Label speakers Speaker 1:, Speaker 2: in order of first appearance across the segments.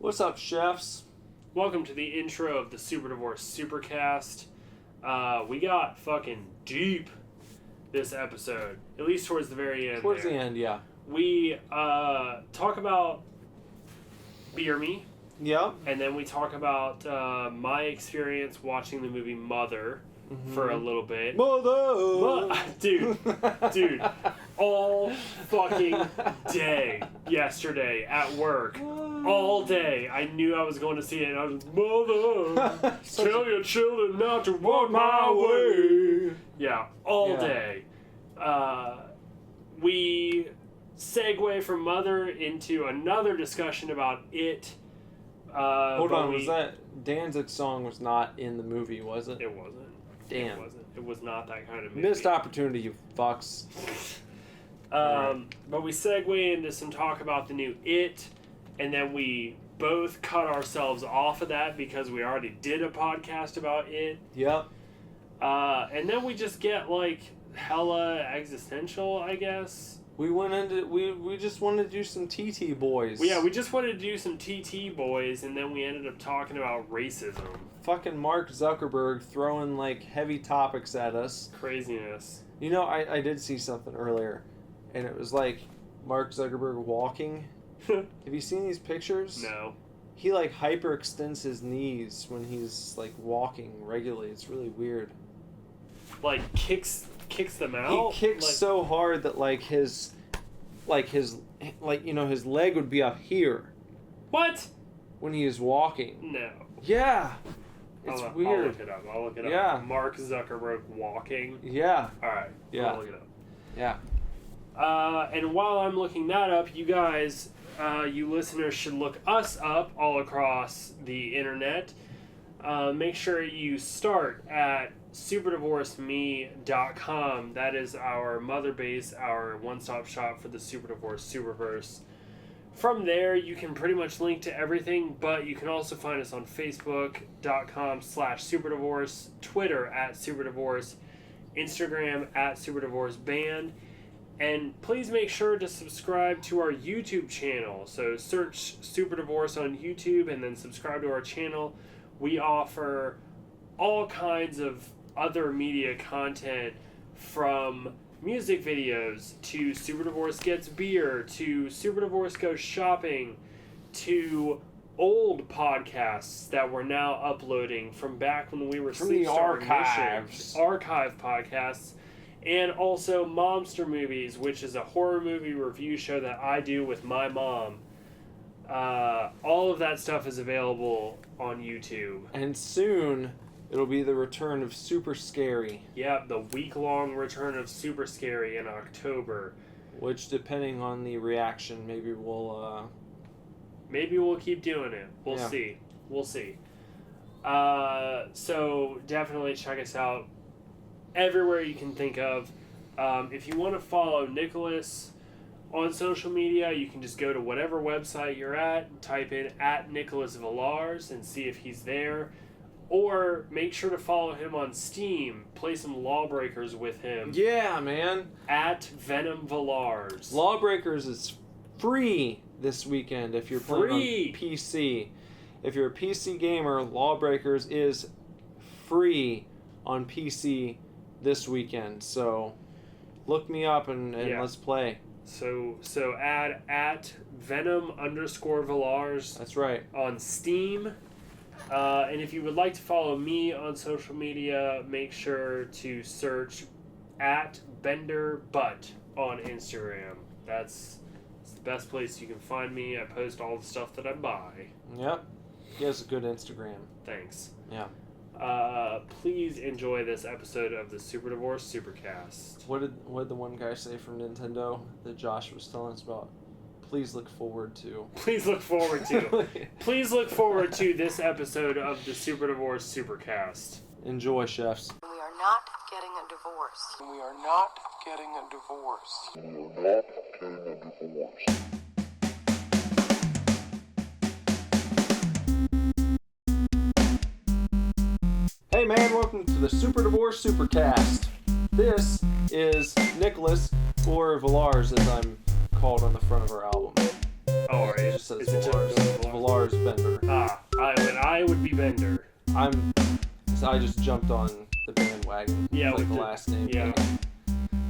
Speaker 1: What's up, chefs?
Speaker 2: Welcome to the intro of the Super Divorce Supercast. We got fucking deep this episode, at least towards the very end.
Speaker 1: Towards the end, yeah.
Speaker 2: We talk about Beer Me.
Speaker 1: Yep.
Speaker 2: And then we talk about my experience watching the movie Mother for a little bit.
Speaker 1: Mother!
Speaker 2: Dude, all fucking day yesterday at work. All day. I knew I was going to see it, and I was, Mother, tell your children not to walk my way. Yeah, all day. We segue from Mother into another discussion about it.
Speaker 1: Hold on, was that Danzig song was not in the movie, was it?
Speaker 2: It wasn't.
Speaker 1: Damn.
Speaker 2: It wasn't. It was not that kind of movie.
Speaker 1: Missed opportunity, you fucks.
Speaker 2: But we segue into some talk about the new It, and then we both cut ourselves off of that because we already did a podcast about It.
Speaker 1: Yep.
Speaker 2: And then we just get like hella existential, I guess.
Speaker 1: We went into we just wanted to do some TT boys.
Speaker 2: Well, yeah, we just wanted to do some TT boys, and then we ended up talking about racism.
Speaker 1: Fucking Mark Zuckerberg throwing like heavy topics at us.
Speaker 2: Craziness.
Speaker 1: You know, I did see something earlier, and it was like Mark Zuckerberg walking. Have you seen these pictures?
Speaker 2: No.
Speaker 1: He like hyperextends his knees when he's like walking regularly. It's really weird.
Speaker 2: Like kicks them out.
Speaker 1: He kicks so hard that his leg would be up here.
Speaker 2: What?
Speaker 1: When he is walking.
Speaker 2: No.
Speaker 1: Yeah. It's weird.
Speaker 2: I'll look it up.
Speaker 1: Yeah.
Speaker 2: Mark Zuckerberg walking.
Speaker 1: Yeah.
Speaker 2: All right.
Speaker 1: Yeah.
Speaker 2: I'll look it up.
Speaker 1: Yeah.
Speaker 2: And while I'm looking that up, you guys, you listeners should look us up all across the internet. Make sure you start at SuperDivorceMe.com. That is our mother base, our one-stop shop for the Super Divorce Superverse. From there, you can pretty much link to everything, but you can also find us on Facebook.com/SuperDivorce, Twitter @SuperDivorce, Instagram @SuperDivorceBand, and please make sure to subscribe to our YouTube channel. So search Super Divorce on YouTube and then subscribe to our channel. We offer all kinds of other media content, from music videos to Super Divorce Gets Beer to Super Divorce Goes Shopping to old podcasts that we're now uploading from back when we were
Speaker 1: from the archives.
Speaker 2: Archive podcasts, and also Momster Movies, which is a horror movie review show that I do with my mom. All of that stuff is available on YouTube.
Speaker 1: And soon it'll be the return of Super Scary.
Speaker 2: Yeah, the week-long return of Super Scary in October.
Speaker 1: Which, depending on the reaction, maybe we'll
Speaker 2: keep doing it. We'll see. We'll see. So definitely check us out everywhere you can think of. If you want to follow Nicholas on social media, you can just go to whatever website you're at, type in @NicholasVillars and see if he's there. Or make sure to follow him on Steam. Play some Lawbreakers with him.
Speaker 1: Yeah, man.
Speaker 2: @VenomVillars.
Speaker 1: Lawbreakers is free this weekend if you're playing on PC. If you're a PC gamer, Lawbreakers is free on PC this weekend. So look me up and let's play.
Speaker 2: So add @Venom_Villars.
Speaker 1: That's right.
Speaker 2: On Steam. And if you would like to follow me on social media, make sure to search @BenderButt on Instagram. It's the best place you can find me. I post all the stuff that I buy.
Speaker 1: Yep. He has a good Instagram.
Speaker 2: Thanks.
Speaker 1: Yeah.
Speaker 2: Please enjoy this episode of the Super Divorce Supercast.
Speaker 1: What did the one guy say from Nintendo that Josh was telling us about? Please look forward to.
Speaker 2: Please look forward to. Please look forward to this episode of the Super Divorce Supercast.
Speaker 1: Enjoy, chefs.
Speaker 3: We are not getting a divorce.
Speaker 4: We are not getting a divorce.
Speaker 5: We are not getting a divorce.
Speaker 1: Hey man, welcome to the Super Divorce Supercast. This is Nicholas, or Villars as I'm called on the front of our album.
Speaker 2: Oh, are you?
Speaker 1: It just says
Speaker 2: Is it just
Speaker 1: Vilars Bender.
Speaker 2: I would be Bender.
Speaker 1: I just jumped on the bandwagon.
Speaker 2: Yeah,
Speaker 1: like
Speaker 2: with
Speaker 1: the
Speaker 2: the
Speaker 1: last name.
Speaker 2: yeah.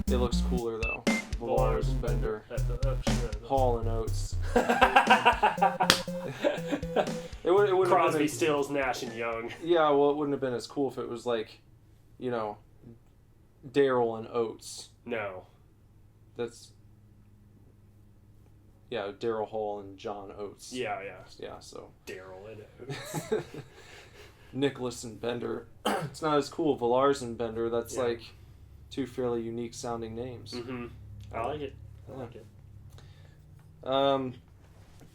Speaker 1: It looks cooler though. Vilars Bender. Hall and Oates. It wouldn't
Speaker 2: Crosby,
Speaker 1: have been,
Speaker 2: Stills, Nash, and Young.
Speaker 1: Yeah, well, it wouldn't have been as cool if it was like, Daryl and Oates.
Speaker 2: No.
Speaker 1: That's Daryl Hall and John Oates.
Speaker 2: Yeah.
Speaker 1: Yeah, so
Speaker 2: Daryl and Oates.
Speaker 1: Nicholas and Bender. It's not as cool. Vilars and Bender. That's like two fairly unique sounding names.
Speaker 2: Mm-hmm. I like it. I like it.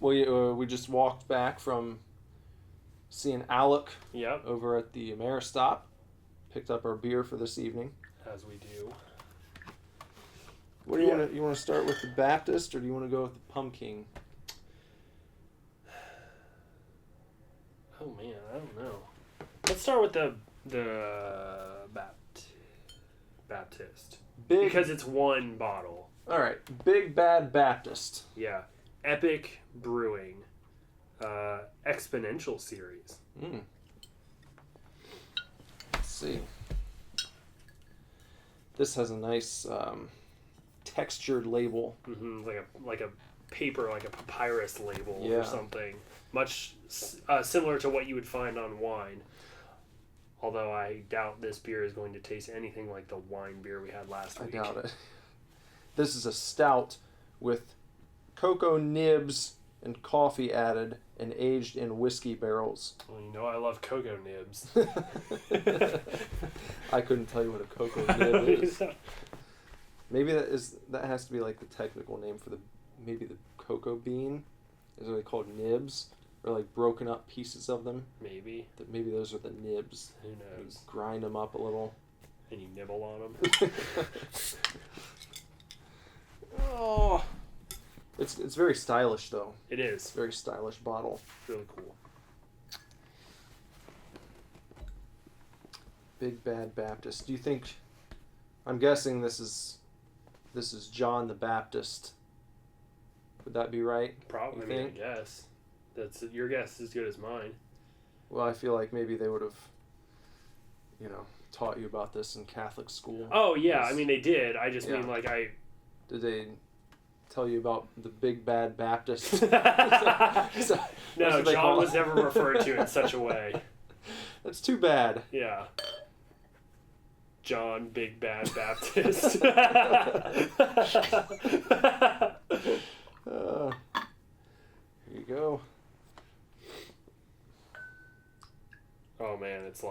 Speaker 1: We just walked back from seeing Alec.
Speaker 2: Yep.
Speaker 1: Over at the Ameristop. Picked up our beer for this evening.
Speaker 2: As we do.
Speaker 1: What do you want to? You want to start with the Baptist, or do you want to go with the Pumpkin?
Speaker 2: Oh man, I don't know. Let's start with the Baptist. Because it's one bottle.
Speaker 1: All right, Big Bad Baptist.
Speaker 2: Yeah, Epic Brewing, Exponential Series.
Speaker 1: Let's see. This has a nice textured label.
Speaker 2: Mm-hmm. Like a paper, like a papyrus label or something. Much similar to what you would find on wine. Although I doubt this beer is going to taste anything like the wine beer we had last week.
Speaker 1: I doubt it. This is a stout with cocoa nibs and coffee added and aged in whiskey barrels.
Speaker 2: Well, I love cocoa nibs.
Speaker 1: I couldn't tell you what a cocoa nib is. Maybe that has to be like the technical name for the cocoa bean. Is they called nibs? Or like broken up pieces of them?
Speaker 2: Maybe.
Speaker 1: Maybe those are the nibs.
Speaker 2: Who knows?
Speaker 1: You grind them up a little.
Speaker 2: And you nibble on them.
Speaker 1: Oh, it's very stylish though.
Speaker 2: It is.
Speaker 1: Very stylish bottle.
Speaker 2: Really cool.
Speaker 1: Big Bad Baptist. Do you think? I'm guessing this is John the Baptist. Would that be right?
Speaker 2: Probably. I guess. Your guess is as good as mine.
Speaker 1: Well, I feel like maybe they would have, taught you about this in Catholic school.
Speaker 2: Oh yeah, I mean they did. I just mean
Speaker 1: Did they tell you about the Big Bad Baptist?
Speaker 2: No, John was never referred to in such a way.
Speaker 1: That's too bad.
Speaker 2: Yeah. John Big Bad Baptist.
Speaker 1: Here you go.
Speaker 2: Oh man, it's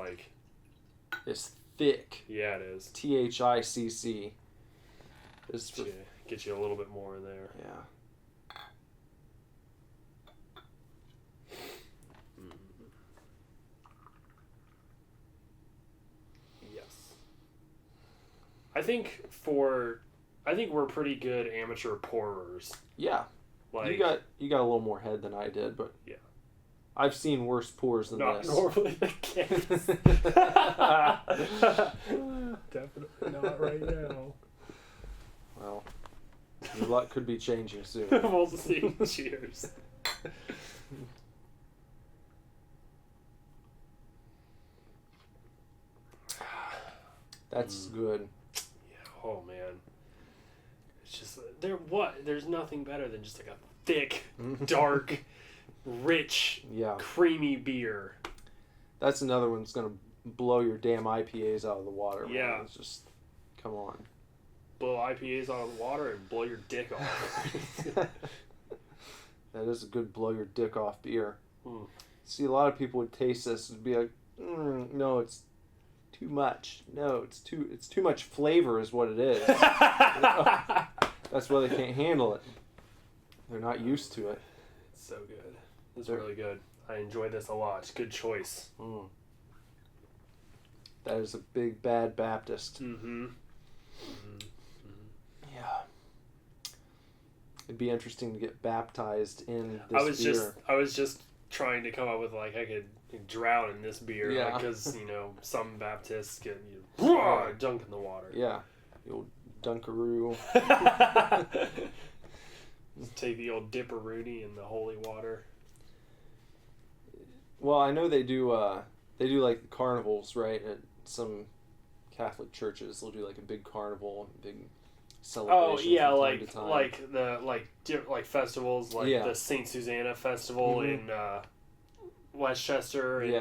Speaker 1: thick.
Speaker 2: Yeah, it is.
Speaker 1: THICC.
Speaker 2: Get you a little bit more in there.
Speaker 1: Yeah.
Speaker 2: Yes. I think we're pretty good amateur pourers.
Speaker 1: Yeah. You got a little more head than I did, but
Speaker 2: yeah.
Speaker 1: I've seen worse pours than
Speaker 2: not
Speaker 1: this.
Speaker 2: Not normally the case. Definitely not right now.
Speaker 1: Well, your luck could be changing soon.
Speaker 2: We'll see. Cheers.
Speaker 1: That's good.
Speaker 2: Yeah. Oh man. It's just there's nothing better than just like a thick, dark, rich, creamy beer.
Speaker 1: That's another one that's gonna blow your damn IPAs out of the water. Man.
Speaker 2: Yeah.
Speaker 1: It's just, come on.
Speaker 2: Blow IPAs out of the water and blow your dick off.
Speaker 1: That is a good blow your dick off beer.
Speaker 2: Mm.
Speaker 1: See, a lot of people would taste this and be like, no, it's too much. No, it's too much flavor is what it is. That's why they can't handle it. They're not used to it.
Speaker 2: It's so good. It's really good. I enjoy this a lot. It's a good choice.
Speaker 1: Mm. That is a Big Bad Baptist.
Speaker 2: Mm-hmm.
Speaker 1: Yeah. It'd be interesting to get baptized in this beer.
Speaker 2: I was just trying to come up with I could drown in this beer.
Speaker 1: Yeah.
Speaker 2: Because some Baptists get dunk in the water.
Speaker 1: Yeah. The old Dunkaroo.
Speaker 2: Just take the old dipperoonie in the holy water.
Speaker 1: Well, I know they do like carnivals, right? At some Catholic churches, they'll do like a big carnival, big celebration.
Speaker 2: Oh yeah,
Speaker 1: from time
Speaker 2: like
Speaker 1: to time.
Speaker 2: like festivals, like the Saint Susanna Festival in Westchester, and,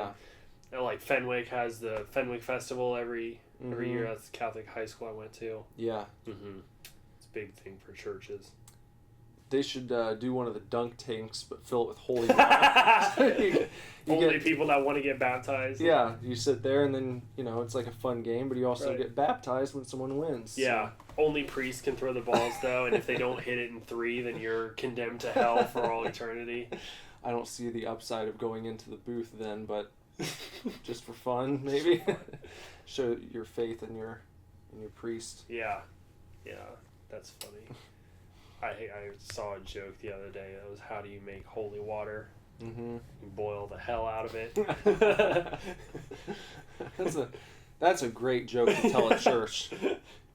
Speaker 2: and like Fenwick has the Fenwick Festival every year. That's the Catholic high school I went to.
Speaker 1: Yeah.
Speaker 2: It's a big thing for churches.
Speaker 1: They should do one of the dunk tanks, but fill it with holy water. you
Speaker 2: Only people that want to get baptized.
Speaker 1: Yeah, you sit there and then, it's like a fun game, but you also get baptized when someone wins.
Speaker 2: Yeah, so. Only priests can throw the balls, though, and if they don't hit it in 3, then you're condemned to hell for all eternity.
Speaker 1: I don't see the upside of going into the booth then, but just for fun, maybe. Show your faith in your priest.
Speaker 2: Yeah, that's funny. I saw a joke the other day. That was, how do you make holy water? You boil the hell out of it.
Speaker 1: That's a great joke to tell at church.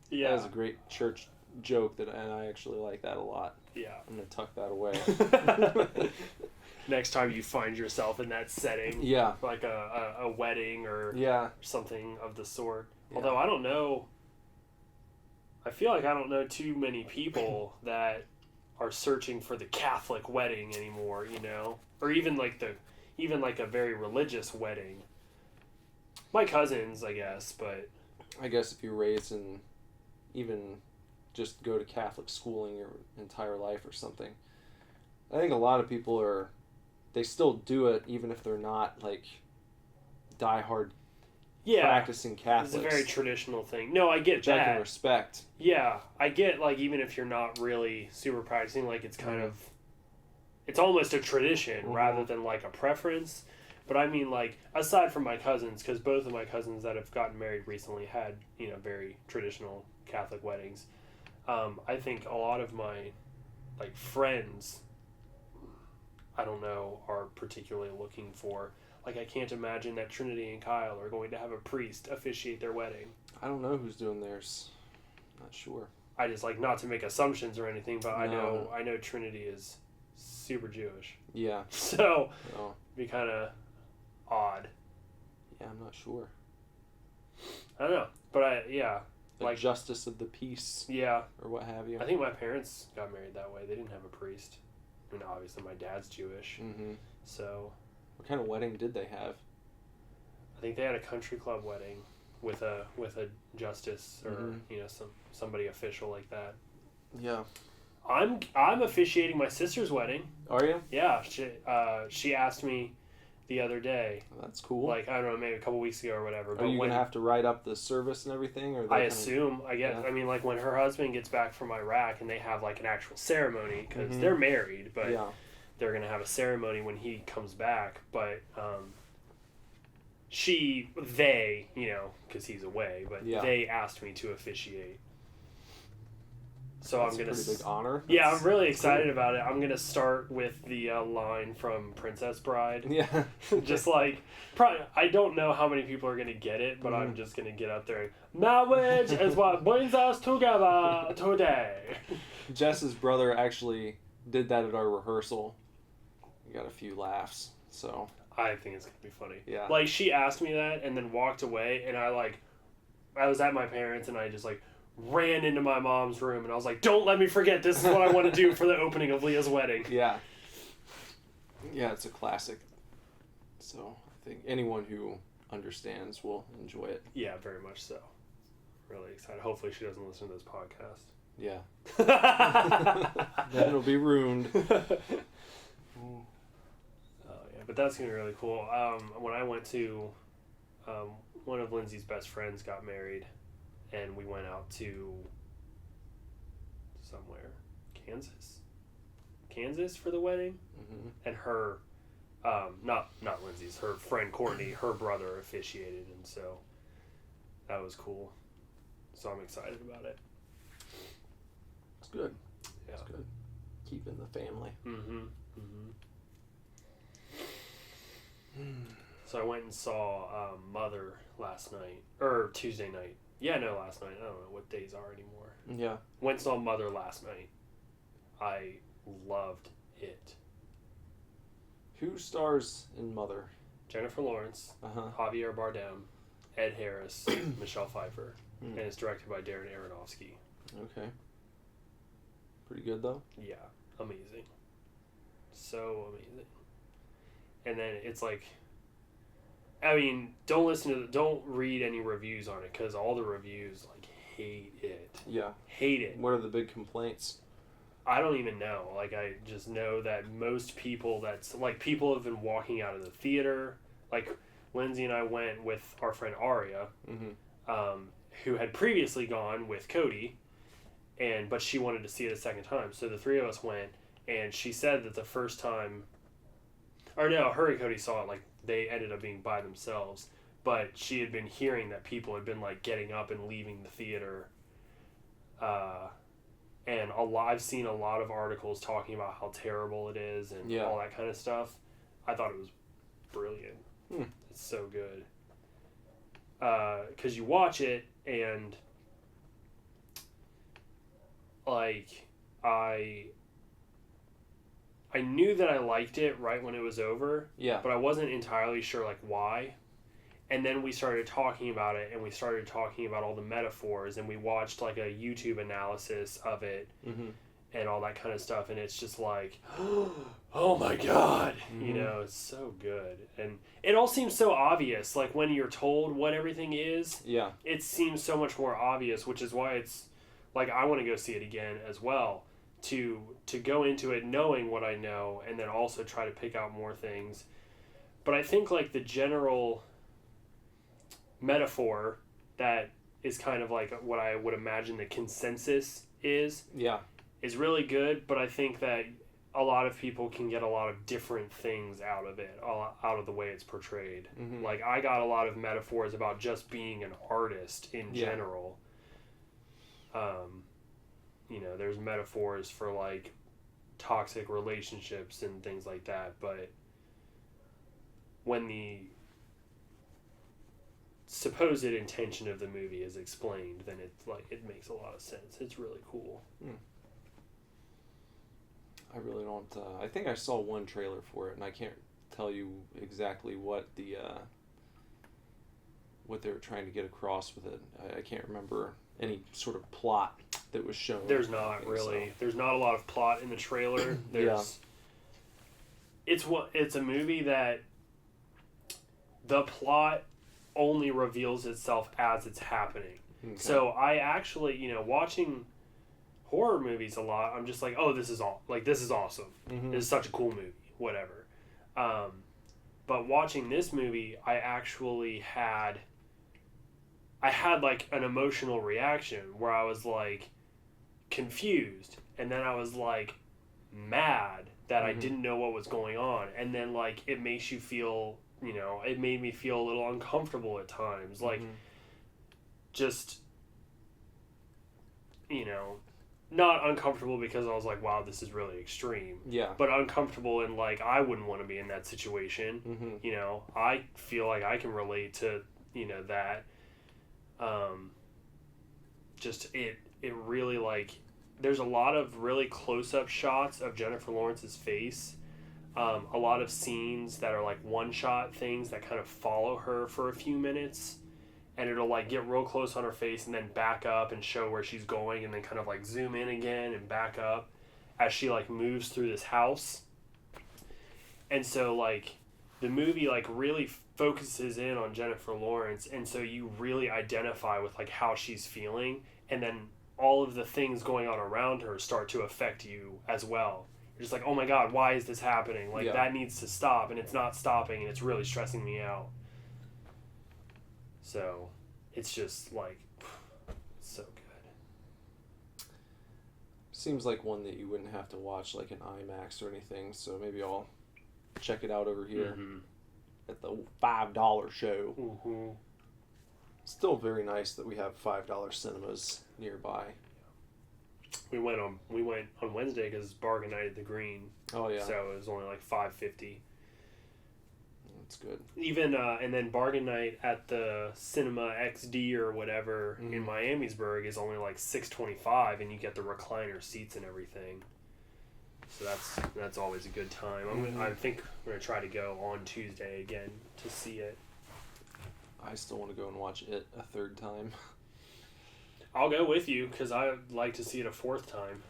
Speaker 2: Yeah,
Speaker 1: that's a great church joke and I actually like that a lot.
Speaker 2: Yeah,
Speaker 1: I'm gonna tuck that away.
Speaker 2: Next time you find yourself in that setting, like a wedding or something of the sort. Yeah. Although I don't know. I feel like I don't know too many people that are searching for the Catholic wedding anymore, or even like a very religious wedding. My cousins, I guess, but
Speaker 1: I guess if you're raised in even just go to Catholic schooling your entire life or something, I think a lot of people they still do it even if they're not like diehard practicing Catholics.
Speaker 2: It's a very traditional thing. No, I get that.
Speaker 1: I can respect.
Speaker 2: Yeah, I get, like, even if you're not really super practicing, like, it's kind of... It's almost a tradition rather than, like, a preference. But I mean, like, aside from my cousins, because both of my cousins that have gotten married recently had, very traditional Catholic weddings. I think a lot of my, like, friends, I don't know, are particularly looking for... Like, I can't imagine that Trinity and Kyle are going to have a priest officiate their wedding.
Speaker 1: I don't know who's doing theirs. Not sure.
Speaker 2: I just, like, not to make assumptions or anything, but I know Trinity is super Jewish.
Speaker 1: Yeah.
Speaker 2: So, it'd be kind of odd.
Speaker 1: Yeah, I'm not sure.
Speaker 2: I don't know. But
Speaker 1: like justice of the peace.
Speaker 2: Yeah.
Speaker 1: Or what have you.
Speaker 2: I think my parents got married that way. They didn't have a priest. I mean, obviously my dad's Jewish. So...
Speaker 1: What kind of wedding did they have?
Speaker 2: I think they had a country club wedding with a justice or somebody official like that.
Speaker 1: Yeah.
Speaker 2: I'm officiating my sister's wedding.
Speaker 1: Are you?
Speaker 2: Yeah. She asked me the other day.
Speaker 1: That's cool.
Speaker 2: Like, I don't know, maybe a couple weeks ago or whatever.
Speaker 1: Are you gonna have to write up the service and everything, or
Speaker 2: I assume? I guess. Yeah. I mean, like when her husband gets back from Iraq and they have like an actual ceremony because they're married, but. Yeah. They're going to have a ceremony when he comes back, but they, because he's away, but they asked me to officiate. So
Speaker 1: That's
Speaker 2: I'm going to...
Speaker 1: That's a pretty big honor.
Speaker 2: Yeah, I'm really excited about it. I'm going to start with the line from Princess Bride.
Speaker 1: Yeah.
Speaker 2: Just like, I don't know how many people are going to get it, but I'm just going to get up there and, marriage is what brings us together today.
Speaker 1: Jess's brother actually did that at our rehearsal. Got a few laughs, so
Speaker 2: I think it's gonna be funny.
Speaker 1: Yeah,
Speaker 2: like she asked me that and then walked away, and I was at my parents and I just like ran into my mom's room and I was like, don't let me forget, this is what I want to do for the opening of Leah's wedding.
Speaker 1: Yeah, it's a classic, so I think anyone who understands will enjoy it.
Speaker 2: Yeah, very much so. Really excited. Hopefully she doesn't listen to this podcast.
Speaker 1: Yeah. Then it'll be ruined.
Speaker 2: But that's going to be really cool. When I went to, one of Lindsay's best friends got married, and we went out to somewhere, Kansas for the wedding, and her, not Lindsay's, her friend Courtney, her brother officiated, and so that was cool. So I'm excited about it.
Speaker 1: It's good.
Speaker 2: Yeah.
Speaker 1: It's good. Keeping the family.
Speaker 2: So I went and saw Mother last night, or Tuesday night. Yeah, no, last night. I don't know what days are anymore.
Speaker 1: Yeah.
Speaker 2: Went and saw Mother last night. I loved it.
Speaker 1: Who stars in Mother?
Speaker 2: Jennifer Lawrence, Javier Bardem, Ed Harris, Michelle Pfeiffer, and it's directed by Darren Aronofsky.
Speaker 1: Okay. Pretty good though.
Speaker 2: Yeah, amazing. So amazing. And then it's like, I mean, don't read any reviews on it, because all the reviews like hate it.
Speaker 1: Yeah.
Speaker 2: Hate it.
Speaker 1: What are the big complaints?
Speaker 2: I don't even know. Like, I just know that most people people have been walking out of the theater. Like, Lindsay and I went with our friend Aria, who had previously gone with Cody, but she wanted to see it a second time. So the three of us went, and she said that the first time, or no, her and Cody saw it, like, they ended up being by themselves. But she had been hearing that people had been, like, getting up and leaving the theater. And I've seen a lot of articles talking about how terrible it is and all that kind of stuff. I thought it was brilliant. It's so good. Because you watch it and, like, I knew that I liked it right when it was over.
Speaker 1: Yeah.
Speaker 2: But I wasn't entirely sure, like, why. And then we started talking about it, and we started talking about all the metaphors, and we watched, like, a YouTube analysis of it and all that kind of stuff, and it's just like, oh my God, you know, it's so good. And it all seems so obvious, like, when you're told what everything is, it seems so much more obvious, which is why it's, like, I want to go see it again as well, to go into it knowing what I know, and then also try to pick out more things. But I think, like, the general metaphor that is kind of like what I would imagine the consensus is really good, but I think that a lot of people can get a lot of different things out of it, out of the way it's portrayed. Like, I got a lot of metaphors about just being an artist in general. You know, there's metaphors for, like, toxic relationships and things like that, but when the supposed intention of the movie is explained, then it makes a lot of sense. It's really cool.
Speaker 1: I really don't. I think I saw one trailer for it, and I can't tell you exactly what what they were trying to get across with it. I can't remember any sort of plot that was shown.
Speaker 2: There's not really. So. There's not a lot of plot in the trailer. It's a movie that the plot only reveals itself as it's happening. Okay. So I actually, you know, watching horror movies a lot, I'm just like, oh, this is awesome. This is such a cool movie, whatever. But watching this movie, I actually had like an emotional reaction where I was like confused, and then I was like mad that I didn't know what was going on, and then like it makes you feel, you know, it made me feel a little uncomfortable at times, like just, you know, not uncomfortable because I was like, wow, this is really extreme. Yeah. But uncomfortable in, like, I wouldn't want to be in that situation. You know, I feel like I can relate to, you know, that. Just, it really, like, there's a lot of really close-up shots of Jennifer Lawrence's face. A lot of scenes that are, like, one-shot things that kind of follow her for a few minutes. And it'll, like, get real close on her face and then back up and show where she's going and then kind of, like, zoom in again and back up as she, like, moves through this house. And so, like, the movie, like, really focuses in on Jennifer Lawrence, and so you really identify with, like, how she's feeling, and then all of the things going on around her start to affect you as well. You're just like, oh my God, why is this happening? Like, that needs to stop, and it's not stopping, and it's really stressing me out. So, it's just, like, it's so good.
Speaker 1: Seems like one that you wouldn't have to watch, like, an IMAX or anything, so maybe I'll check it out over here at the $5 show. Still very nice that we have $5 cinemas nearby.
Speaker 2: We went on Wednesday because it's bargain night at the Green. Oh, yeah. So, it was only, like, $5.50.
Speaker 1: That's good.
Speaker 2: Even and then bargain night at the Cinema XD or whatever in Miamisburg is only like $6.25, and you get the recliner seats and everything. So that's always a good time. I think I'm gonna try to go on Tuesday again to see it.
Speaker 1: I still want to go and watch it a third time.
Speaker 2: I'll go with you because I'd like to see it a fourth time.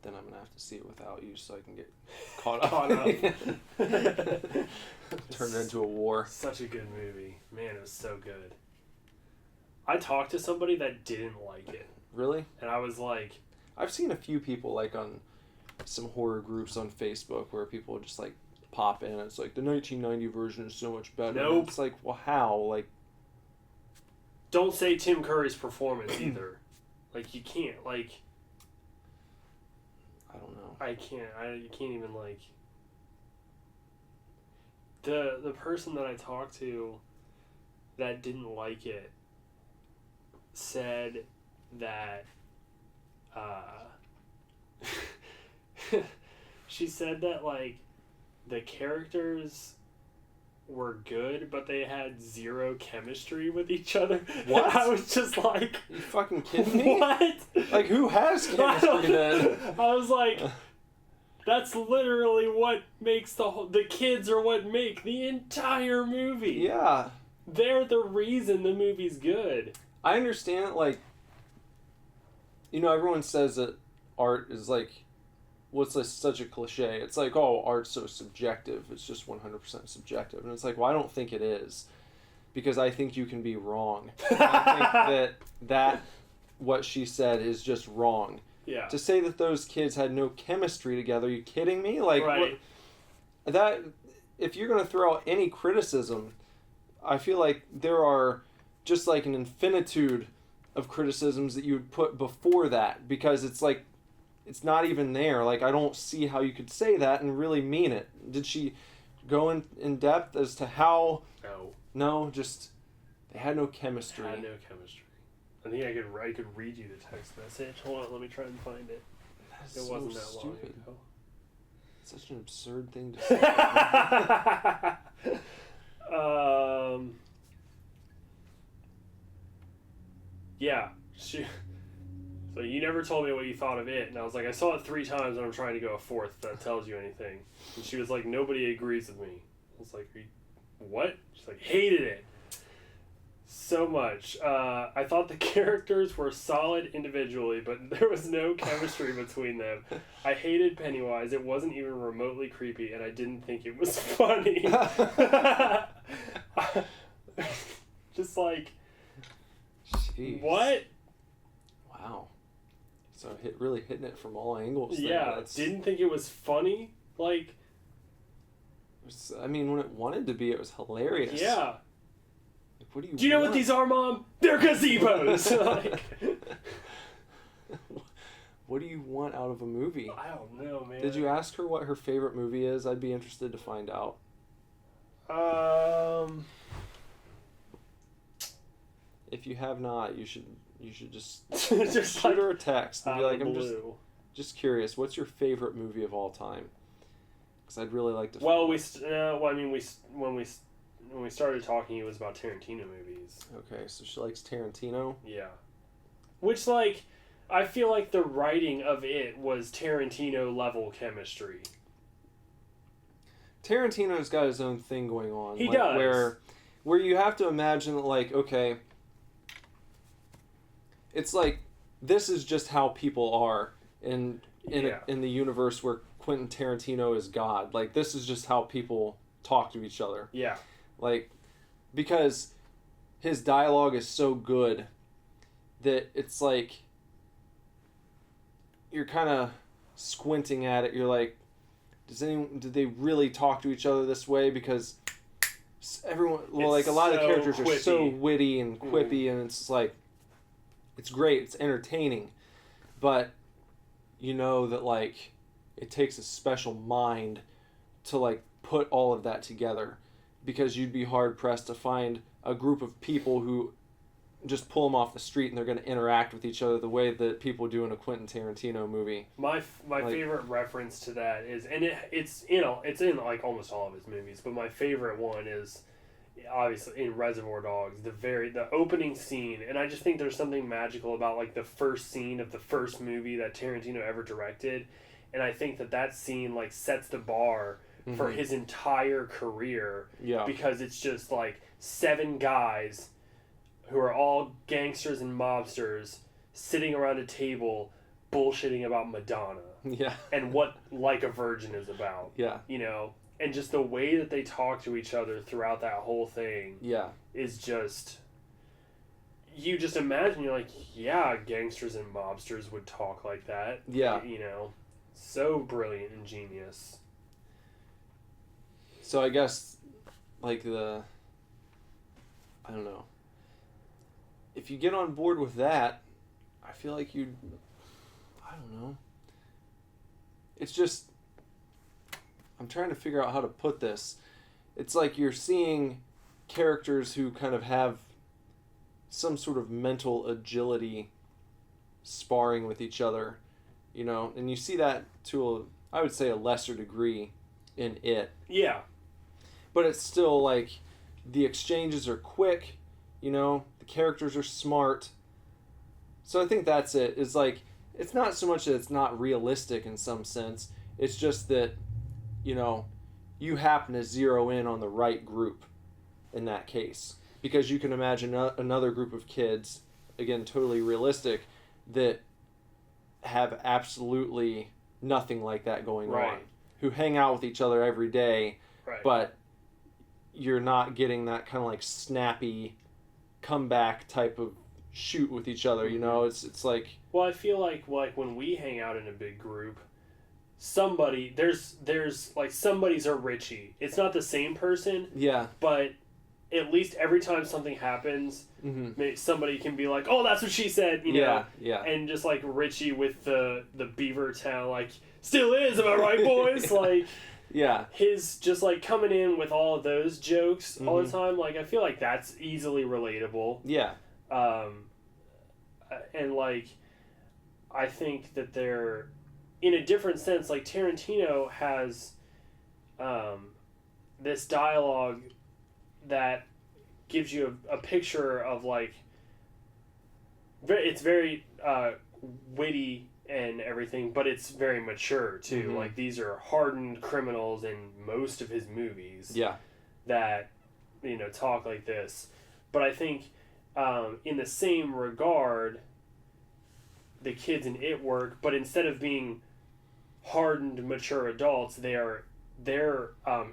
Speaker 1: Then I'm gonna have to see it without you so I can get caught up. Turn it into a war.
Speaker 2: Such a good movie. Man, it was so good. I talked to somebody that didn't like it.
Speaker 1: Really?
Speaker 2: And I was like...
Speaker 1: I've seen a few people, like, on some horror groups on Facebook where people just, like, pop in. It's like, the 1990 version is so much better.
Speaker 2: Nope.
Speaker 1: And it's like, well, how? Like...
Speaker 2: Don't say Tim Curry's performance either. Like, you can't, like...
Speaker 1: I don't know.
Speaker 2: You can't even, like... The person that I talked to that didn't like it said that she said that, like, the characters were good, but they had zero chemistry with each other.
Speaker 1: What?
Speaker 2: I was just like...
Speaker 1: You fucking kidding me?
Speaker 2: What?
Speaker 1: Like, who has chemistry then?
Speaker 2: I was like... That's literally what makes the kids are what make the entire movie.
Speaker 1: Yeah.
Speaker 2: They're the reason the movie's good.
Speaker 1: I understand, like, you know, everyone says that art is, like, what's like such a cliche. It's like, oh, art's so subjective. It's just 100% subjective. And it's like, well, I don't think it is. Because I think you can be wrong. And I think that what she said is just wrong.
Speaker 2: Yeah.
Speaker 1: To say that those kids had no chemistry together, are you kidding me? Like,
Speaker 2: right.
Speaker 1: That, if you're going to throw out any criticism, I feel like there are just like an infinitude of criticisms that you would put before that, because it's like, it's not even there. Like, I don't see how you could say that and really mean it. Did she go in depth as to how?
Speaker 2: No.
Speaker 1: No, just, they had no chemistry.
Speaker 2: Had no chemistry. I think I could read you the text message. Hold on, let me try and find it.
Speaker 1: That's
Speaker 2: It
Speaker 1: so
Speaker 2: wasn't that
Speaker 1: stupid.
Speaker 2: long
Speaker 1: Such an absurd thing to say.
Speaker 2: Yeah. So you never told me what you thought of it, and I was like, I saw it 3 times, and I'm trying to go a 4th. If that tells you anything. And she was like, nobody agrees with me. I was like, what? She's like, hated it so much. I thought the characters were solid individually, but there was no chemistry between them. I hated Pennywise. It wasn't even remotely creepy, and I didn't think it was funny. Just like,
Speaker 1: Jeez.
Speaker 2: what?
Speaker 1: Wow. So really hitting it from all angles.
Speaker 2: Yeah, didn't think it was funny. Like,
Speaker 1: I mean, when it wanted to be, it was hilarious.
Speaker 2: yeah.
Speaker 1: Like, what do
Speaker 2: Do you know what these are, Mom? They're gazebos. Like,
Speaker 1: what do you want out of a movie?
Speaker 2: I don't know, man.
Speaker 1: Did you ask her what her favorite movie is? I'd be interested to find out. If you have not, you should just
Speaker 2: just
Speaker 1: shoot her a text and be like, I'm
Speaker 2: blue.
Speaker 1: just curious. What's your favorite movie of all time? Because I'd really like to.
Speaker 2: Well, when we started talking, it was about Tarantino movies.
Speaker 1: Okay, so she likes Tarantino.
Speaker 2: Yeah, which, like, I feel like the writing of it was Tarantino level chemistry.
Speaker 1: Tarantino's got his own thing going on.
Speaker 2: He
Speaker 1: like,
Speaker 2: does.
Speaker 1: Where you have to imagine, like, okay, it's like, this is just how people are in the universe where Quentin Tarantino is God. Like, this is just how people talk to each other.
Speaker 2: Yeah.
Speaker 1: Like, because his dialogue is so good that it's like, you're kind of squinting at it. You're like, did they really talk to each other this way? Because everyone, well, like, a lot of the characters
Speaker 2: quippy.
Speaker 1: are so witty and quippy, and it's like, it's great, it's entertaining, but you know that, like, it takes a special mind to, like, put all of that together, because you'd be hard pressed to find a group of people who just pull them off the street and they're going to interact with each other the way that people do in a Quentin Tarantino movie.
Speaker 2: My favorite reference to that is, and it's in like almost all of his movies, but my favorite one is obviously in Reservoir Dogs, the opening scene, and I just think there's something magical about like the first scene of the first movie that Tarantino ever directed, and I think that scene like sets the bar for his entire career.
Speaker 1: Yeah.
Speaker 2: Because it's just like 7 guys who are all gangsters and mobsters sitting around a table bullshitting about Madonna.
Speaker 1: Yeah.
Speaker 2: And what Like a Virgin is about.
Speaker 1: Yeah.
Speaker 2: You know? And just the way that they talk to each other throughout that whole thing is just... You just imagine, you're like, yeah, gangsters and mobsters would talk like that.
Speaker 1: Yeah.
Speaker 2: You know? So brilliant and genius.
Speaker 1: So I guess, like I don't know. If you get on board with that, I feel like I don't know. It's just, I'm trying to figure out how to put this. It's like you're seeing characters who kind of have some sort of mental agility sparring with each other, you know, and you see that I would say a lesser degree in It.
Speaker 2: Yeah.
Speaker 1: But it's still like the exchanges are quick, you know, the characters are smart. So I think that's it. It's like, it's not so much that it's not realistic in some sense. It's just that, you know, you happen to zero in on the right group in that case. Because you can imagine another group of kids, again, totally realistic, that have absolutely nothing like that going on. Who hang out with each other every day, but you're not getting that kind of like snappy comeback type of shoot with each other, you know? It's like...
Speaker 2: Well, I feel like when we hang out in a big group, there's like somebody's a Richie. It's not the same person.
Speaker 1: Yeah.
Speaker 2: But at least every time something happens, somebody can be like, "Oh, that's what she said," you know?
Speaker 1: Yeah.
Speaker 2: And just like Richie with the Beaver Town, like, still is, am I right, boys? Like,
Speaker 1: yeah.
Speaker 2: His just like coming in with all of those jokes all the time, like, I feel like that's easily relatable.
Speaker 1: Yeah.
Speaker 2: And like, I think that they're, in a different sense, like Tarantino has this dialogue that gives you a picture of like, it's very witty and everything, but it's very mature too. Like, these are hardened criminals in most of his movies.
Speaker 1: Yeah.
Speaker 2: That, you know, talk like this. But I think in the same regard, the kids in It work, but instead of being hardened, mature adults, their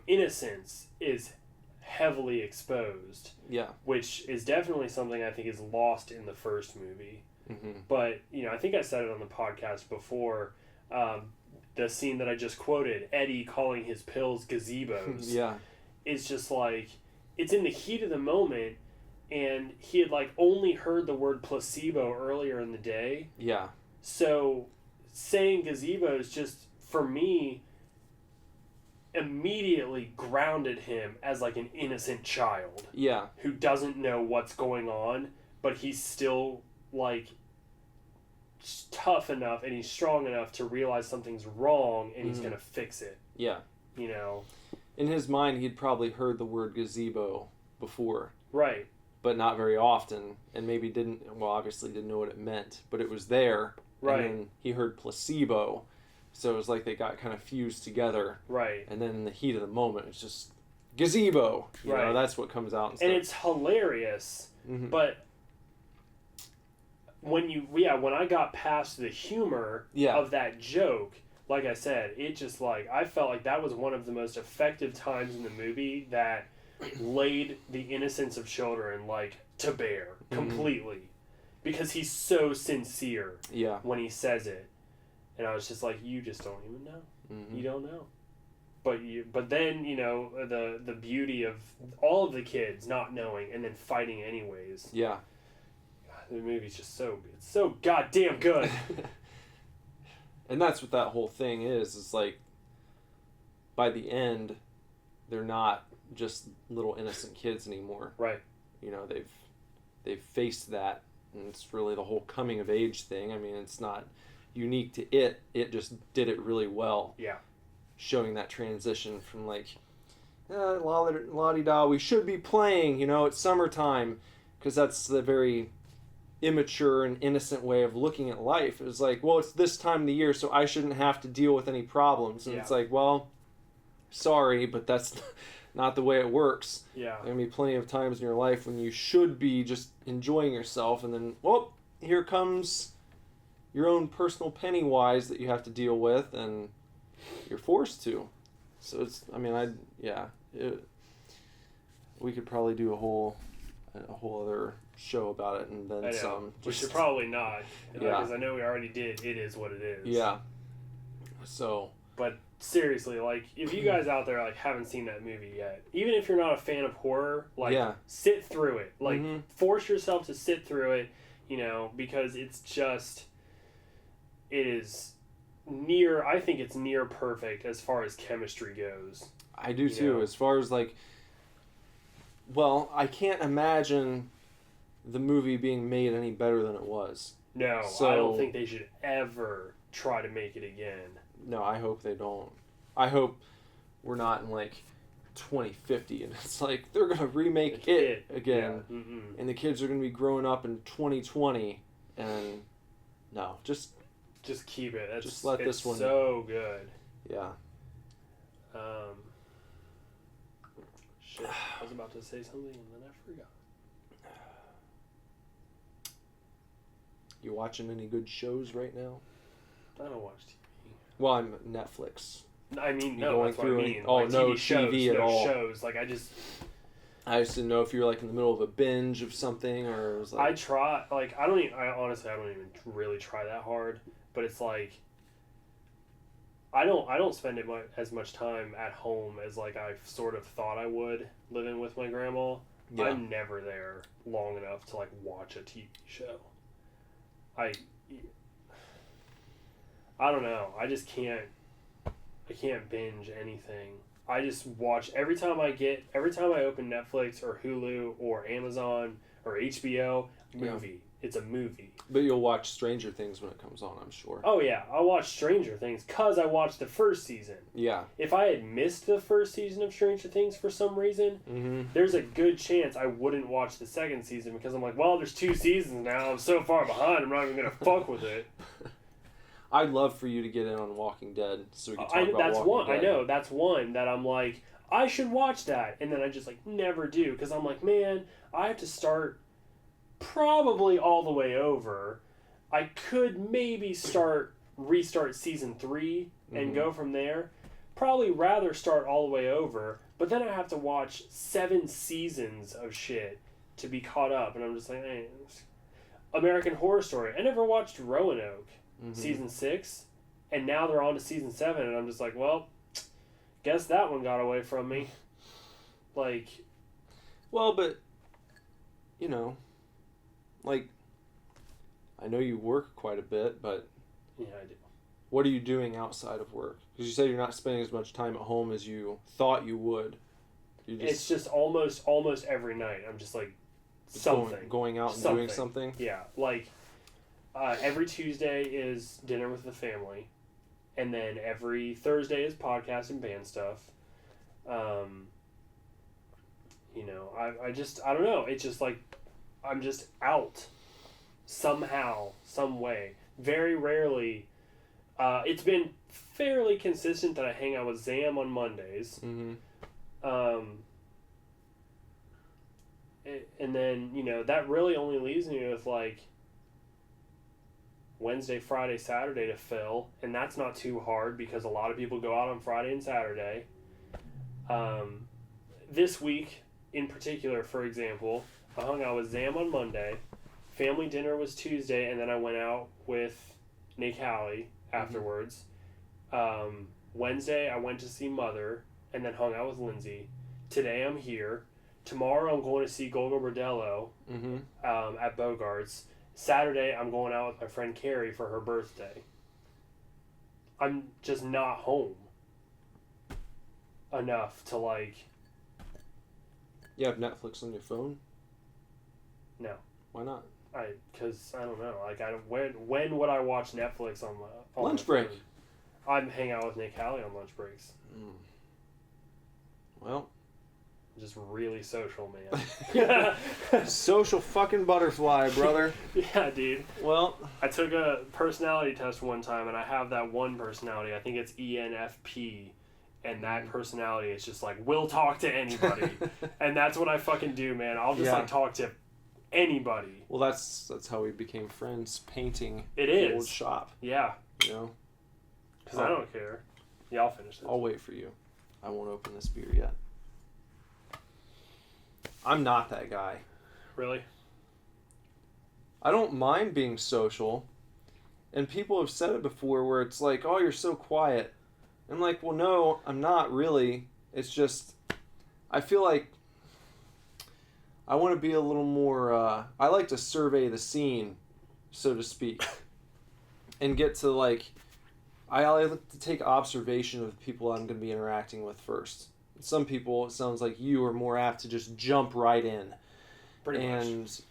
Speaker 2: innocence is heavily exposed.
Speaker 1: Yeah.
Speaker 2: Which is definitely something I think is lost in the first movie. But, you know, I think I said it on the podcast before, the scene that I just quoted, Eddie calling his pills gazebos.
Speaker 1: Yeah.
Speaker 2: Is just like, it's in the heat of the moment, and he had like only heard the word placebo earlier in the day.
Speaker 1: Yeah.
Speaker 2: So saying gazebos just, for me, immediately grounded him as like an innocent child.
Speaker 1: Yeah.
Speaker 2: Who doesn't know what's going on, but he's still like tough enough and he's strong enough to realize something's wrong and he's gonna fix it.
Speaker 1: Yeah.
Speaker 2: You know?
Speaker 1: In his mind, he'd probably heard the word gazebo before.
Speaker 2: Right.
Speaker 1: But not very often, and maybe obviously didn't know what it meant, but it was there.
Speaker 2: Right.
Speaker 1: And then he heard placebo, so it was like they got kind of fused together.
Speaker 2: Right.
Speaker 1: And then in the heat of the moment, it's just gazebo. You know, that's what comes out.
Speaker 2: And it's hilarious, but when I got past the humor of that joke, like I said, it just like, I felt like that was one of the most effective times in the movie that laid the innocence of children like to bear completely, because he's so sincere when he says it, and I was just like, you just don't even know. You don't know. But then, you know, the beauty of all of the kids not knowing and then fighting anyways.
Speaker 1: Yeah.
Speaker 2: The movie's just it's so goddamn good.
Speaker 1: And that's what that whole thing is like, by the end, they're not just little innocent kids anymore.
Speaker 2: Right.
Speaker 1: You know, they've faced that, and it's really the whole coming of age thing. I mean, it's not unique to It just did it really well.
Speaker 2: Yeah.
Speaker 1: Showing that transition from like, la-di-da, we should be playing, it's summertime, because that's the very immature and innocent way of looking at life. It's like, well, it's this time of the year, so I shouldn't have to deal with any problems. And it's like, well, sorry, but that's not the way it works.
Speaker 2: Yeah.
Speaker 1: There are going to be plenty of times in your life when you should be just enjoying yourself, and then, well, here comes your own personal Pennywise that you have to deal with, and you're forced to. So it's, we could probably do a whole other show about it, and then some.
Speaker 2: We should probably not, because I know we already did. It is what it is.
Speaker 1: Yeah. So.
Speaker 2: But seriously, like, if you guys out there like haven't seen that movie yet, even if you're not a fan of horror, like, sit through it. Like, force yourself to sit through it, because it's just, it is I think it's near perfect as far as chemistry goes.
Speaker 1: I do too. As far as like, well, I can't imagine the movie being made any better than it was.
Speaker 2: No, so, I don't think they should ever try to make it again.
Speaker 1: No, I hope they don't. I hope we're not in like 2050 and it's like they're gonna remake it again, and the kids are gonna be growing up in 2020, and no, just
Speaker 2: keep it.
Speaker 1: Just let this one.
Speaker 2: So good.
Speaker 1: Yeah.
Speaker 2: Shit. I was about to say something and then I forgot.
Speaker 1: You watching any good shows right now?
Speaker 2: I don't watch TV.
Speaker 1: Well, I'm Netflix.
Speaker 2: I mean, no, that's what I mean.
Speaker 1: Oh,
Speaker 2: like,
Speaker 1: no
Speaker 2: TV shows,
Speaker 1: TV at all.
Speaker 2: Shows. Like, I just
Speaker 1: didn't know if you were like in the middle of a binge of something, or it was like.
Speaker 2: I try. Like, I honestly don't even really try that hard. But it's like, I don't spend as much time at home as like I sort of thought I would living with my grandma. Yeah. I'm never there long enough to like watch a TV show. I don't know. I just can't. I can't binge anything. I just watch every time I open Netflix or Hulu or Amazon or HBO, movie. Yeah. It's a movie.
Speaker 1: But you'll watch Stranger Things when it comes on, I'm sure.
Speaker 2: Oh yeah, I'll watch Stranger Things because I watched the first season.
Speaker 1: Yeah.
Speaker 2: If I had missed the first season of Stranger Things for some reason, there's a good chance I wouldn't watch the second season because I'm like, well, there's 2 seasons now. I'm so far behind. I'm not even gonna fuck with it.
Speaker 1: I'd love for you to get in on Walking Dead so we can talk about
Speaker 2: that's
Speaker 1: Walking
Speaker 2: one.
Speaker 1: Dead.
Speaker 2: I know that's one that I'm like, I should watch that, and then I just like never do because I'm like, man, I have to start probably all the way over. I could maybe restart season 3 and go from there. Probably rather start all the way over, but then I have to watch 7 seasons of shit to be caught up, and I'm just like, hey. American Horror Story. I never watched Roanoke season 6, and now they're on to season 7, and I'm just like, well, guess that one got away from me. Like,
Speaker 1: well, but like, I know you work quite a bit, but
Speaker 2: yeah, I do.
Speaker 1: What are you doing outside of work? Because you said you're not spending as much time at home as you thought you would.
Speaker 2: It's just almost every night. I'm just like something
Speaker 1: going out and doing something.
Speaker 2: Yeah, like every Tuesday is dinner with the family, and then every Thursday is podcast and band stuff. I don't know. It's just like I'm just out somehow, some way. Very rarely. It's been fairly consistent that I hang out with Zam on Mondays. And then, that really only leaves me with like Wednesday, Friday, Saturday to fill. And that's not too hard because a lot of people go out on Friday and Saturday. This week in particular, for example, I hung out with Zam on Monday. Family dinner was Tuesday, and then I went out with Nick Halley afterwards. Wednesday, I went to see Mother, and then hung out with Lindsay. Today, I'm here. Tomorrow, I'm going to see Golgo Bordello at Bogart's. Saturday, I'm going out with my friend Carrie for her birthday. I'm just not home enough to, like...
Speaker 1: You have Netflix on your phone?
Speaker 2: No.
Speaker 1: Why not?
Speaker 2: Because I don't know. Like, when would I watch Netflix on
Speaker 1: lunch break?
Speaker 2: I'd hang out with Nick Halley on lunch breaks.
Speaker 1: Well,
Speaker 2: just really social, man.
Speaker 1: Social fucking butterfly, brother.
Speaker 2: Yeah, dude.
Speaker 1: Well,
Speaker 2: I took a personality test one time, and I have that one personality. I think it's ENFP. And that personality is just like, will talk to anybody. And that's what I fucking do, man. I'll just like talk to anybody.
Speaker 1: Well, that's how we became friends, painting
Speaker 2: the
Speaker 1: old shop.
Speaker 2: Yeah.
Speaker 1: You know?
Speaker 2: Because I don't care. Yeah, I'll finish it.
Speaker 1: I'll wait for you. I won't open this beer yet. I'm not that guy.
Speaker 2: Really?
Speaker 1: I don't mind being social. And people have said it before where it's like, oh, you're so quiet. I'm like, well, no, I'm not really. It's just, I feel like I want to be a little more, I like to survey the scene, so to speak. And get to like, I like to take observation of the people I'm going to be interacting with first. Some people, it sounds like you are more apt to just jump right in.
Speaker 2: Pretty much.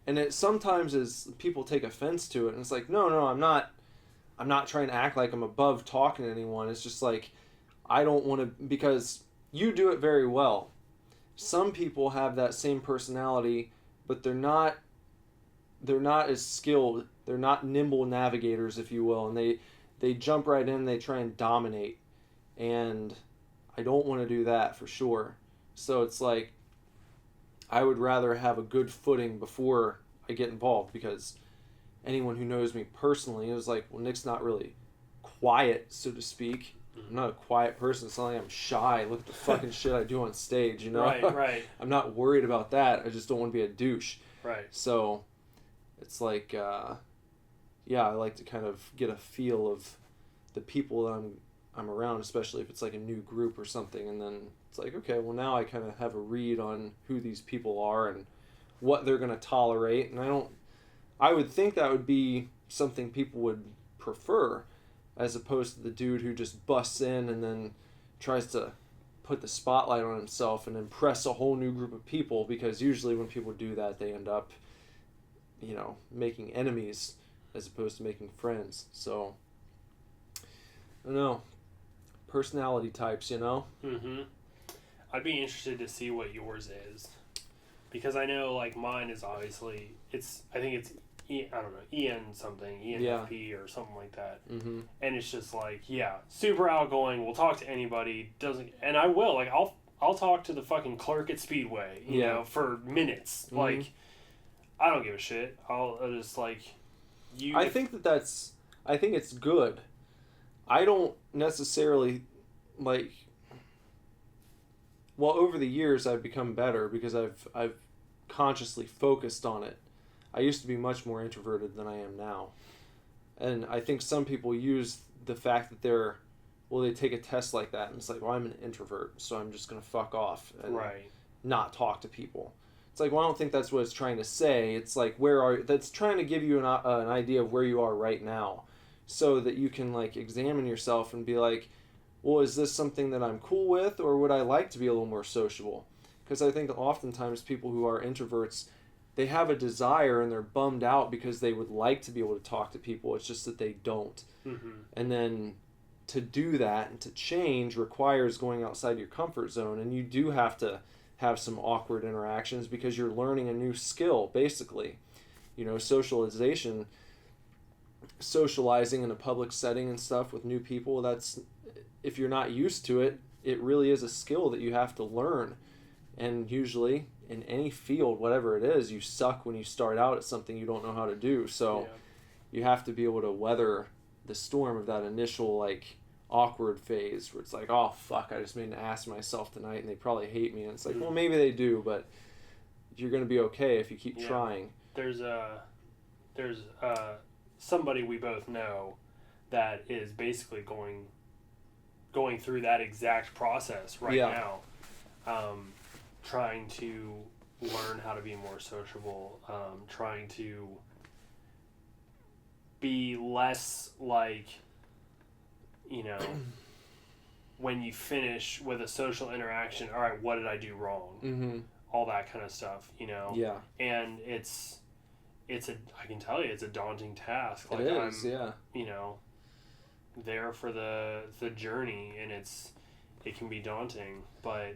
Speaker 1: And it sometimes is, people take offense to it. And it's like, no, I'm not trying to act like I'm above talking to anyone. It's just like, I don't want to, because you do it very well. Some people have that same personality, but they're not as skilled. They're not nimble navigators, if you will. And they jump right in, they try and dominate. And I don't want to do that for sure. So it's like, I would rather have a good footing before I get involved, because anyone who knows me personally is like, well, Nick's not really quiet, so to speak. I'm not a quiet person. It's not like I'm shy. Look at the fucking shit I do on stage, you know?
Speaker 2: Right.
Speaker 1: I'm not worried about that. I just don't want to be a douche.
Speaker 2: Right.
Speaker 1: So it's like, I like to kind of get a feel of the people that I'm around, especially if it's like a new group or something. And then it's like, okay, well, now I kind of have a read on who these people are and what they're going to tolerate. And I would think that would be something people would prefer, as opposed to the dude who just busts in and then tries to put the spotlight on himself and impress a whole new group of people, because usually when people do that, they end up, making enemies as opposed to making friends. So, I don't know. Personality types,
Speaker 2: Mm-hmm. I'd be interested to see what yours is. Because I know, like, mine is obviously, I think it's EN something, ENFP or something like that.
Speaker 1: Mm-hmm.
Speaker 2: And it's just like, super outgoing, will talk to anybody, and I will, like, I'll talk to the fucking clerk at Speedway, you know, for minutes.
Speaker 1: Mm-hmm.
Speaker 2: Like, I don't give a shit. I'll just, like,
Speaker 1: I think it's good. I don't necessarily, like, well, over the years I've become better because I've consciously focused on it. I used to be much more introverted than I am now. And I think some people use the fact that they take a test like that and it's like, well, I'm an introvert, so I'm just going to fuck off and not talk to people. It's like, well, I don't think that's what it's trying to say. It's like, that's trying to give you an idea of where you are right now, so that you can, like, examine yourself and be like, well, is this something that I'm cool with, or would I like to be a little more sociable? Because I think oftentimes people who are introverts, they have a desire and they're bummed out because they would like to be able to talk to people. It's just that they don't.
Speaker 2: Mm-hmm.
Speaker 1: And then to do that and to change requires going outside your comfort zone, and you do have to have some awkward interactions because you're learning a new skill, basically. Socializing in a public setting and stuff with new people, that's, if you're not used to it, it really is a skill that you have to learn. And usually in any field, whatever it is, you suck when you start out at something you don't know how to do. So you have to be able to weather the storm of that initial, like, awkward phase where it's like, oh fuck, I just made an ass of myself tonight and they probably hate me. And it's like, well, maybe they do, but you're going to be okay if you keep trying.
Speaker 2: There's somebody we both know that is basically going through that exact process right now, trying to learn how to be more sociable, trying to be less like, when you finish with a social interaction, all right, what did I do wrong?
Speaker 1: Mm-hmm.
Speaker 2: All that kind of stuff,
Speaker 1: Yeah.
Speaker 2: And I can tell you, it's a daunting task. Like,
Speaker 1: it is,
Speaker 2: there for the journey, and it can be daunting, but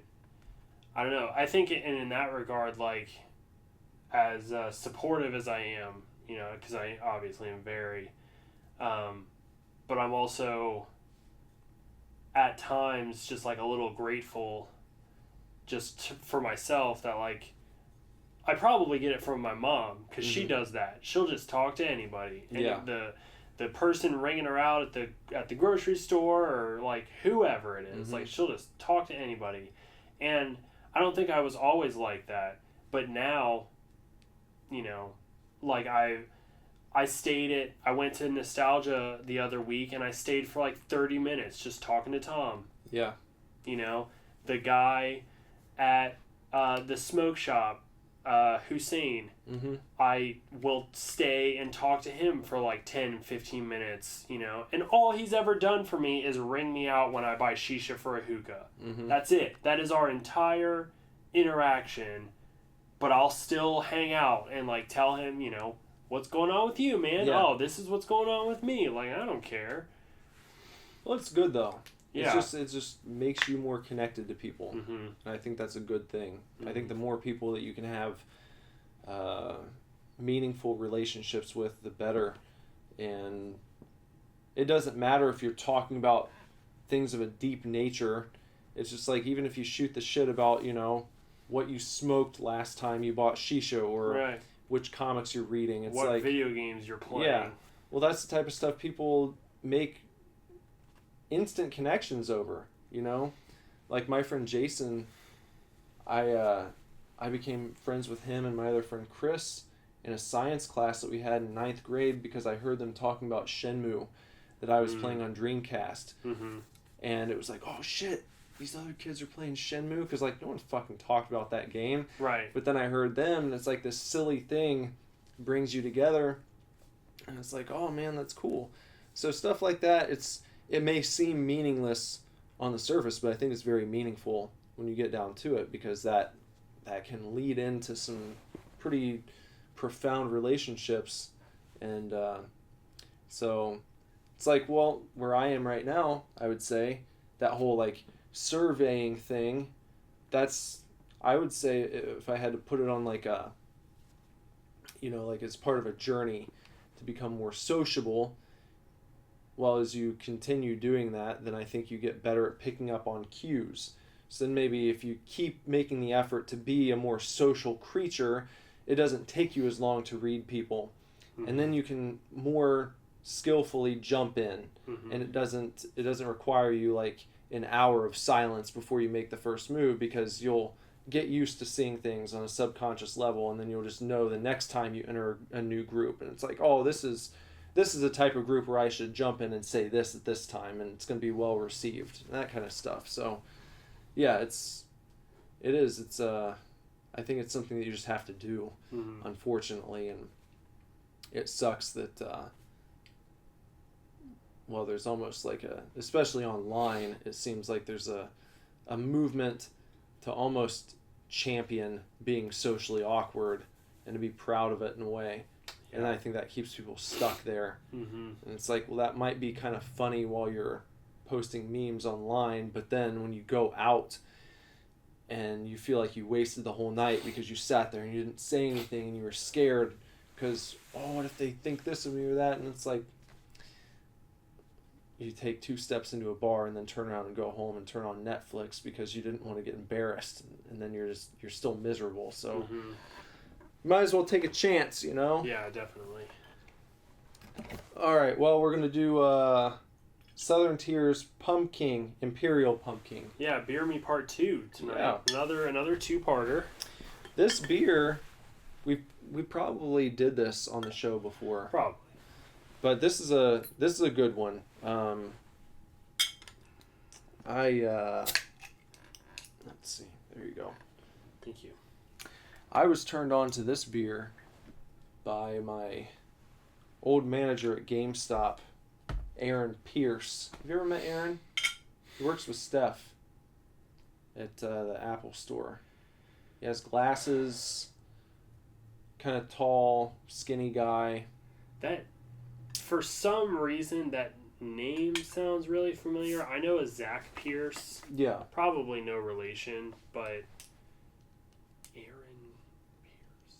Speaker 2: I don't know. I think in that regard, like, as supportive as I am, you know, because I obviously am very, but I'm also at times just like a little grateful just for myself that, like, I probably get it from my mom because she does that. She'll just talk to anybody. And the person ringing her out at the grocery store or like whoever it is, like she'll just talk to anybody. And I don't think I was always like that, but now, you know, like I went to Nostalgia the other week and I stayed for like 30 minutes just talking to Tom.
Speaker 1: Yeah.
Speaker 2: You know, the guy at the smoke shop, Hussein, I will stay and talk to him for like 10, 15 minutes, you know, and all he's ever done for me is ring me out when I buy shisha for a hookah. That's it. That is our entire interaction, but I'll still hang out and like tell him, you know, what's going on with you, man?
Speaker 1: Yeah.
Speaker 2: Oh, this is what's going on with me. Like, I don't care.
Speaker 1: Well, it's good though.
Speaker 2: Yeah.
Speaker 1: It just makes you more connected to people. And I think that's a good thing. I think the more people that you can have meaningful relationships with, the better. And it doesn't matter if you're talking about things of a deep nature. It's just like, even if you shoot the shit about, you know, what you smoked last time you bought shisha, or which comics you're reading. It's
Speaker 2: what
Speaker 1: like
Speaker 2: video games you're playing.
Speaker 1: Yeah. Well, that's the type of stuff people make instant connections over, you know? Like my friend Jason, I became friends with him and my other friend Chris in a science class that we had in 9th grade because I heard them talking about Shenmue that I was playing on Dreamcast. And it was like, oh shit, these other kids are playing Shenmue, because like no one fucking talked about that game.
Speaker 2: Right.
Speaker 1: But then I heard them, and it's like this silly thing brings you together, and it's like, oh man, that's cool. So stuff like that, it may seem meaningless on the surface, but I think it's very meaningful when you get down to it, because that can lead into some pretty profound relationships. And so it's like, well, where I am right now, I would say that whole like surveying thing, that's, I would say, if I had to put it on like a, you know, like as part of a journey to become more sociable, well, as you continue doing that, then I think you get better at picking up on cues. So then maybe if you keep making the effort to be a more social creature, it doesn't take you as long to read people. And then you can more skillfully jump in. And it doesn't require you like an hour of silence before you make the first move, because you'll get used to seeing things on a subconscious level, and then you'll just know the next time you enter a new group, and it's like, oh, this is a type of group where I should jump in and say this at this time, and it's going to be well received, and that kind of stuff. So yeah, I think it's something that you just have to do, unfortunately. And it sucks that well, there's almost like especially online, it seems like there's a movement to almost champion being socially awkward and to be proud of it in a way. Yeah. And I think that keeps people stuck there. And it's like, well, that might be kind of funny while you're posting memes online, but then when you go out and you feel like you wasted the whole night because you sat there and you didn't say anything and you were scared because, oh, what if they think this of me or that? And it's like, you take 2 steps into a bar and then turn around and go home and turn on Netflix because you didn't want to get embarrassed, and then you're still miserable. So might as well take a chance, you know?
Speaker 2: Yeah, definitely.
Speaker 1: All right, well, we're going to do Southern Tier's Pumpkin, Imperial Pumpkin.
Speaker 2: Yeah, Beer Me Part 2 tonight. Yeah. Another 2-parter.
Speaker 1: This beer, we probably did this on the show before.
Speaker 2: Probably.
Speaker 1: But this is a good one. Let's see. There you go.
Speaker 2: Thank you.
Speaker 1: I was turned on to this beer by my old manager at GameStop, Aaron Pierce. Have you ever met Aaron? He works with Steph at the Apple store. He has glasses, kind of tall, skinny guy.
Speaker 2: That, for some reason, that name sounds really familiar. I know a Zach Pierce.
Speaker 1: Yeah.
Speaker 2: Probably no relation, but Aaron Pierce.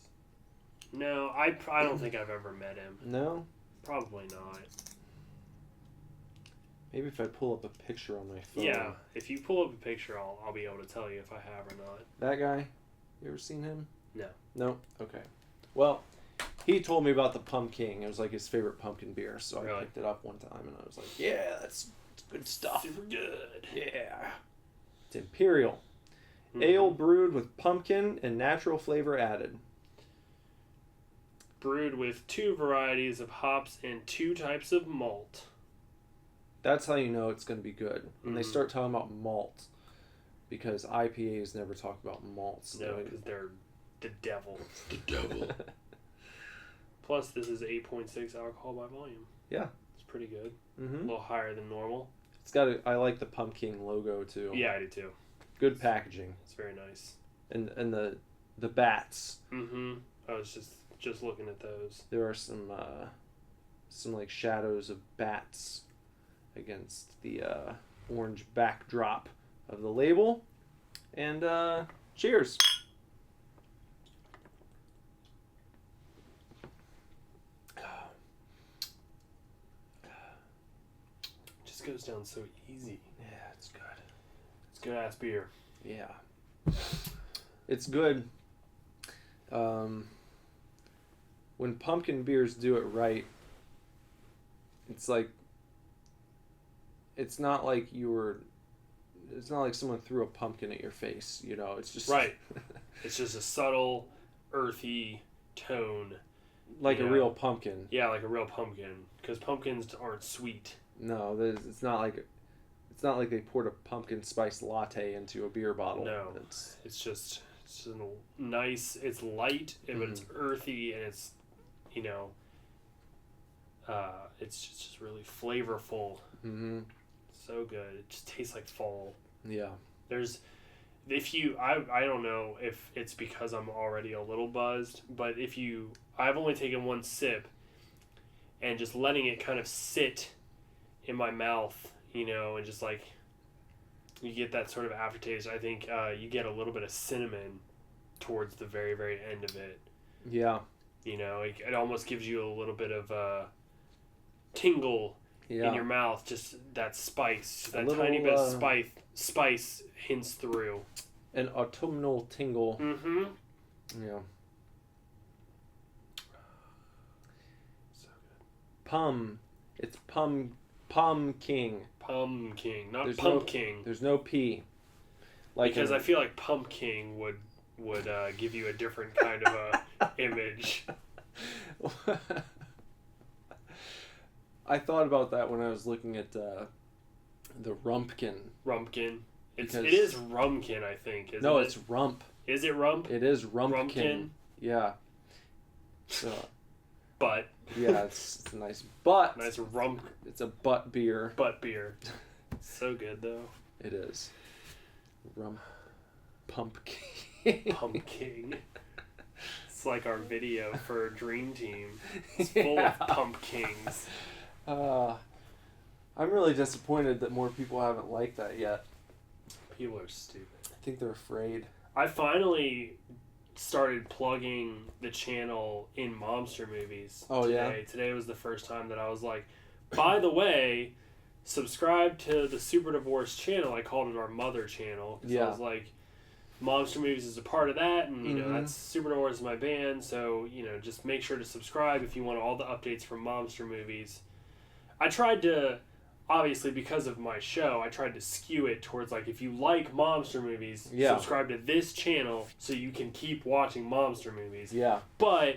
Speaker 2: No, I don't think I've ever met him.
Speaker 1: No?
Speaker 2: Probably not.
Speaker 1: Maybe if I pull up a picture on my phone.
Speaker 2: Yeah, if you pull up a picture, I'll be able to tell you if I have or not.
Speaker 1: That guy? You ever seen him?
Speaker 2: No.
Speaker 1: No? Okay. Well, he told me about the Pumpkin. It was like his favorite pumpkin beer, so I picked it up one time and I was like, yeah, that's good stuff.
Speaker 2: Super good.
Speaker 1: Yeah. It's Imperial.
Speaker 2: Mm-hmm.
Speaker 1: Ale brewed with pumpkin and natural flavor added.
Speaker 2: Brewed with 2 varieties of hops and 2 types of malt.
Speaker 1: That's how you know it's going to be good. When they start talking about malt. Because IPAs never talk about malts.
Speaker 2: No, because they're the devil.
Speaker 1: The devil.
Speaker 2: Plus, this is 8.6 alcohol by volume.
Speaker 1: Yeah.
Speaker 2: It's pretty good.
Speaker 1: Mm-hmm.
Speaker 2: A little higher than normal.
Speaker 1: It's got I like the Pumpkin logo, too.
Speaker 2: Yeah, I do, too.
Speaker 1: Good packaging.
Speaker 2: It's very nice.
Speaker 1: And the bats.
Speaker 2: Mm-hmm. I was just looking at those.
Speaker 1: There are some like shadows of bats against the orange backdrop of the label. And cheers.
Speaker 2: Just goes down so easy.
Speaker 1: Yeah, it's good.
Speaker 2: It's good ass beer.
Speaker 1: Yeah. It's good. When pumpkin beers do it right, it's like it's not like someone threw a pumpkin at your face, you know. It's just
Speaker 2: right. It's just a subtle, earthy tone,
Speaker 1: like a real pumpkin.
Speaker 2: Yeah, like a real pumpkin, because pumpkins aren't sweet.
Speaker 1: No, it's not like they poured a pumpkin spice latte into a beer bottle.
Speaker 2: No, it's just nice. It's light, but it's earthy, and it's it's just really flavorful. Mm-hmm. So good. It just tastes like fall.
Speaker 1: Yeah.
Speaker 2: I don't know if it's because I'm already a little buzzed, but I've only taken one sip, and just letting it kind of sit in my mouth, and just like you get that sort of aftertaste. I think you get a little bit of cinnamon towards the very, very end of it.
Speaker 1: Yeah.
Speaker 2: It almost gives you a little bit of a tingle in your mouth, just that spice, that tiny bit of spice hints through.
Speaker 1: An autumnal tingle.
Speaker 2: Mm-hmm.
Speaker 1: Yeah.
Speaker 2: So good.
Speaker 1: It's Pumpkin.
Speaker 2: Pumpkin, not Pumpkin.
Speaker 1: There's no P.
Speaker 2: Because I feel like Pumpkin would give you a different kind of a image.
Speaker 1: I thought about that when I was looking at the Rumpkin.
Speaker 2: Rumpkin. It is Rumkin, I think. Isn't
Speaker 1: no,
Speaker 2: it?
Speaker 1: it's Rump.
Speaker 2: Is it Rump?
Speaker 1: It is Rumpkin.
Speaker 2: Rumpkin?
Speaker 1: Yeah. So,
Speaker 2: but.
Speaker 1: Yeah, it's a nice butt.
Speaker 2: Nice rump.
Speaker 1: It's a butt beer.
Speaker 2: Butt beer. So good, though.
Speaker 1: It is. Pumpkin.
Speaker 2: Pumpkin. It's like our video for Dream Team. It's full of pumpkins.
Speaker 1: I'm really disappointed that more people haven't liked that yet.
Speaker 2: People are stupid.
Speaker 1: I think they're afraid.
Speaker 2: I finally started plugging the channel in Momster Movies.
Speaker 1: Oh,
Speaker 2: today.
Speaker 1: yeah?
Speaker 2: Today was the first time that I was like, by the way, subscribe to the Super Divorce channel. I called it our mother channel.
Speaker 1: Yeah.
Speaker 2: I was like, Momster Movies is a part of that, and that's Super Divorce is my band, so just make sure to subscribe if you want all the updates from Momster Movies. I tried to, obviously because of my show, I tried to skew it towards like, if you like Momster Movies, subscribe to this channel so you can keep watching Momster Movies.
Speaker 1: Yeah.
Speaker 2: But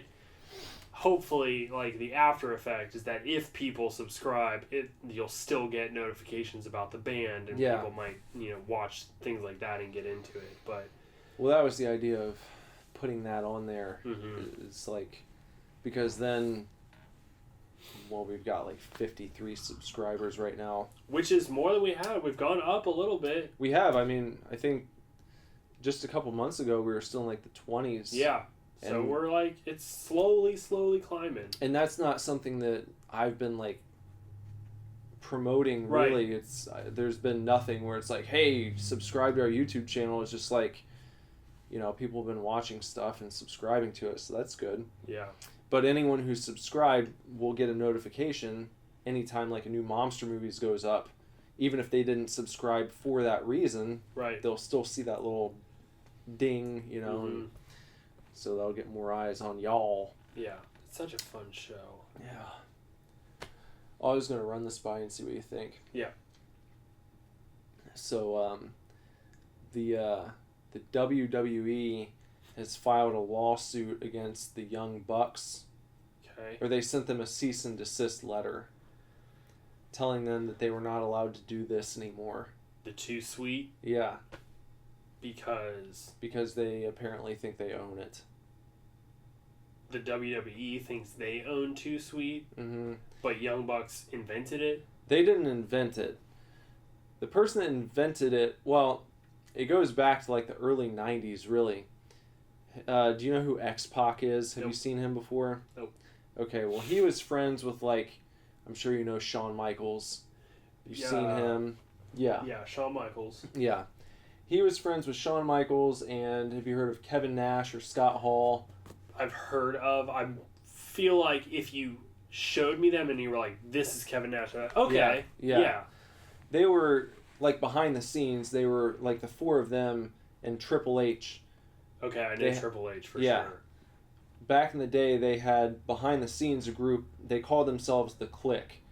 Speaker 2: hopefully, like, the after effect is that if people subscribe, you'll still get notifications about the band, and people might watch things like that and get into it. But
Speaker 1: well, that was the idea of putting that on there. It's like, because then, well, we've got like 53 subscribers right now,
Speaker 2: which is more than we had. We've gone up a little bit.
Speaker 1: We have. I mean, I think just a couple months ago we were still in like the 20s.
Speaker 2: Yeah. So we're like, it's slowly climbing. And
Speaker 1: that's not something that I've been like promoting, really.
Speaker 2: Right.
Speaker 1: There's been nothing where it's like, hey, subscribe to our YouTube channel. It's just like, people have been watching stuff and subscribing to it, so that's good.
Speaker 2: Yeah.
Speaker 1: But anyone who's subscribed will get a notification anytime like a new Monster Movies goes up. Even if they didn't subscribe for that reason,
Speaker 2: Right.
Speaker 1: they'll still see that little ding,
Speaker 2: Mm-hmm.
Speaker 1: and so they'll get more eyes on y'all.
Speaker 2: Yeah. It's such a fun show.
Speaker 1: Yeah. I was going to run this by and see what you think.
Speaker 2: Yeah.
Speaker 1: So, the WWE has filed a lawsuit against the Young Bucks.
Speaker 2: Okay.
Speaker 1: Or they sent them a cease and desist letter telling them that they were not allowed to do this anymore.
Speaker 2: The Too Sweet,
Speaker 1: Yeah,
Speaker 2: because
Speaker 1: they apparently think they own it.
Speaker 2: the WWE thinks they own Too Sweet,
Speaker 1: Mm-hmm.
Speaker 2: but Young Bucks invented it.
Speaker 1: They didn't invent it. The person that invented it, well, it goes back to like the early 90s, really. Do you know who X-Pac is? Have you
Speaker 2: Nope.
Speaker 1: seen him before?
Speaker 2: Nope.
Speaker 1: Okay, well, he was friends with, like, I'm sure you know Shawn Michaels. You've seen him. Yeah.
Speaker 2: Yeah, Shawn Michaels.
Speaker 1: Yeah. He was friends with Shawn Michaels, and have you heard of Kevin Nash or Scott Hall?
Speaker 2: I've heard of. I feel like if you showed me them and you were like, "This is Kevin Nash," I'm like, okay,
Speaker 1: Yeah. They were, like, behind the scenes. They were, like, the four of them and Triple H.
Speaker 2: Okay, I know
Speaker 1: They-
Speaker 2: Triple H for
Speaker 1: yeah.
Speaker 2: sure.
Speaker 1: Back in the day, they had behind the scenes a group. They called themselves the Clique,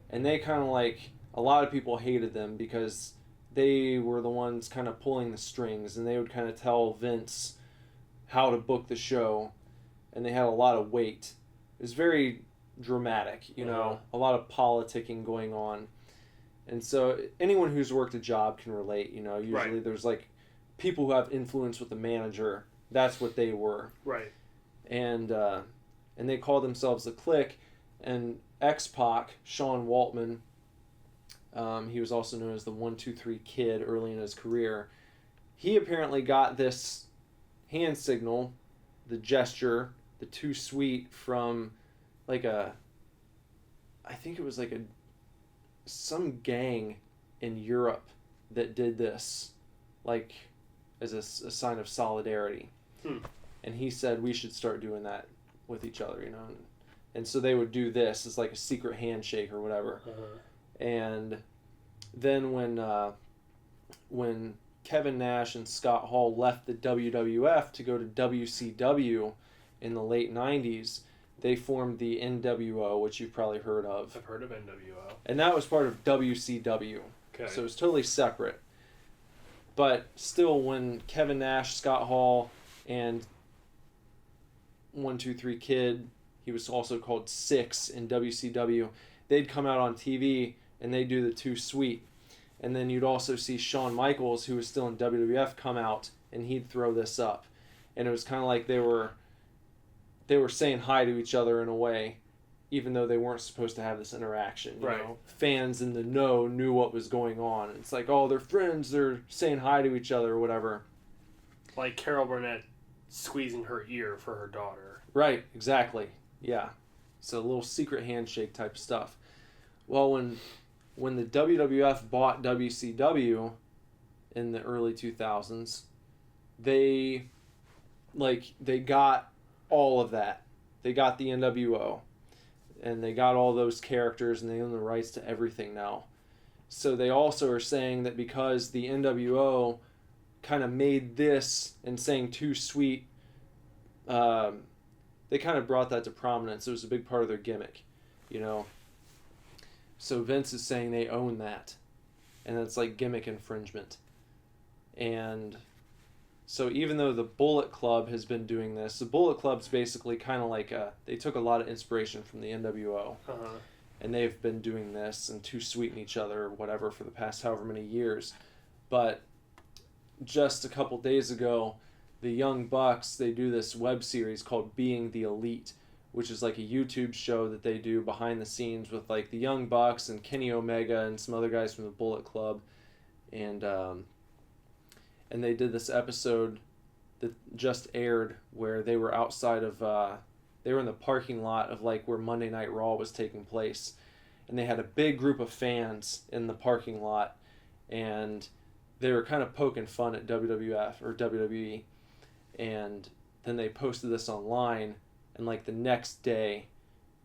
Speaker 1: and they kind of like a lot of people hated them because they were the ones kind of pulling the strings, and they would kind of tell Vince how to book the show, and they had a lot of weight. It was very dramatic, a lot of politicking going on, and so anyone who's worked a job can relate. Usually
Speaker 2: Right.
Speaker 1: there's like people who have influence with the manager. That's what they were.
Speaker 2: Right.
Speaker 1: And they called themselves the Clique, and X-Pac, Sean Waltman, he was also known as the 1-2-3 Kid early in his career. He apparently got this hand signal, the gesture, the Too Sweet, from like I think it was like some gang in Europe that did this, like as a sign of solidarity. And he said we should start doing that with each other, And so they would do this as like a secret handshake or whatever. And then when Kevin Nash and Scott Hall left the WWF to go to WCW in the late 90s, they formed the NWO, which you've probably heard of.
Speaker 2: I've heard of NWO.
Speaker 1: And that was part of WCW.
Speaker 2: Okay.
Speaker 1: So it was totally separate. But still, when Kevin Nash, Scott Hall, and 1-2-3 Kid, he was also called Six in WCW, they'd come out on TV and they'd do the Too Sweet. And then you'd also see Shawn Michaels, who was still in WWF, come out and he'd throw this up. And it was kind of like they were saying hi to each other in a way, even though they weren't supposed to have this interaction. You know? Fans in the know knew what was going on. It's like, oh, they're friends, they're saying hi to each other or whatever.
Speaker 2: Like Carol Burnett squeezing her ear for her daughter.
Speaker 1: Right, exactly. Yeah. So a little secret handshake type stuff. Well, when the WWF bought WCW in the early 2000s, they got all of that. They got the NWO, and they got all those characters, and they own the rights to everything now. So they also are saying that because the NWO kind of made this and saying Too Sweet, they kind of brought that to prominence. It was a big part of their gimmick, So Vince is saying they own that, and it's like gimmick infringement. And so even though the Bullet Club has been doing this, the Bullet Club's basically kind of like they took a lot of inspiration from the NWO. And they've been doing this and Too Sweet in each other or whatever for the past however many years. But just a couple days ago, the Young Bucks, they do this web series called Being the Elite, which is like a YouTube show that they do behind the scenes with like the Young Bucks and Kenny Omega and some other guys from the Bullet Club. And they did this episode that just aired where they were outside of they were in the parking lot of like where Monday Night Raw was taking place, and they had a big group of fans in the parking lot, and they were kind of poking fun at WWF or WWE, And then they posted this online, and like the next day,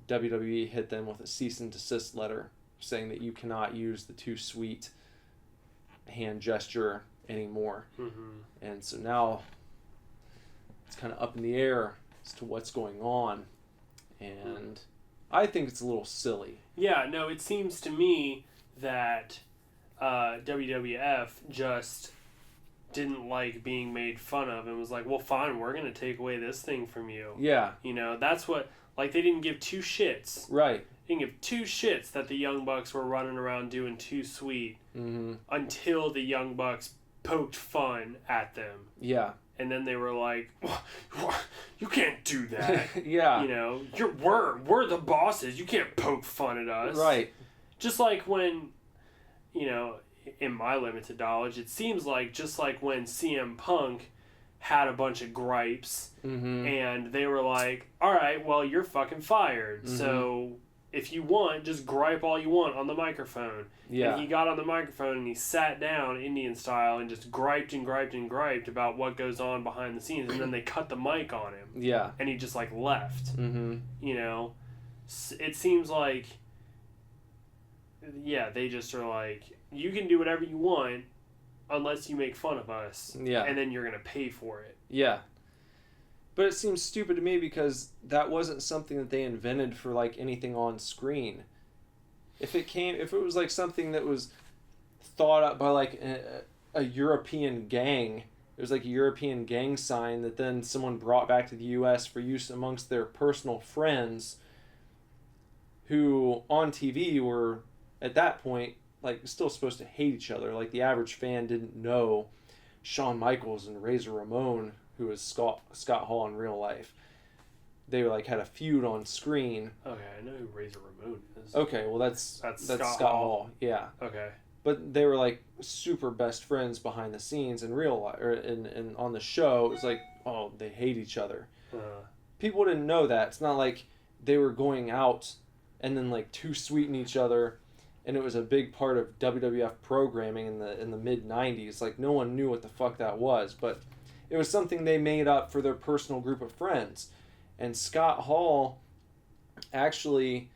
Speaker 1: WWE hit them with a cease and desist letter saying that you cannot use the too sweet hand gesture anymore. And so now it's kind of up in the air as to what's going on, and I think it's a little silly.
Speaker 2: Yeah, no, it seems to me that WWF just didn't like being made fun of and was like, well, fine, we're going to take away this thing from you.
Speaker 1: Yeah.
Speaker 2: You know, that's what, like, they didn't give two shits.
Speaker 1: Right.
Speaker 2: They didn't give two shits that the Young Bucks were running around doing too sweet until the Young Bucks poked fun at them.
Speaker 1: Yeah.
Speaker 2: And then they were like, you can't do that.
Speaker 1: Yeah.
Speaker 2: You know, we're the bosses. You can't poke fun at us.
Speaker 1: Right.
Speaker 2: Just like when, you know, in my limited knowledge, it seems like just like when CM Punk had a bunch of gripes and they were like, all right, well, you're fucking fired. So if you want, just gripe all you want on the microphone.
Speaker 1: Yeah.
Speaker 2: And he got on the microphone and he sat down Indian style and just griped and griped and griped about what goes on behind the scenes. And then they cut the mic on him.
Speaker 1: Yeah.
Speaker 2: And he just like left. You know, it seems like, yeah, they just are like, you can do whatever you want unless you make fun of us.
Speaker 1: Yeah.
Speaker 2: And then you're going to pay for it.
Speaker 1: Yeah. But it seems stupid to me because that wasn't something that they invented for like anything on screen. If it was like something that was thought up by like a European gang, it was like a European gang sign that then someone brought back to the US for use amongst their personal friends who on TV were at that point like still supposed to hate each other. Like the average fan didn't know Shawn Michaels and Razor Ramon, who was Scott Hall in real life. They like had a feud on screen.
Speaker 2: Okay, I know who Razor Ramon is.
Speaker 1: Okay, well that's Scott Hall. Yeah.
Speaker 2: Okay.
Speaker 1: But they were like super best friends behind the scenes in real life, or in on the show. It was like, oh, they hate each other. People didn't know that. It's not like they were going out and then like too sweeting each other, and it was a big part of WWF programming in the mid '90s. Like no one knew what the fuck that was, but it was something they made up for their personal group of friends. And Scott Hall actually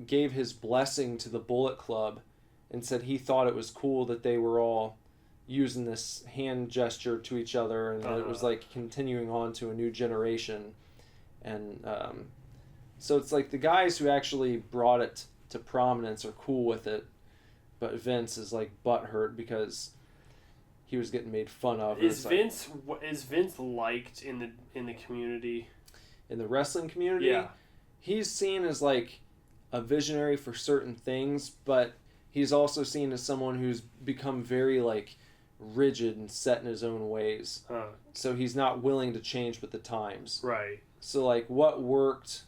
Speaker 1: gave his blessing to the Bullet Club and said he thought it was cool that they were all using this hand gesture to each other, and that it was like continuing on to a new generation. And so it's like the guys who actually brought it to prominence are cool with it, but Vince is like butthurt because he was getting made fun of.
Speaker 2: Is Vince liked in the community?
Speaker 1: In the wrestling community?
Speaker 2: Yeah.
Speaker 1: He's seen as like a visionary for certain things, but he's also seen as someone who's become very like rigid and set in his own ways. So he's not willing to change with the times.
Speaker 2: Right.
Speaker 1: So like what worked,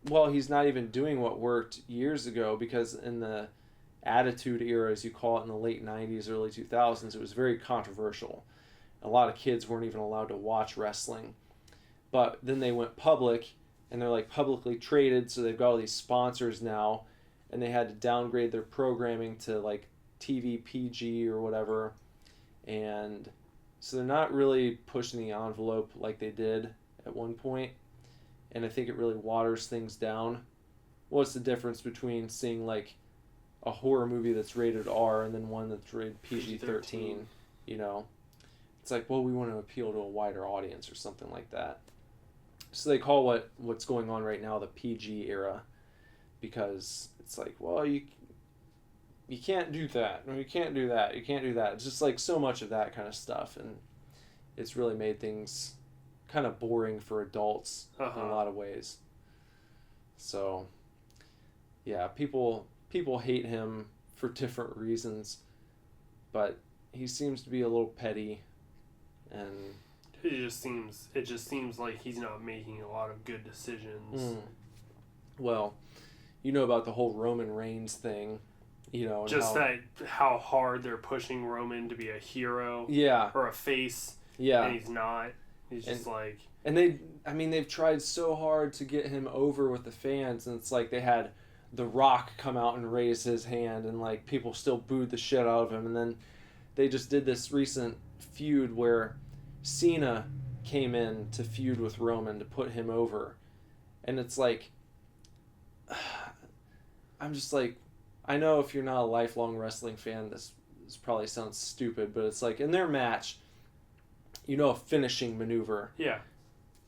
Speaker 1: well, he's not even doing what worked years ago, because in the Attitude Era, as you call it, in the late 90s, early 2000s, it was very controversial. A lot of kids weren't even allowed to watch wrestling. But then they went public, and they're like publicly traded, so they've got all these sponsors now, and they had to downgrade their programming to like TV PG or whatever. And so they're not really pushing the envelope like they did at one point. And I think it really waters things down. What's the difference between seeing like a horror movie that's rated R and then one that's rated PG-13? You know, it's like, well, we want to appeal to a wider audience or something like that. So they call what's going on right now the PG era, because it's like, well, you can't do that, or you can't do that, you can't do that. It's just like so much of that kind of stuff, and it's really made things kind of boring for adults in a lot of ways. So yeah, people hate him for different reasons, but he seems to be a little petty, and
Speaker 2: it just seems like he's not making a lot of good decisions.
Speaker 1: Well, you know about the whole Roman Reigns thing, you know, and
Speaker 2: just how hard they're pushing Roman to be a hero, or a face, and he's not. He's just like,
Speaker 1: and they've tried so hard to get him over with the fans, and it's like they had The Rock come out and raise his hand, and like people still booed the shit out of him, and then they just did this recent feud where Cena came in to feud with Roman to put him over. And it's like, I'm just like, I know if you're not a lifelong wrestling fan, this probably sounds stupid, but it's like, in their match, a finishing maneuver.
Speaker 2: Yeah.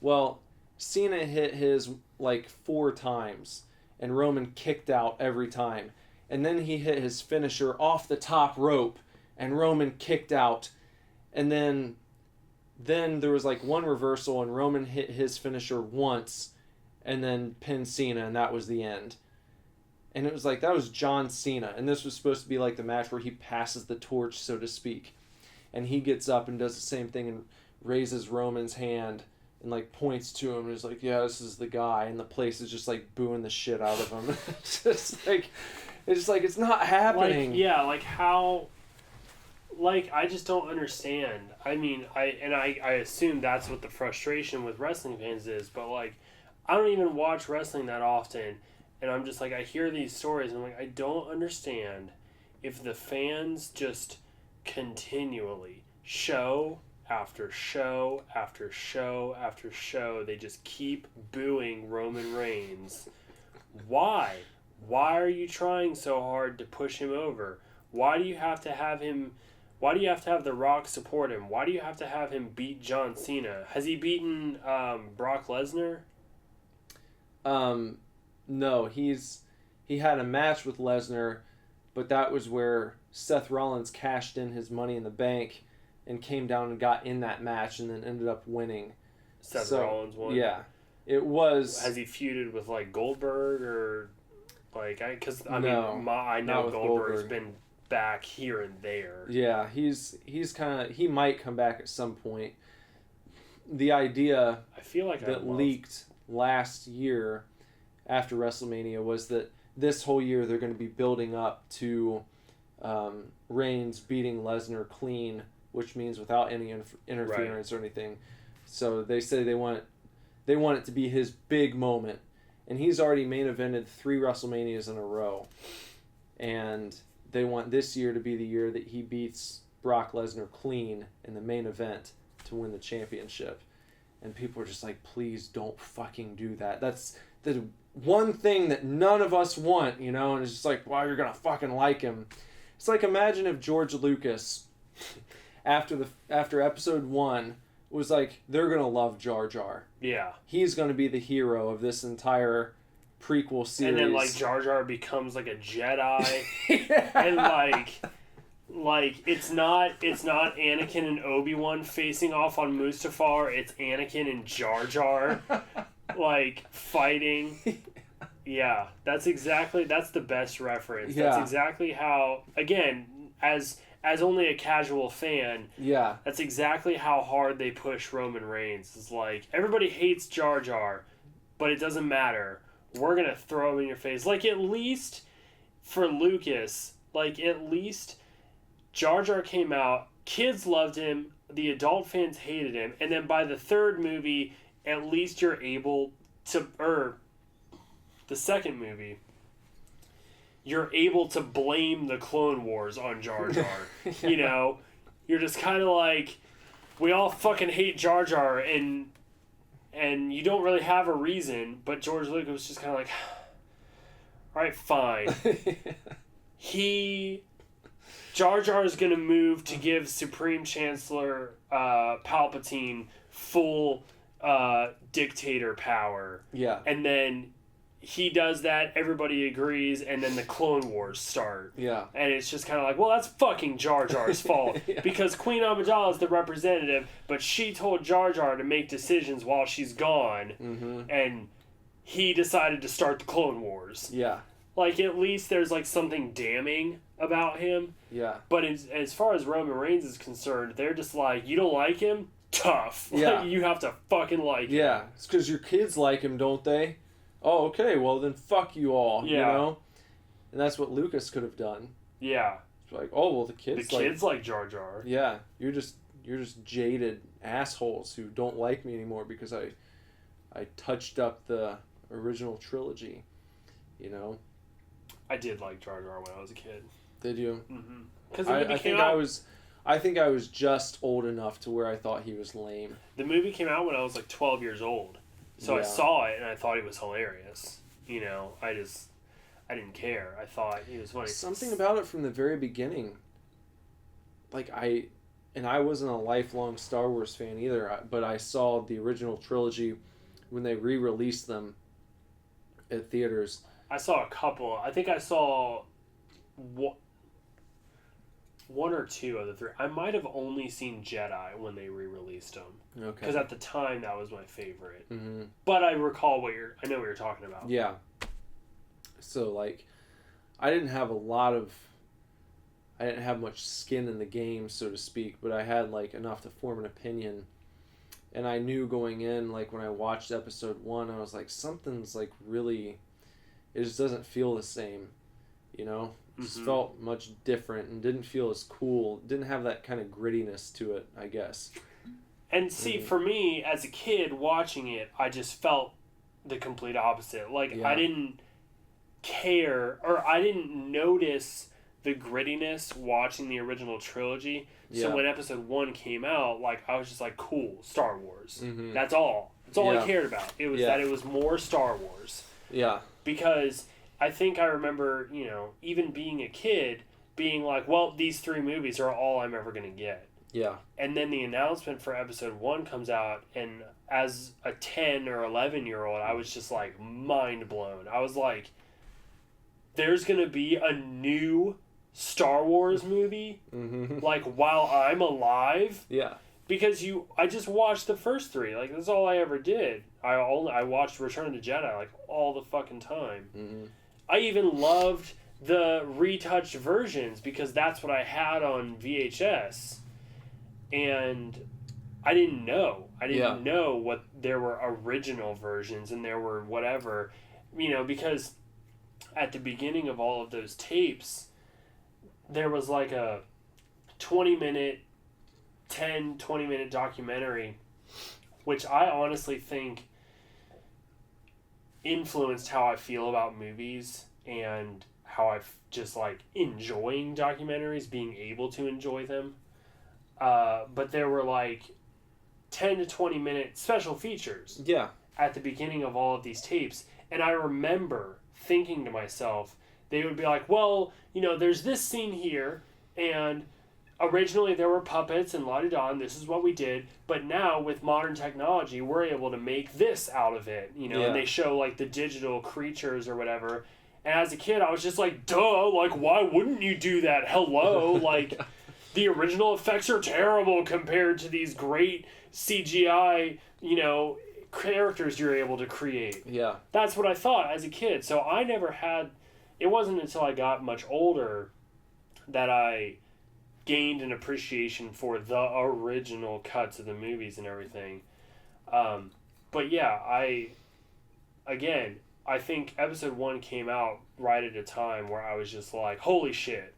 Speaker 1: Well, Cena hit his like 4 times, and Roman kicked out every time. And then he hit his finisher off the top rope, and Roman kicked out. And then there was like one reversal, and Roman hit his finisher once, and then pinned Cena, and that was the end. And it was like, that was John Cena, and this was supposed to be like the match where he passes the torch, so to speak. And he gets up and does the same thing and raises Roman's hand and like points to him and is like, yeah, this is the guy. And the place is just like booing the shit out of him. It's like it's not happening.
Speaker 2: Like, yeah, like how, like, I just don't understand. I mean, I assume that's what the frustration with wrestling fans is, but like, I don't even watch wrestling that often. And I'm just like, I hear these stories and I'm like, I don't understand if the fans just continually, show after show after show after show, they just keep booing Roman Reigns. Why? Why are you trying so hard to push him over? Why do you have to have The Rock support him? Why do you have to have him beat John Cena? Has he beaten Brock Lesnar?
Speaker 1: No, he had a match with Lesnar, but that was where Seth Rollins cashed in his Money in the Bank and came down and got in that match and then ended up winning.
Speaker 2: Seth Rollins won?
Speaker 1: Yeah. It was...
Speaker 2: Has he feuded with, like, Goldberg or... Like, I know Goldberg's been back here and there.
Speaker 1: Yeah, he's kind of... He might come back at some point. The idea
Speaker 2: I feel like
Speaker 1: that leaked last year after WrestleMania was that this whole year they're going to be building up to Reigns beating Lesnar clean, which means without any interference or anything. So they say they want it to be his big moment, and he's already main evented 3 WrestleManias in a row, and they want this year to be the year that he beats Brock Lesnar clean in the main event to win the championship. And people are just like, please don't fucking do that. That's the one thing that none of us want, and it's just like, wow, you're gonna fucking like him. It's like, imagine if George Lucas, after episode 1, was like, they're gonna love Jar Jar.
Speaker 2: Yeah.
Speaker 1: He's gonna be the hero of this entire prequel series.
Speaker 2: And then, like, Jar Jar becomes, like, a Jedi.
Speaker 1: Yeah.
Speaker 2: And, like, it's not Anakin and Obi-Wan facing off on Mustafar. It's Anakin and Jar Jar, like, fighting. Yeah, that's the best reference.
Speaker 1: Yeah.
Speaker 2: That's exactly how, again, as only a casual fan,
Speaker 1: yeah,
Speaker 2: that's exactly how hard they push Roman Reigns. It's like, everybody hates Jar Jar, but it doesn't matter. We're going to throw him in your face. Like, at least for Lucas, Jar Jar came out, kids loved him, the adult fans hated him, and then by the 3rd movie, at least you're able to, the 2nd movie, you're able to blame the Clone Wars on Jar Jar. Yeah. You're just kind of like, we all fucking hate Jar Jar, and you don't really have a reason, but George Lucas was just kind of like, alright, fine. Jar Jar is going to move to give Supreme Chancellor Palpatine full dictator power.
Speaker 1: Yeah.
Speaker 2: And then he does that, everybody agrees, and then the Clone Wars start.
Speaker 1: Yeah.
Speaker 2: And it's just kind of like, well, that's fucking Jar Jar's fault. Yeah. Because Queen Amidala is the representative, but she told Jar Jar to make decisions while she's gone, and he decided to start the Clone Wars.
Speaker 1: Yeah.
Speaker 2: Like, at least there's, like, something damning about him.
Speaker 1: Yeah.
Speaker 2: But as far as Roman Reigns is concerned, they're just like, you don't like him? Tough.
Speaker 1: Yeah.
Speaker 2: Like, you have to fucking like him.
Speaker 1: Yeah. It's because your kids like him, don't they? Oh, okay, well then fuck you all, And that's what Lucas could have done.
Speaker 2: Yeah.
Speaker 1: It's like, oh, well the kids
Speaker 2: like Jar Jar.
Speaker 1: Yeah, you're just jaded assholes who don't like me anymore because I touched up the original trilogy, I
Speaker 2: did like Jar Jar when I was a kid.
Speaker 1: Did you?
Speaker 2: Mm-hmm.
Speaker 1: I think I I think I was just old enough to where I thought he was lame.
Speaker 2: The movie came out when I was like 12 years old. So I saw it and I thought he was hilarious. You know, I didn't care. I thought he was funny.
Speaker 1: Something about it from the very beginning. Like, I wasn't a lifelong Star Wars fan either, but I saw the original trilogy when they re-released them at theaters.
Speaker 2: I saw a couple. I think I saw one or two of the three. I might have only seen Jedi when they re-released them.
Speaker 1: Okay.
Speaker 2: Because at the time, that was my favorite.
Speaker 1: Mm-hmm.
Speaker 2: But I recall I know what you're talking about.
Speaker 1: Yeah. So, like, I didn't have much skin in the game, so to speak, but I had, like, enough to form an opinion. And I knew going in, like, when I watched episode 1, I was like, something's, like, really, it just doesn't feel the same, you know? It just felt much different and didn't feel as cool. Didn't have that kind of grittiness to it, I guess.
Speaker 2: And see, for me, as a kid watching it, I just felt the complete opposite. Like, I didn't care, or I didn't notice the grittiness watching the original trilogy. So when episode 1 came out, like, I was just like, cool, Star Wars.
Speaker 1: Mm-hmm.
Speaker 2: That's all. That's all I cared about. It was that it was more Star Wars.
Speaker 1: Yeah.
Speaker 2: Because I think I remember, you know, even being a kid, being like, well, these 3 movies are all I'm ever going to get.
Speaker 1: Yeah.
Speaker 2: And then the announcement for episode 1 comes out, and as a 10 or 11-year-old, I was just, like, mind blown. I was like, there's going to be a new Star Wars movie, like, while I'm alive?
Speaker 1: Yeah.
Speaker 2: Because I just watched the first 3. Like, that's all I ever did. I watched Return of the Jedi, like, all the fucking time. Mm-hmm. I even loved the retouched versions because that's what I had on VHS. And I didn't know. I didn't know what there were original versions and there were whatever, you know, because at the beginning of all of those tapes, there was like a 20-minute documentary, which I honestly think influenced how I feel about movies and how I just like enjoying documentaries, being able to enjoy them. But there were like 10 to 20 minute special features at the beginning of all of these tapes. And I remember thinking to myself, they would be like, well, you know, there's this scene here, and originally there were puppets and la-di-da, and this is what we did, but now with modern technology, we're able to make this out of it, you know, and they show like the digital creatures or whatever. And as a kid, I was just like, duh, like, why wouldn't you do that? Hello, like... The original effects are terrible compared to these great CGI, you know, characters you're able to create. Yeah. That's what I thought as a kid. So I never had... It wasn't until I got much older that I gained an appreciation for the original cuts of the movies and everything. But yeah, I think episode 1 came out right at a time where I was just like, holy shit.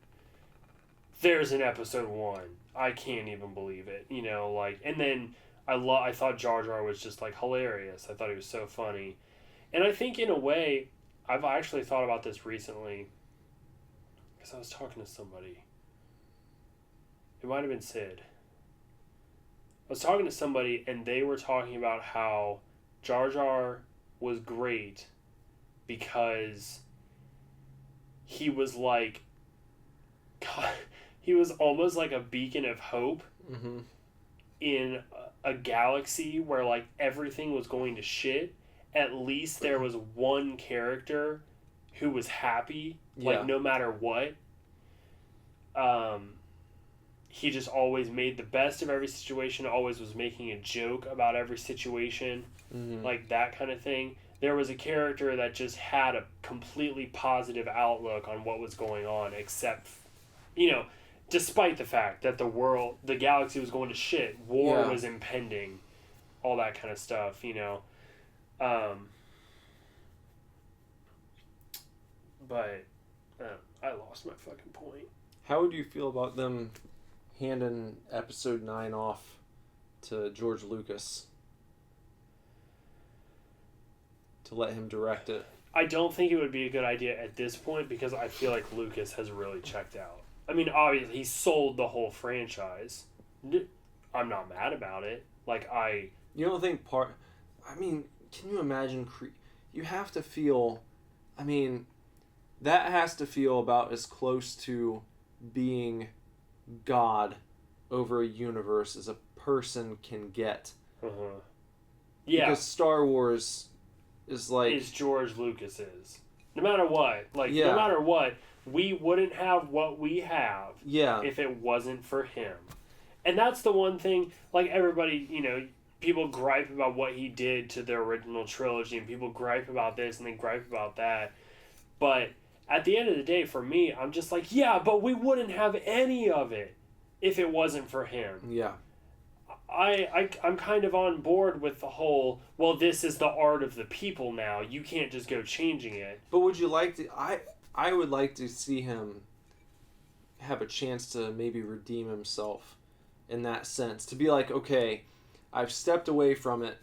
Speaker 2: There's an episode 1. I can't even believe it, you know, like, and then I thought Jar Jar was just like hilarious. I thought he was so funny. And I think in a way, I've actually thought about this recently because I was talking to somebody. It might have been Sid. I was talking to somebody and they were talking about how Jar Jar was great because he was like, God, he was almost like a beacon of hope in a galaxy where like everything was going to shit. At least there was one character who was happy, like no matter what. He just always made the best of every situation, always was making a joke about every situation, like that kind of thing. There was a character that just had a completely positive outlook on what was going on, except, you know, despite the fact that the galaxy was going to shit, war was impending, all that kind of stuff, you know. But I lost my fucking point.
Speaker 1: How would you feel about them handing episode 9 off to George Lucas to let him direct it?
Speaker 2: I don't think it would be a good idea at this point because I feel like Lucas has really checked out. I mean, obviously, he sold the whole franchise. I'm not mad about it. Like,
Speaker 1: You don't think I mean, can you imagine... You have to feel... I mean, that has to feel about as close to being God over a universe as a person can get.
Speaker 2: Yeah.
Speaker 1: Because Star Wars is like...
Speaker 2: Is George Lucas's. No matter what. Like,
Speaker 1: Yeah.
Speaker 2: no matter what, we wouldn't have what we have
Speaker 1: Yeah.
Speaker 2: if it wasn't for him. And that's the one thing, like, everybody, you know, people gripe about what he did to the original trilogy, and people gripe about this, and they gripe about that. But at the end of the day, for me, I'm just like, yeah, but we wouldn't have any of it if it wasn't for him.
Speaker 1: Yeah.
Speaker 2: I'm kind of on board with the whole, well, this is the art of the people now. You can't just go changing it.
Speaker 1: But would you like to... I would like to see him have a chance to maybe redeem himself in that sense. To be like, okay, I've stepped away from it.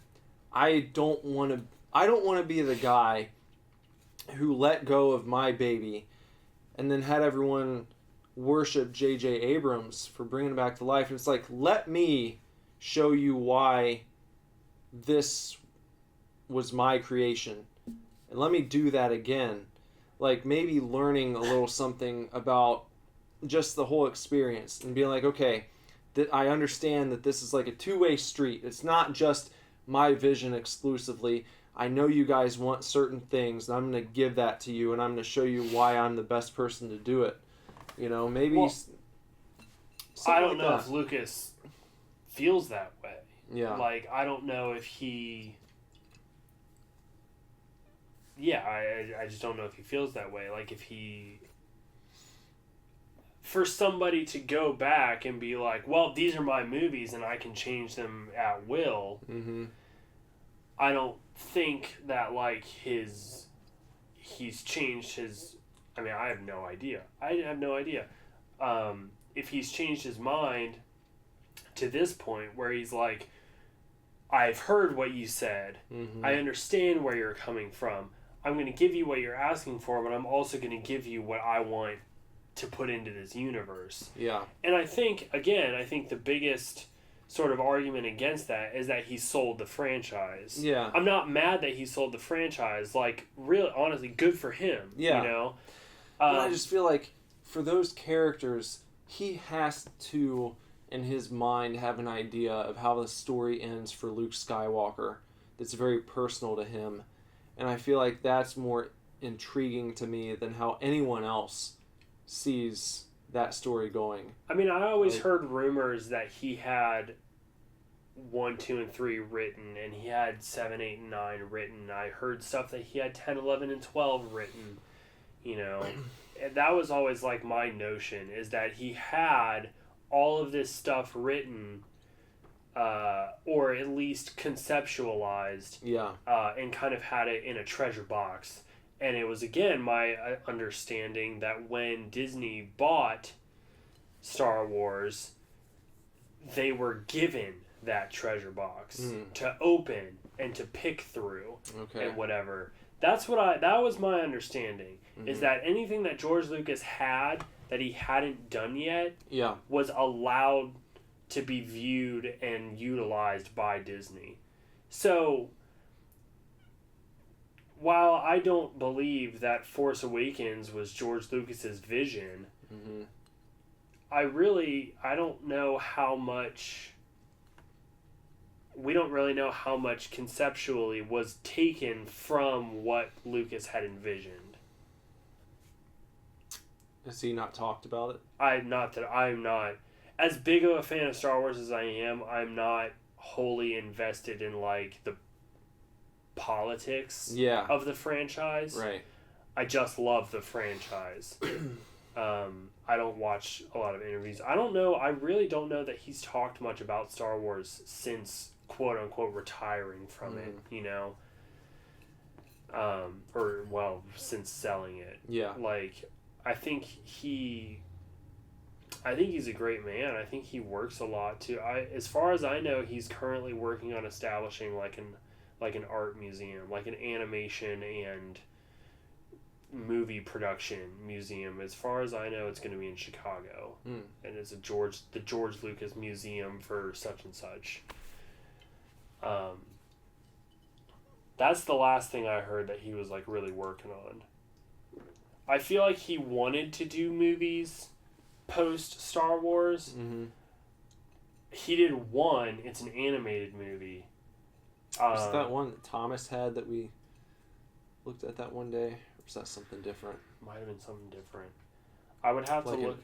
Speaker 1: I don't want to be the guy who let go of my baby and then had everyone worship J.J. Abrams for bringing it back to life. And it's like, let me show you why this was my creation. And let me do that again. Like, maybe learning a little something about just the whole experience and being like, okay, that I understand that this is like a two-way street. It's not just my vision exclusively. I know you guys want certain things, and I'm going to give that to you, and I'm going to show you why I'm the best person to do it. You know, maybe...
Speaker 2: Well, I don't know
Speaker 1: that.
Speaker 2: if Lucas feels that way.
Speaker 1: Yeah.
Speaker 2: Like, I don't know if he... Yeah, I just don't know if he feels that way. Like, if he... For somebody to go back and be like, well, these are my movies and I can change them at will, I don't think that, like, he's changed his... I mean, I have no idea. I have no idea. If he's changed his mind to this point where he's like, I've heard what you said. I understand where you're coming from. I'm going to give you what you're asking for, but I'm also going to give you what I want to put into this universe.
Speaker 1: Yeah.
Speaker 2: And I think the biggest sort of argument against that is that he sold the franchise.
Speaker 1: Yeah.
Speaker 2: I'm not mad that he sold the franchise. Like, really, honestly, good for him.
Speaker 1: Yeah.
Speaker 2: You know?
Speaker 1: But I just feel like for those characters, he has to, in his mind, have an idea of how the story ends for Luke Skywalker that's very personal to him. And I feel like that's more intriguing to me than how anyone else sees that story going.
Speaker 2: I mean, I always heard rumors that he had 1, 2, and 3 written, and he had 7, 8, and 9 written. I heard stuff that he had 10, 11, and 12 written, you know. And that was always, like, my notion, is that he had all of this stuff written, or at least conceptualized, and kind of had it in a treasure box. And it was, again, my understanding that when Disney bought Star Wars, they were given that treasure box to open and to pick through and whatever. That was my understanding, is that anything that George Lucas had that he hadn't done yet was allowed to be viewed and utilized by Disney. So, while I don't believe that Force Awakens was George Lucas's vision, I don't know how much... We don't really know how much conceptually was taken from what Lucas had envisioned.
Speaker 1: Has he not talked about it?
Speaker 2: I'm not... As big of a fan of Star Wars as I am, I'm not wholly invested in, like, the politics of the franchise.
Speaker 1: Right.
Speaker 2: I just love the franchise. I don't watch a lot of interviews. I really don't know that he's talked much about Star Wars since, quote unquote, retiring from it, you know? Since selling it.
Speaker 1: Yeah.
Speaker 2: Like, I think he's a great man. I think he works a lot too. As far as I know, he's currently working on establishing like an art museum, like an animation and movie production museum. As far as I know, it's going to be in Chicago, and it's the George Lucas Museum for such and such. That's the last thing I heard that he was like really working on. I feel like he wanted to do movies post Star Wars.
Speaker 1: Mm-hmm.
Speaker 2: He did one. It's an animated movie.
Speaker 1: Was that one that Thomas had that we looked at that one day? Or was that something different?
Speaker 2: Might have been something different. I would have to look.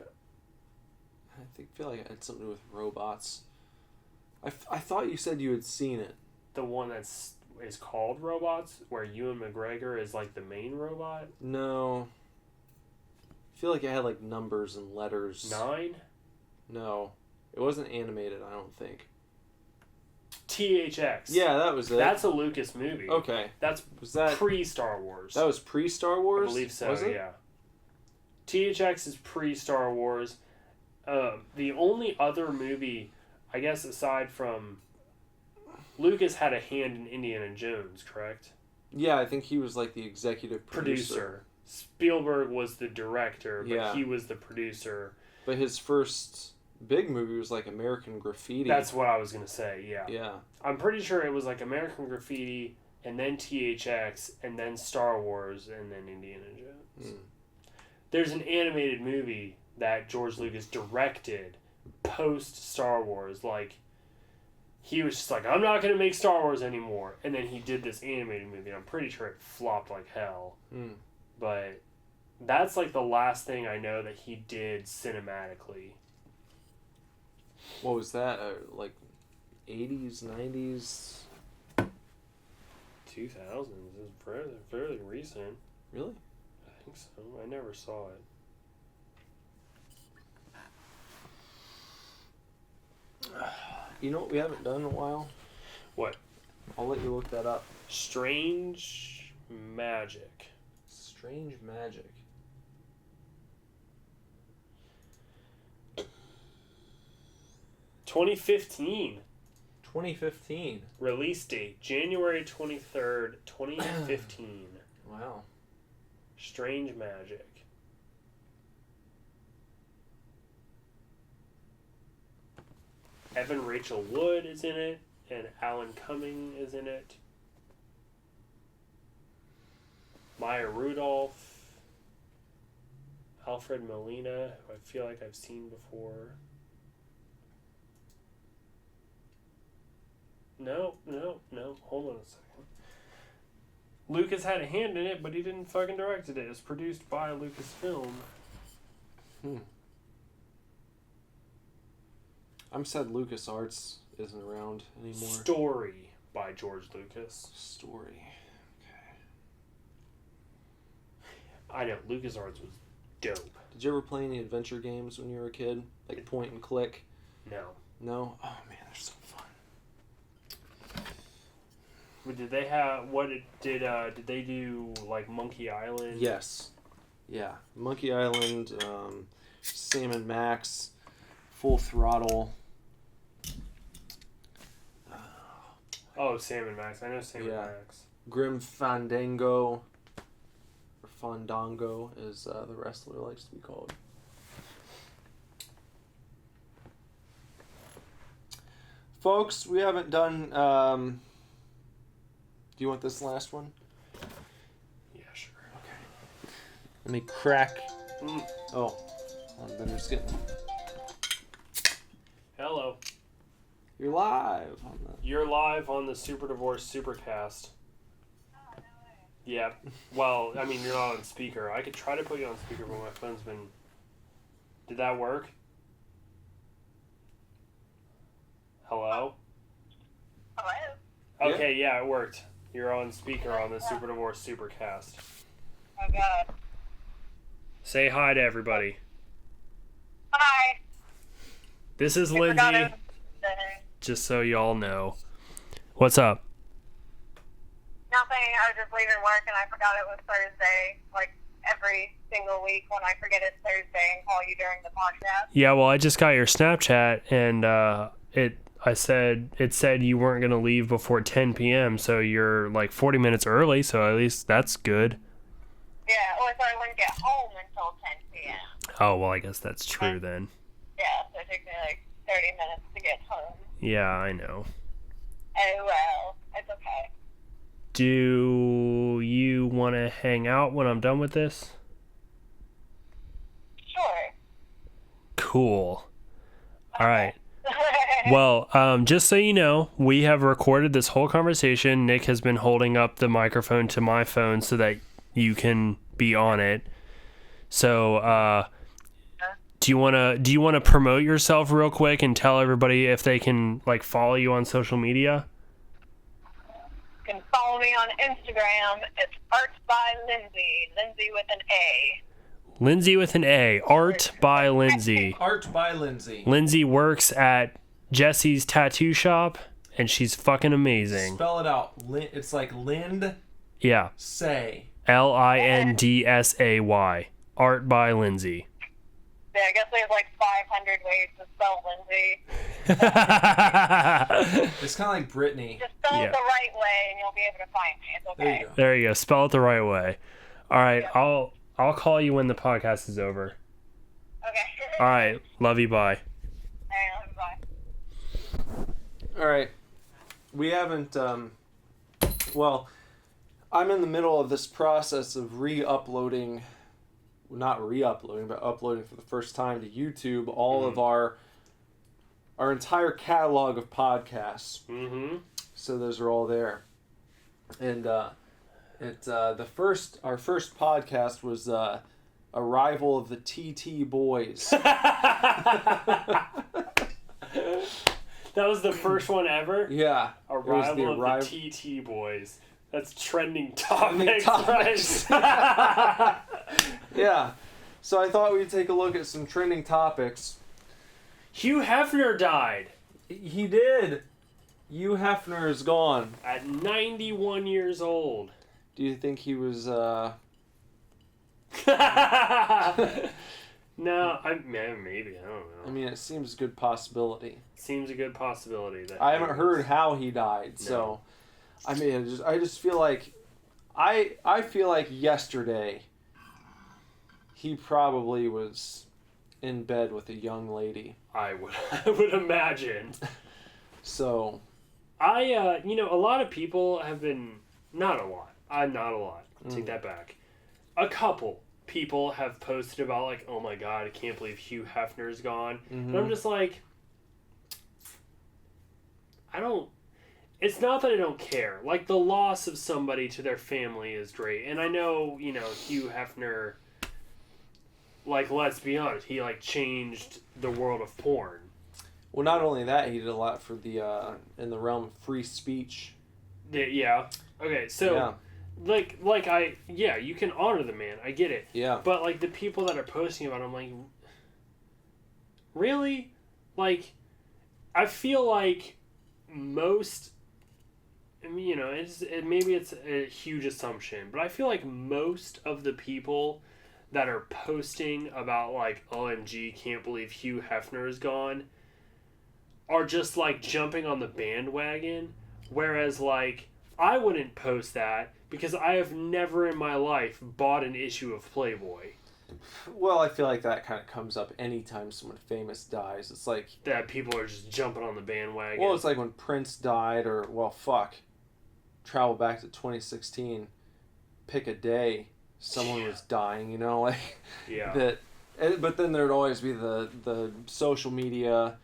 Speaker 1: I feel like it had something to do with robots. I thought you said you had seen it.
Speaker 2: The one is called Robots, where Ewan McGregor is like the main robot?
Speaker 1: No. I feel like it had like numbers and letters.
Speaker 2: 9?
Speaker 1: No. It wasn't animated, I don't think.
Speaker 2: THX.
Speaker 1: Yeah, that was it.
Speaker 2: That's a Lucas movie.
Speaker 1: Okay.
Speaker 2: Was that pre-Star Wars?
Speaker 1: That was pre-Star Wars?
Speaker 2: I believe so,
Speaker 1: was it?
Speaker 2: yeah. THX is pre-Star Wars. The only other movie, I guess, aside from... Lucas had a hand in Indiana Jones, correct?
Speaker 1: Yeah, I think he was like the executive producer.
Speaker 2: Spielberg was the director, but
Speaker 1: Yeah.
Speaker 2: he was the producer.
Speaker 1: But his first big movie was like American Graffiti.
Speaker 2: That's what I was going to say, yeah.
Speaker 1: Yeah.
Speaker 2: I'm pretty sure it was like American Graffiti, and then THX, and then Star Wars, and then Indiana Jones. There's an animated movie that George Lucas directed post Star Wars. Like, he was just like, I'm not going to make Star Wars anymore. And then he did this animated movie, and I'm pretty sure it flopped like hell. But that's like the last thing I know that he did cinematically.
Speaker 1: What was that? Like 80s, 90s?
Speaker 2: 2000s. It was fairly recent.
Speaker 1: Really?
Speaker 2: I think so. I never saw it.
Speaker 1: You know what we haven't done in a while?
Speaker 2: What?
Speaker 1: I'll let you look that up.
Speaker 2: Strange Magic.
Speaker 1: Strange Magic.
Speaker 2: $2015.
Speaker 1: 2015.
Speaker 2: Release date January 23rd, 2015.
Speaker 1: Wow.
Speaker 2: Strange Magic. Evan Rachel Wood is in it, and Alan Cumming is in it. Maya Rudolph, Alfred Molina, who I feel like I've seen before. No. Hold on a second. Lucas had a hand in it, but he didn't fucking direct it. It was produced by Lucasfilm.
Speaker 1: I'm sad LucasArts isn't around anymore.
Speaker 2: Story by George Lucas.
Speaker 1: Story. Okay.
Speaker 2: I know, LucasArts was dope.
Speaker 1: Did you ever play any adventure games when you were a kid? Like point and click?
Speaker 2: No.
Speaker 1: No? Oh man, they're so fun.
Speaker 2: Did they they do like Monkey Island?
Speaker 1: Yes. Yeah. Monkey Island, Sam and Max, Full Throttle.
Speaker 2: Oh, Sam and Max. I know Sam and Max.
Speaker 1: Grim Fandango, or Fandango, as the wrestler likes to be called. Folks, we haven't done... do you want this last one?
Speaker 2: Yeah, sure.
Speaker 1: Okay. Let me crack... Oh, I'm just getting...
Speaker 2: Hello.
Speaker 1: You're live on the...
Speaker 2: You're live on the Super Divorce Supercast. Yeah. Well, I mean, you're not on speaker. I could try to put you on speaker, but my phone's been... Did that work? Hello?
Speaker 6: Hello?
Speaker 2: Okay, yeah, it worked. You're on speaker on the Super Divorce Supercast.
Speaker 6: Oh, God.
Speaker 2: Say hi to everybody.
Speaker 6: Hi.
Speaker 2: This is
Speaker 6: I forgot
Speaker 2: Lindsay,
Speaker 6: it was today.
Speaker 2: just so y'all know. What's up?
Speaker 6: Nothing. I was just leaving work and I forgot it was Thursday. Like every single week when I forget it's Thursday and call you during the podcast.
Speaker 2: Yeah, well, I just got your Snapchat, and it said you weren't going to leave before 10 p.m., so you're like 40 minutes early, so at least that's good.
Speaker 6: Yeah, or so I wouldn't get home until 10 p.m.
Speaker 2: Oh, well, I guess that's true then.
Speaker 6: Yeah, so it takes me like 30 minutes to get home.
Speaker 2: Yeah, I know.
Speaker 6: Oh, well, it's okay.
Speaker 2: Do you want to hang out when I'm done with this?
Speaker 6: Sure.
Speaker 2: Cool. All right. Well, just so you know, we have recorded this whole conversation. Nick has been holding up the microphone to my phone so that you can be on it. So, do you want to promote yourself real quick and tell everybody if they can like follow you on social media?
Speaker 6: You can follow me on Instagram. It's Art by Lindsay. Lindsay with an A.
Speaker 2: Lindsay with an A. Art by Lindsay.
Speaker 1: Art by Lindsay.
Speaker 2: Lindsay works at Jesse's tattoo shop, and she's fucking amazing.
Speaker 1: Spell it out. It's like Lind.
Speaker 2: Yeah.
Speaker 1: Say.
Speaker 2: Lindsay. Art by Lindsay.
Speaker 6: Yeah, I guess there's like 500 ways to spell Lindsay.
Speaker 1: It's kind of like Brittany.
Speaker 6: Just spell
Speaker 2: Yeah.
Speaker 6: it the right way, and you'll be able to find me. It's okay.
Speaker 1: There you go.
Speaker 2: There you go. Spell it the right way. All right. I'll call you when the podcast is over.
Speaker 6: Okay.
Speaker 2: All right. Love you. Bye.
Speaker 6: Alright, bye.
Speaker 1: All right. We haven't, well, I'm in the middle of this process of re-uploading, not re-uploading, but uploading for the first time to YouTube all of our entire catalog of podcasts.
Speaker 2: Mm-hmm.
Speaker 1: So those are all there. And our first podcast was Arrival of the TT Boys.
Speaker 2: That was the first one ever?
Speaker 1: Yeah.
Speaker 2: Arrival of the TT Boys. That's trending topics.
Speaker 1: Right? Yeah. So I thought we'd take a look at some trending topics.
Speaker 2: Hugh Hefner died.
Speaker 1: He did. Hugh Hefner is gone.
Speaker 2: At 91 years old.
Speaker 1: Do you think he was,
Speaker 2: No, maybe. I don't know.
Speaker 1: I mean, it seems a good possibility.
Speaker 2: Seems a good possibility. That
Speaker 1: I haven't heard how he died, so... I mean, I just feel like... I feel like yesterday, he probably was in bed with a young lady.
Speaker 2: I would imagine.
Speaker 1: So...
Speaker 2: a lot of people have been... Not a lot. Not a lot. Take that back. A couple people have posted about, like, oh my god, I can't believe Hugh Hefner's gone. And I'm just like... It's not that I don't care. Like, the loss of somebody to their family is great. And I know, Hugh Hefner... Like, let's be honest, he, like, changed the world of porn.
Speaker 1: Well, not only that, he did a lot for the, in the realm of free speech.
Speaker 2: Yeah. Okay, so...
Speaker 1: Yeah.
Speaker 2: You can honor the man. I get it.
Speaker 1: Yeah.
Speaker 2: But, like, the people that are posting about him, like, really? Like, I feel like most, maybe it's a huge assumption, but I feel like most of the people that are posting about, like, OMG, can't believe Hugh Hefner is gone, are just, like, jumping on the bandwagon, whereas, like, I wouldn't post that because I have never in my life bought an issue of Playboy.
Speaker 1: Well, I feel like that kind of comes up anytime someone famous dies. It's like...
Speaker 2: That people are just jumping on the bandwagon.
Speaker 1: Well, it's like when Prince died, or, travel back to 2016, pick a day, someone was dying, like...
Speaker 2: Yeah.
Speaker 1: But then there'd always be the social media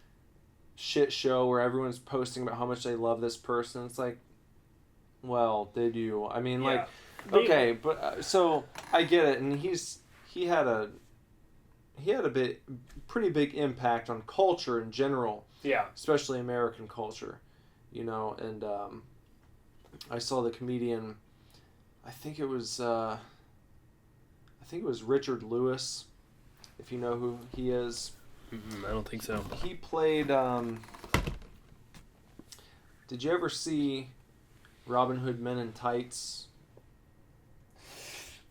Speaker 1: shit show where everyone's posting about how much they love this person. It's like, well, did you? I mean,
Speaker 2: Yeah.
Speaker 1: okay, but so I get it, and he had a pretty big impact on culture in general.
Speaker 2: Yeah.
Speaker 1: Especially American culture, and I saw the comedian, I think it was Richard Lewis, if you know who he is.
Speaker 2: I don't think so.
Speaker 1: He played, did you ever see Robin Hood Men in Tights?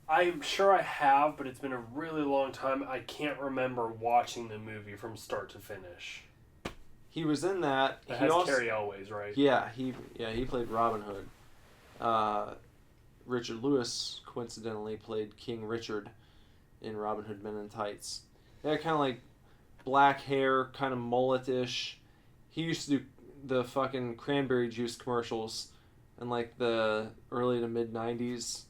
Speaker 2: I'm sure I have, but it's been a really long time. I can't remember watching the movie from start to finish.
Speaker 1: He was in that.
Speaker 2: It has Carrie Elways, right?
Speaker 1: Yeah, he played Robin Hood. Richard Lewis coincidentally played King Richard in Robin Hood Men in Tights. They had kind of like black hair, kind of mulletish. He used to do the fucking cranberry juice commercials in like the early to mid 90s.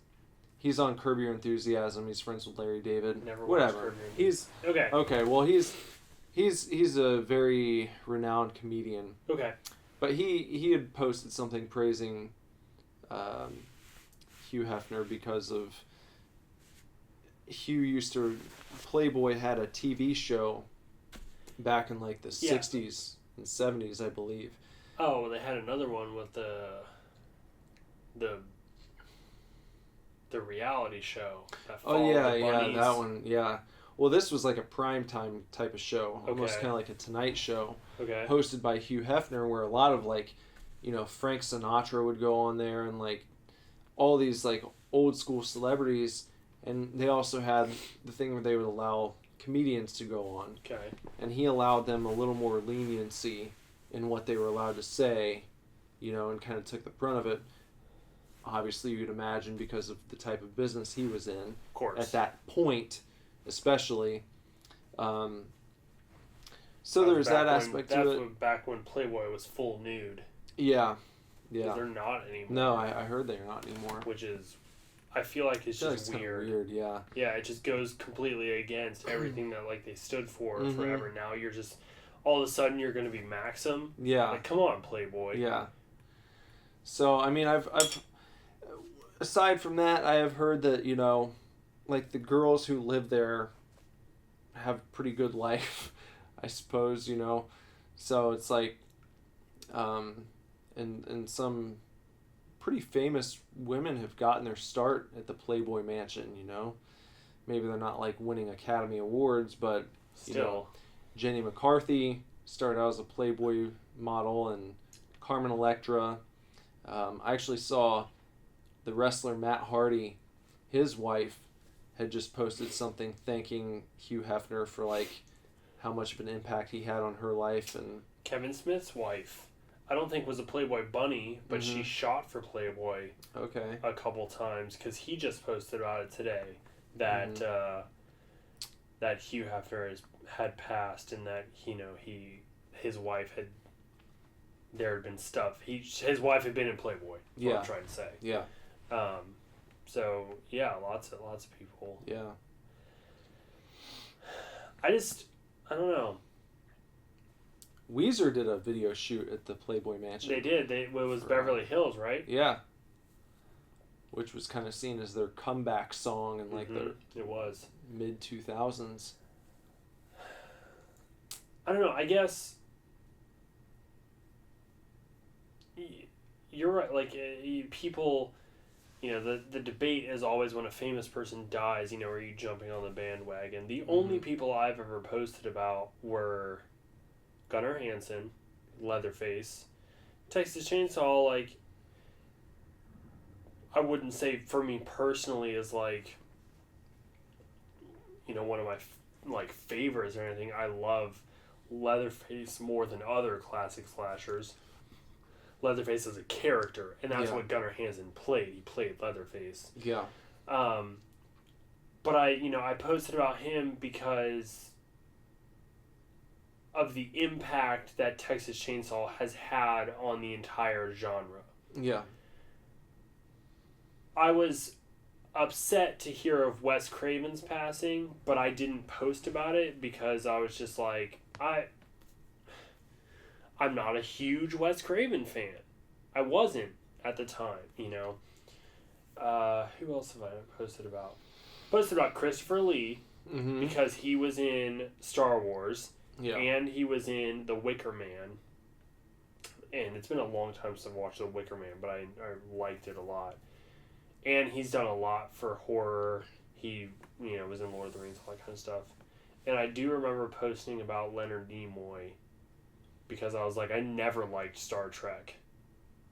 Speaker 1: He's on Curb Your Enthusiasm. He's friends with Larry David.
Speaker 2: Never watched
Speaker 1: Whatever.
Speaker 2: Curb Your
Speaker 1: He's
Speaker 2: Enthusiasm.
Speaker 1: okay. Well, he's a very renowned comedian.
Speaker 2: Okay.
Speaker 1: But he had posted something praising Hugh Hefner because of Hugh used to Playboy had a TV show back in like the 60s and 70s, I believe.
Speaker 2: Oh, well, they had another one with the reality show. That
Speaker 1: Oh yeah,
Speaker 2: the
Speaker 1: yeah,
Speaker 2: bunnies.
Speaker 1: that one, yeah. Well, this was like a primetime type of show, almost
Speaker 2: Okay.
Speaker 1: kind of like a Tonight Show,
Speaker 2: Okay.
Speaker 1: hosted by Hugh Hefner, where a lot of like, Frank Sinatra would go on there and like all these like old school celebrities, and they also had the thing where they would allow comedians to go on,
Speaker 2: Okay.
Speaker 1: and he allowed them a little more leniency in what they were allowed to say, and kind of took the brunt of it. Obviously, you'd imagine because of the type of business he was in
Speaker 2: Of course.
Speaker 1: at that point, especially. So
Speaker 2: That was
Speaker 1: there's that
Speaker 2: back
Speaker 1: aspect
Speaker 2: when,
Speaker 1: to
Speaker 2: that's
Speaker 1: it.
Speaker 2: when- back when Playboy was full nude.
Speaker 1: Yeah,
Speaker 2: 'Cause
Speaker 1: yeah.
Speaker 2: they're not anymore.
Speaker 1: No, I heard they're not anymore.
Speaker 2: Which is, I feel like it's
Speaker 1: I feel like
Speaker 2: just
Speaker 1: it's kinda
Speaker 2: weird.
Speaker 1: weird, yeah.
Speaker 2: Yeah, it just goes completely against everything that like they stood for
Speaker 1: Mhm.
Speaker 2: forever. Now you're just all of a sudden you're going to be Maxim.
Speaker 1: Yeah.
Speaker 2: Like, come on, Playboy.
Speaker 1: Yeah. So I mean, I've aside from that, I have heard that like the girls who live there have pretty good life, I suppose. So it's like, and some pretty famous women have gotten their start at the Playboy Mansion. Maybe they're not like winning Academy Awards, but
Speaker 2: Still.
Speaker 1: Jenny McCarthy started out as a Playboy model, and Carmen Electra. I actually saw the wrestler Matt Hardy, his wife, had just posted something thanking Hugh Hefner for like how much of an impact he had on her life, and
Speaker 2: Kevin Smith's wife, I don't think was a Playboy bunny, but she shot for Playboy
Speaker 1: okay,
Speaker 2: a couple times because he just posted about it today that that Hugh Hefner had passed and that his wife had there had been stuff his wife had been in Playboy. Is what I'm trying to say.
Speaker 1: yeah,
Speaker 2: So yeah, lots of people.
Speaker 1: yeah.
Speaker 2: I don't know.
Speaker 1: Weezer did a video shoot at the Playboy Mansion.
Speaker 2: They did. It was Beverly Hills, right?
Speaker 1: Yeah. Which was kind of seen as their comeback song in like the
Speaker 2: It was
Speaker 1: mid 2000s.
Speaker 2: I don't know. I guess you're right. Like people, the debate is always when a famous person dies. Are you jumping on the bandwagon? The only people I've ever posted about were Gunnar Hansen, Leatherface, Texas Chainsaw. Like, I wouldn't say for me personally is like, one of my favorites or anything. I love Leatherface more than other classic slashers. Leatherface as a character, and that's what Gunnar Hansen played. He played Leatherface.
Speaker 1: Yeah.
Speaker 2: But I posted about him because of the impact that Texas Chainsaw has had on the entire genre.
Speaker 1: Yeah.
Speaker 2: I was upset to hear of Wes Craven's passing, but I didn't post about it because I was just like, I'm not a huge Wes Craven fan. I wasn't at the time, Who else have I posted about? Posted about Christopher Lee because he was in Star Wars and he was in The Wicker Man. And it's been a long time since I've watched The Wicker Man, but I liked it a lot. And he's done a lot for horror. He, was in Lord of the Rings, all that kind of stuff. And I do remember posting about Leonard Nimoy because I was like, I never liked Star Trek,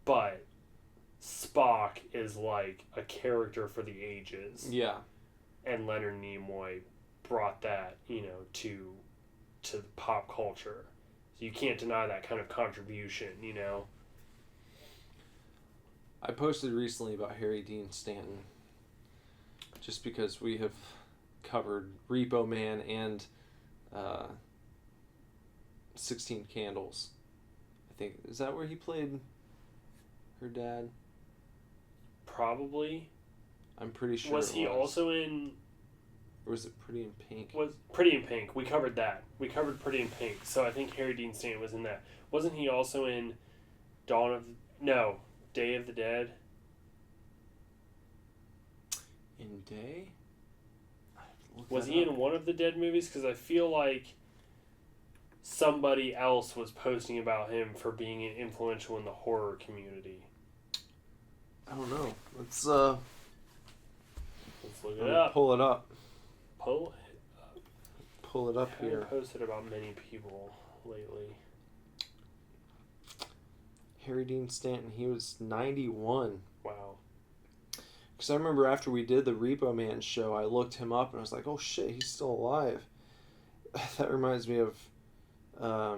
Speaker 2: but Spock is like a character for the ages.
Speaker 1: Yeah.
Speaker 2: And Leonard Nimoy brought that, to pop culture. So you can't deny that kind of contribution,
Speaker 1: I posted recently about Harry Dean Stanton. Just because we have covered Repo Man and 16 Candles. I think, is that where he played her dad?
Speaker 2: Probably.
Speaker 1: I'm pretty sure.
Speaker 2: Was he also in...
Speaker 1: Or was it Pretty in Pink?
Speaker 2: Was Pretty in Pink. We covered that. We covered Pretty in Pink. So I think Harry Dean Stanton was in that. Wasn't he also in Day of the Dead?
Speaker 1: In Day?
Speaker 2: Was he in one of the Dead movies? Because I feel like somebody else was posting about him for being influential in the horror community.
Speaker 1: I don't know. Let's
Speaker 2: look it up.
Speaker 1: Pull it up.
Speaker 2: Pull
Speaker 1: it up
Speaker 2: I
Speaker 1: here.
Speaker 2: haven't posted about many people lately.
Speaker 1: Harry Dean Stanton, he was 91.
Speaker 2: Wow.
Speaker 1: Because I remember after we did the Repo Man show, I looked him up and I was like, oh shit, he's still alive. That reminds me of... I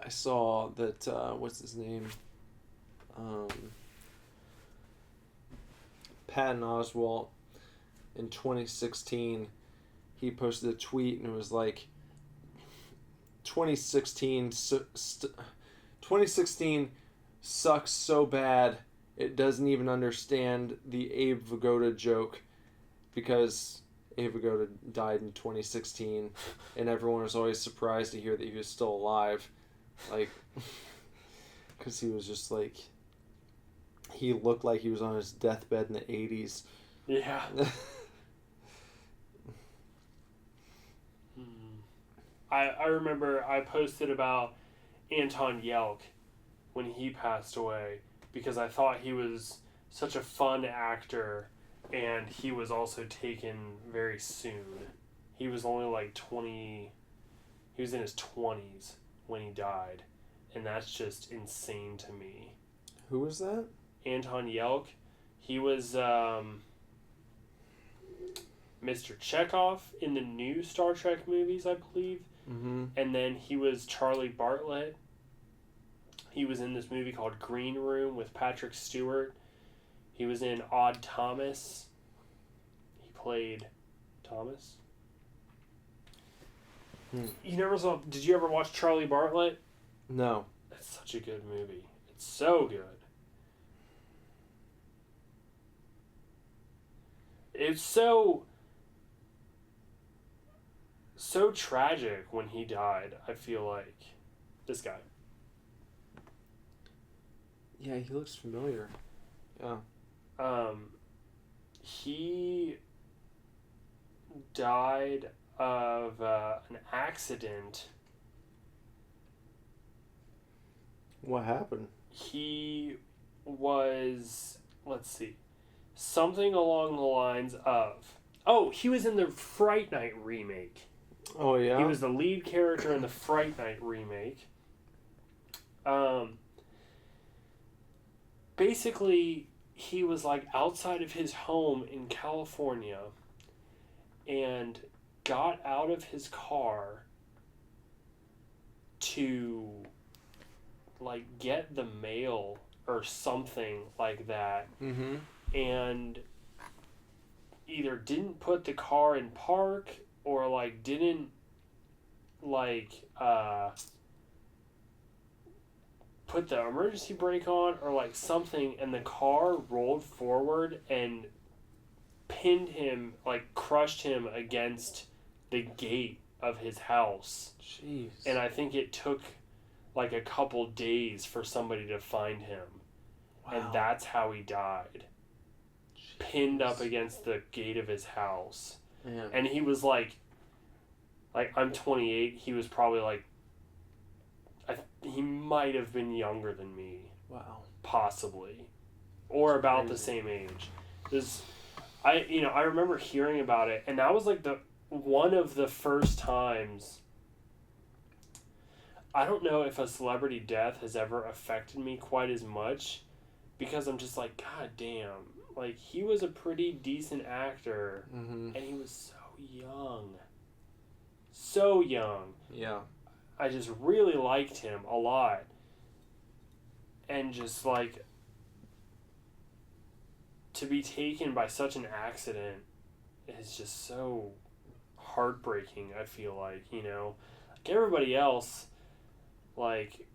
Speaker 1: saw that, what's his name? Patton Oswalt in 2016, he posted a tweet and it was like 2016 sucks so bad it doesn't even understand the Abe Vigoda joke because Abe Vigoda died in 2016 and everyone was always surprised to hear that he was still alive, like, because he was just like, he looked like he was on his deathbed in the 80s.
Speaker 2: Yeah. I remember I posted about Anton Yelk when he passed away because I thought he was such a fun actor and he was also taken very soon. He was only like 20, he was in his 20s when he died, and that's just insane to me.
Speaker 1: Who was that?
Speaker 2: Anton Yelk. He was Mr. Chekhov in the new Star Trek movies, I believe.
Speaker 1: Mm-hmm.
Speaker 2: And then he was Charlie Bartlett. He was in this movie called Green Room with Patrick Stewart. He was in Odd Thomas. He played Thomas. You never saw... Did you ever watch Charlie Bartlett?
Speaker 1: No.
Speaker 2: That's such a good movie. It's so good. It's so tragic when he died, I feel like. This guy.
Speaker 1: Yeah, he looks familiar. Yeah.
Speaker 2: He died of an accident.
Speaker 1: What happened?
Speaker 2: He was, let's see, something along the lines of... Oh, he was in the Fright Night remake.
Speaker 1: Oh, yeah?
Speaker 2: He was the lead character in the Fright Night remake. Basically, he was like outside of his home in California and got out of his car to like get the mail or something like that.
Speaker 1: Mm-hmm.
Speaker 2: And either didn't put the car in park or like didn't like put the emergency brake on or like something, and the car rolled forward and pinned him, like crushed him against the gate of his house.
Speaker 1: Jeez.
Speaker 2: And I think it took like a couple days for somebody to find him.
Speaker 1: Wow.
Speaker 2: And that's how he died.
Speaker 1: Jeez.
Speaker 2: Pinned up against the gate of his house.
Speaker 1: Man.
Speaker 2: And he was like I'm 28, he was probably like, he might have been younger than me.
Speaker 1: Wow.
Speaker 2: Possibly. Or about
Speaker 1: crazy.
Speaker 2: the same age. I remember hearing about it, and that was like one of the first times. I don't know if a celebrity death has ever affected me quite as much, because I'm just like, God damn, like he was a pretty decent actor,
Speaker 1: Mm-hmm.
Speaker 2: and he was so young. So young.
Speaker 1: Yeah.
Speaker 2: I just really liked him a lot. And just, like, to be taken by such an accident is just so heartbreaking, I feel like, you know? Like, everybody else, like,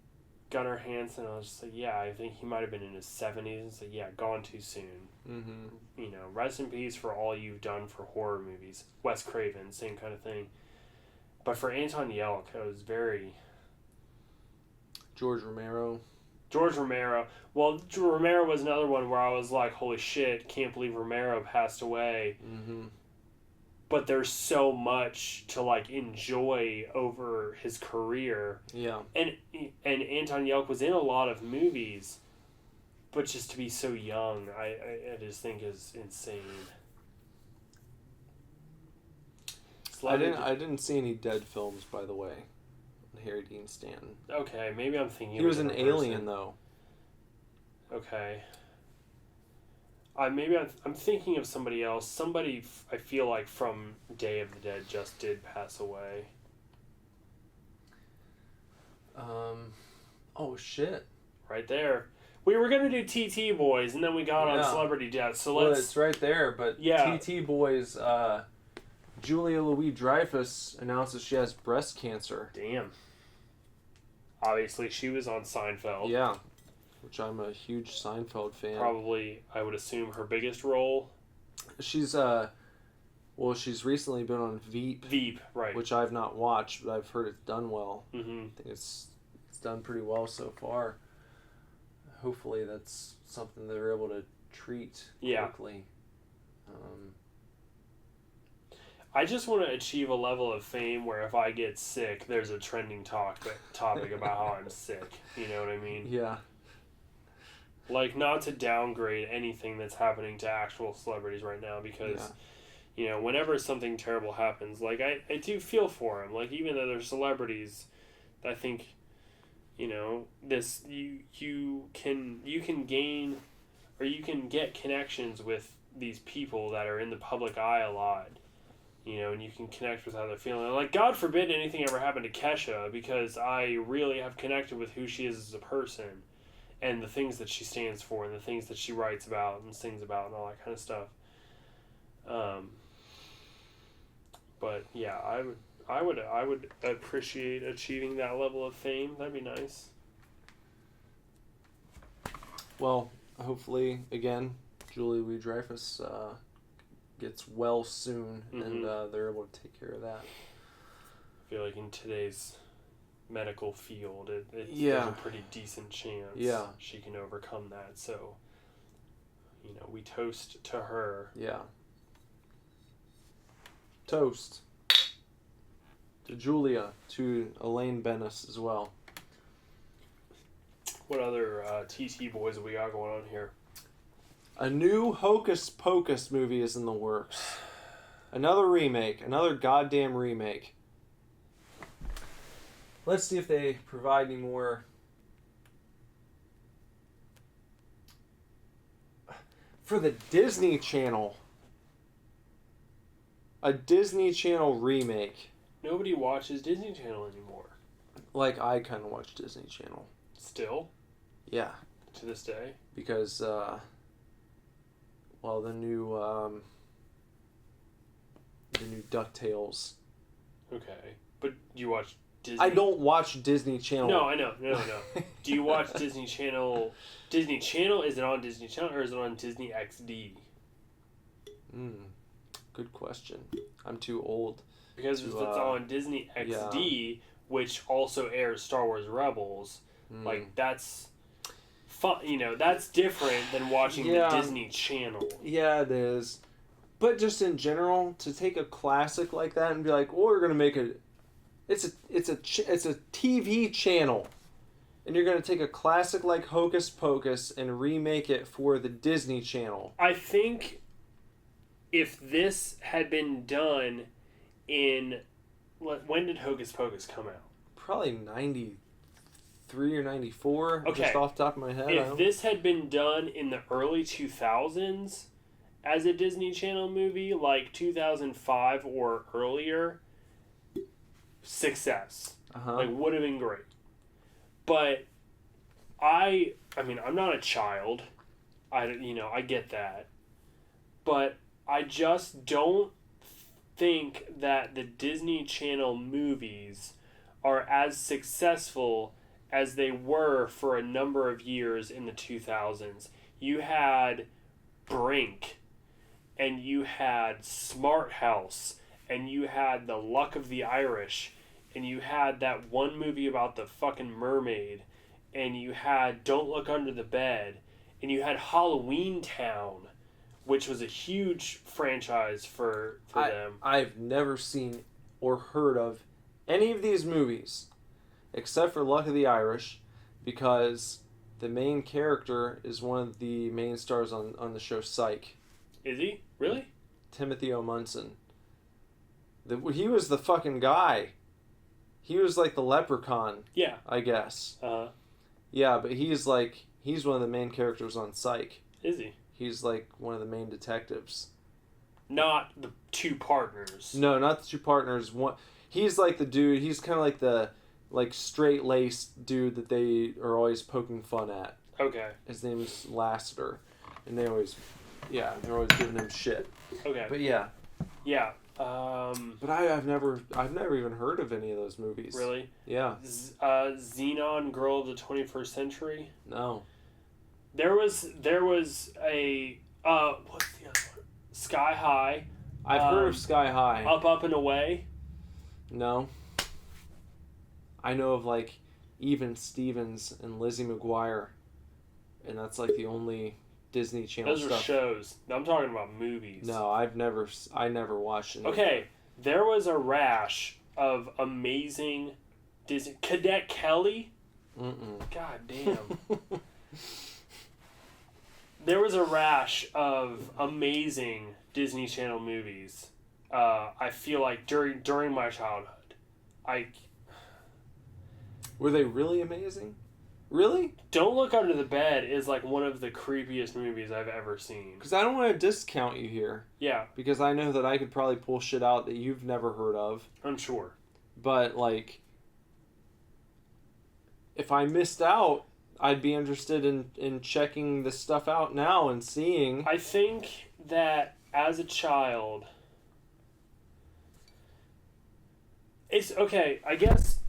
Speaker 2: Gunnar Hansen, I was just like, yeah, I think he might have been in his 70s. It's like, yeah, gone too soon.
Speaker 1: Mm-hmm.
Speaker 2: You know, rest in peace for all you've done for horror movies. Wes Craven, same kind of thing. But for Anton Yelchin, it was very...
Speaker 1: George Romero.
Speaker 2: Well, Romero was another one where I was like, holy shit, can't believe Romero passed away.
Speaker 1: Mm-hmm.
Speaker 2: But there's so much to, like, enjoy over his career.
Speaker 1: Yeah.
Speaker 2: And Anton Yelchin was in a lot of movies, but just to be so young, I just think is insane.
Speaker 1: I didn't see any Dead films, by the way. Harry Dean Stanton.
Speaker 2: Okay, maybe I'm thinking.
Speaker 1: He was an alien, though.
Speaker 2: Okay. Maybe I'm thinking of somebody else. Somebody I feel like from Day of the Dead just did pass away.
Speaker 1: Oh shit!
Speaker 2: Right there. We were gonna do TT Boys, and then we got on Celebrity Death. So
Speaker 1: well,
Speaker 2: let's.
Speaker 1: it's right there, but
Speaker 2: yeah.
Speaker 1: TT Boys. Julia Louis-Dreyfus announces she has breast cancer.
Speaker 2: Damn. Obviously, she was on Seinfeld.
Speaker 1: Yeah, which I'm a huge Seinfeld fan.
Speaker 2: Probably, I would assume, her biggest role.
Speaker 1: She's she's recently been on Veep.
Speaker 2: Veep, right.
Speaker 1: Which I've not watched, but I've heard it's done well.
Speaker 2: Mm-hmm.
Speaker 1: I think it's done pretty well so far. Hopefully that's something they're able to treat quickly.
Speaker 2: I just want to achieve a level of fame where if I get sick, there's a trending topic about how I'm sick. You know what I mean?
Speaker 1: Yeah.
Speaker 2: Like, not to downgrade anything that's happening to actual celebrities right now, because, you know, whenever something terrible happens, like, I do feel for them. Like, even though they're celebrities, I think, you know, this, you can gain, or you can get connections with these people that are in the public eye a lot. You know, and you can connect with how they're feeling. Like, God forbid anything ever happened to Kesha, because I really have connected with who she is as a person, and the things that she stands for, and the things that she writes about and sings about, and all that kind of stuff. But yeah, I would appreciate achieving that level of fame. That'd be nice.
Speaker 1: Well, hopefully, again, Julia Louis-Dreyfus gets well soon, and they're able to take care of that.
Speaker 2: I feel like in today's medical field, there's a pretty decent chance she can overcome that. So, you know, we toast to her.
Speaker 1: Yeah. Toast to Julia, to Elaine Bennis as well.
Speaker 2: What other TT Boys we got going on here?
Speaker 1: A new Hocus Pocus movie is in the works. Another remake. Another goddamn remake. Let's see if they provide any more. For the Disney Channel. A Disney Channel remake.
Speaker 2: Nobody watches Disney Channel anymore.
Speaker 1: Like, I kind of watch Disney Channel.
Speaker 2: Still?
Speaker 1: Yeah.
Speaker 2: To this day?
Speaker 1: Because, the new DuckTales.
Speaker 2: Okay. But you watch Disney?
Speaker 1: I don't watch Disney Channel.
Speaker 2: No, I know. No. Do you watch Disney Channel? Disney Channel? Is it on Disney Channel or is it on Disney XD?
Speaker 1: Good question. I'm too old.
Speaker 2: Because if it's on Disney XD, which also airs Star Wars Rebels, like, that's fun. You know, that's different than watching the Disney Channel.
Speaker 1: Yeah, it is. But just in general, to take a classic like that and be like, well, we're gonna make it's a TV channel, and you're gonna take a classic like Hocus Pocus and remake it for the Disney Channel.
Speaker 2: I think if this had been done in, when did Hocus Pocus come out?
Speaker 1: Probably 93 or 94.
Speaker 2: Okay.
Speaker 1: Just off the top of my head.
Speaker 2: If this had been done in the early 2000s as a Disney Channel movie, like 2005 or earlier, success. Like, would have been great. But I I mean, I'm not a child. I get that. But I just don't think that the Disney Channel movies are as successful as they were for a number of years in the 2000s. You had Brink, and you had Smart House, and you had The Luck of the Irish, and you had that one movie about the fucking mermaid, and you had Don't Look Under the Bed, and you had Halloween Town, which was a huge franchise for them.
Speaker 1: I've never seen or heard of any of these movies except for Luck of the Irish, because the main character is one of the main stars on the show Psych.
Speaker 2: Is he? Really?
Speaker 1: Timothy O. Munson. He was the fucking guy. He was like the leprechaun.
Speaker 2: Yeah.
Speaker 1: I guess.
Speaker 2: Uh-huh.
Speaker 1: Yeah, but he's one of the main characters on Psych.
Speaker 2: Is he?
Speaker 1: He's like one of the main detectives.
Speaker 2: Not the two partners.
Speaker 1: No, not the two partners. One, he's like the dude. He's kind of like the straight laced dude that they are always poking fun at.
Speaker 2: Okay.
Speaker 1: His name is Lassiter, and they're always giving him shit.
Speaker 2: Okay.
Speaker 1: But yeah.
Speaker 2: Yeah.
Speaker 1: But I've never even heard of any of those movies.
Speaker 2: Really?
Speaker 1: Yeah.
Speaker 2: Xenon Girl of the 21st Century?
Speaker 1: No.
Speaker 2: There was a what's the other one? Sky High.
Speaker 1: I've heard of Sky High.
Speaker 2: Up and Away.
Speaker 1: No. I know of like Even Stevens and Lizzie McGuire, and that's like the only Disney Channel
Speaker 2: Those
Speaker 1: stuff.
Speaker 2: are shows. I'm talking about movies.
Speaker 1: No, I never watched any.
Speaker 2: Okay, there was a rash of amazing Disney. Cadet Kelly. God damn. There was a rash of amazing Disney Channel movies. I feel like during my childhood,
Speaker 1: Were they really amazing? Really?
Speaker 2: Don't Look Under the Bed is like one of the creepiest movies I've ever seen.
Speaker 1: Because I don't want to discount you here.
Speaker 2: Yeah.
Speaker 1: Because I know that I could probably pull shit out that you've never heard of.
Speaker 2: I'm sure.
Speaker 1: But, like, if I missed out, I'd be interested in checking this stuff out now and seeing.
Speaker 2: I think that as a child, it's okay. I guess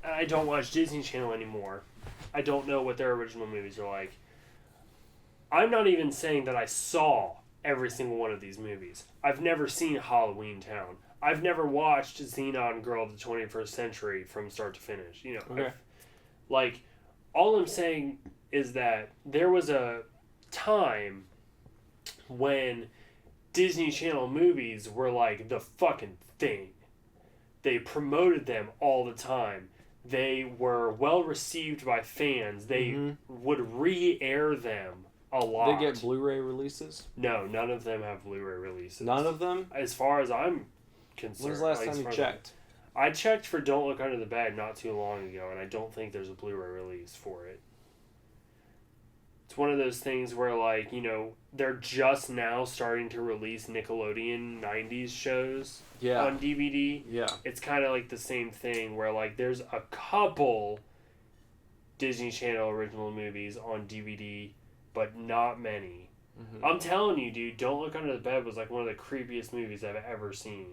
Speaker 2: I don't watch Disney Channel anymore. I don't know what their original movies are like. I'm not even saying that I saw every single one of these movies. I've never seen Halloween Town. I've never watched Xenon Girl of the 21st Century from start to finish. You know,
Speaker 1: Okay.
Speaker 2: like, all I'm saying is that there was a time when Disney Channel movies were like the fucking thing. They promoted them all the time. They were well received by fans. They would re-air them a lot.
Speaker 1: They get Blu-ray releases?
Speaker 2: No, none of them have Blu-ray releases.
Speaker 1: None of them?
Speaker 2: As far as I'm concerned.
Speaker 1: When's the last time you checked?
Speaker 2: I checked for Don't Look Under the Bed not too long ago, and I don't think there's a Blu-ray release for it. It's one of those things where, like, you know, they're just now starting to release Nickelodeon 90s shows on DVD.
Speaker 1: Yeah.
Speaker 2: It's kind of like the same thing where, like, there's a couple Disney Channel original movies on DVD, but not many. Mm-hmm. I'm telling you, dude, Don't Look Under the Bed was, like, one of the creepiest movies I've ever seen.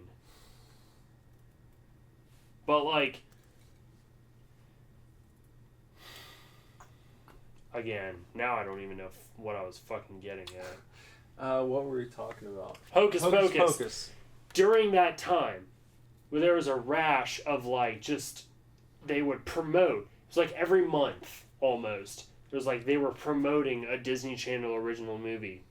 Speaker 2: But, like, again, now I don't even know what I was fucking getting at.
Speaker 1: What were we talking about?
Speaker 2: Hocus Pocus. During that time, where there was a rash of, like, just, they would promote. It was like every month, almost. It was like they were promoting a Disney Channel original movie.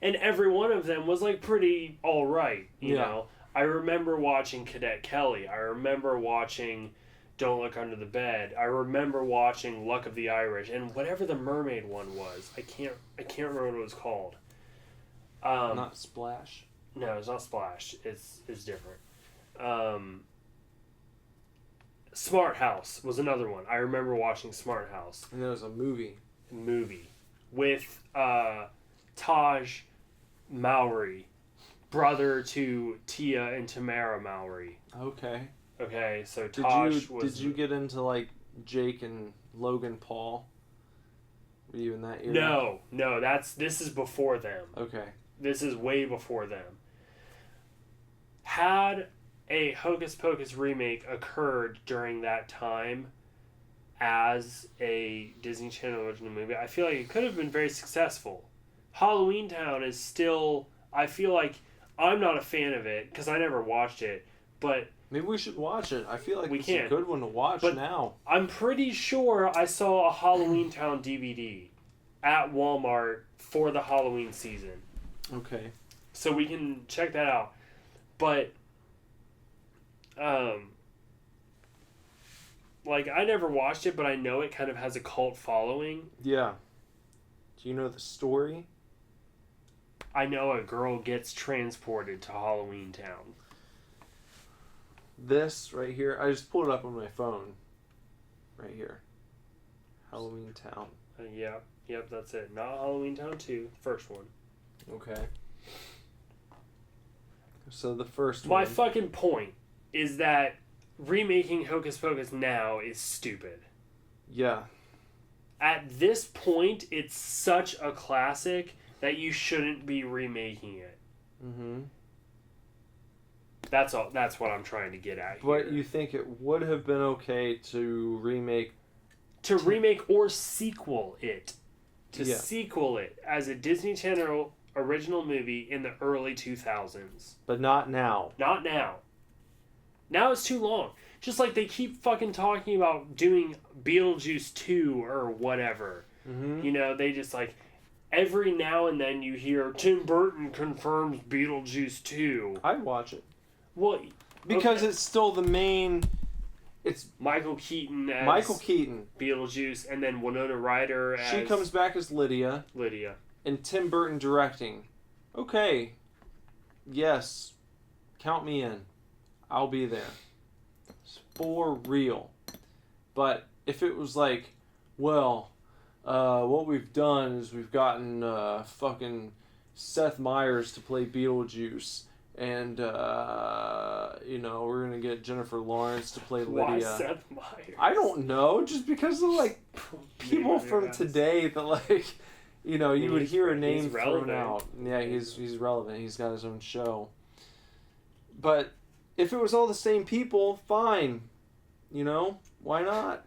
Speaker 2: And every one of them was, like, pretty alright, you know? I remember watching Cadet Kelly. I remember watching Don't Look Under the Bed. I remember watching Luck of the Irish. And whatever the mermaid one was. I can't remember what it was called.
Speaker 1: Not Splash?
Speaker 2: No, it's not Splash. It's different. Smart House was another one. I remember watching Smart House.
Speaker 1: And there was a movie.
Speaker 2: With Taj Mowry, brother to Tia and Tamara Mowry. Okay, so Taj was...
Speaker 1: Did you get into, like, Jake and Logan Paul? Were you in that era?
Speaker 2: No, this is before them.
Speaker 1: Okay.
Speaker 2: This is way before them. Had a Hocus Pocus remake occurred during that time as a Disney Channel original movie, I feel like it could have been very successful. Halloween Town is still... I feel like I'm not a fan of it because I never watched it, but...
Speaker 1: Maybe we should watch it. I feel like
Speaker 2: We
Speaker 1: it's
Speaker 2: can.
Speaker 1: a good one to watch
Speaker 2: But-
Speaker 1: now.
Speaker 2: I'm pretty sure I saw a Halloween Town DVD at Walmart for the Halloween season.
Speaker 1: Okay.
Speaker 2: So we can check that out. But, like, I never watched it, but I know it kind of has a cult following.
Speaker 1: Yeah. Do you know the story?
Speaker 2: I know a girl gets transported to Halloween Town.
Speaker 1: This right here, I just pulled it up on my phone. Right here. Halloween Town.
Speaker 2: Yep, that's it. Not Halloween Town 2, first one.
Speaker 1: Okay. So the first
Speaker 2: My
Speaker 1: one.
Speaker 2: fucking point is that remaking Hocus Pocus now is stupid.
Speaker 1: Yeah.
Speaker 2: At this point, it's such a classic that you shouldn't be remaking it.
Speaker 1: Mm-hmm.
Speaker 2: That's all. That's what I'm trying to get at here.
Speaker 1: But you think it would have been okay to remake...
Speaker 2: To remake or sequel it. To
Speaker 1: Yeah.
Speaker 2: sequel it as a Disney Channel original movie in the early 2000s.
Speaker 1: But not now.
Speaker 2: Not now. Now it's too long. Just like they keep fucking talking about doing Beetlejuice 2 or whatever.
Speaker 1: Mm-hmm.
Speaker 2: You know, they just like... Every now and then you hear Tim Burton confirms Beetlejuice 2.
Speaker 1: I'd watch it.
Speaker 2: Well,
Speaker 1: Because
Speaker 2: okay.
Speaker 1: it's still the main... It's
Speaker 2: Michael Keaton as
Speaker 1: Michael Keaton.
Speaker 2: Beetlejuice, and then Winona Ryder as
Speaker 1: She comes back as Lydia.
Speaker 2: Lydia.
Speaker 1: And Tim Burton directing. Okay. Yes. Count me in. I'll be there. It's for real. But if it was like, well, what we've done is we've gotten fucking Seth Meyers to play Beetlejuice. And, we're going to get Jennifer Lawrence to play
Speaker 2: Why
Speaker 1: Lydia.
Speaker 2: Seth Meyers?
Speaker 1: I don't know. Just because of, like, people from today that, like, you would hear a name thrown out. Yeah, he's relevant. He's got his own show. But if it was all the same people, fine. Why not?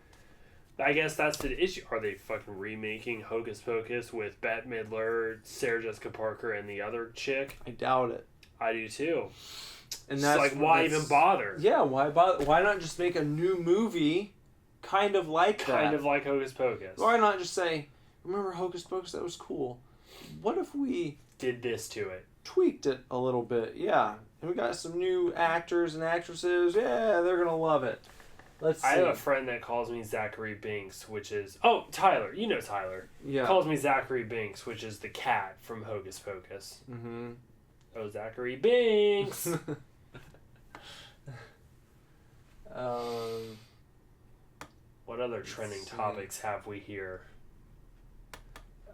Speaker 2: I guess that's the issue. Are they fucking remaking Hocus Pocus with Bette Midler, Sarah Jessica Parker, and the other chick?
Speaker 1: I doubt it.
Speaker 2: I do too.
Speaker 1: And
Speaker 2: It's
Speaker 1: that's
Speaker 2: like, why even bother?
Speaker 1: Yeah, why bother? Why not just make a new movie kind of like that?
Speaker 2: Kind of like Hocus Pocus.
Speaker 1: Why not just say, remember Hocus Pocus? That was cool. What if we
Speaker 2: Did this to it.
Speaker 1: tweaked it a little bit? Yeah. And we got some new actors and actresses. Yeah, they're going to love it. Let's see.
Speaker 2: I have a friend that calls me Zachary Binks, which is... Oh, Tyler. You know Tyler.
Speaker 1: Yeah.
Speaker 2: Calls me Zachary Binks, which is the cat from Hocus Pocus.
Speaker 1: Mm-hmm.
Speaker 2: Oh, Zachary Binks! What other trending topics have we here?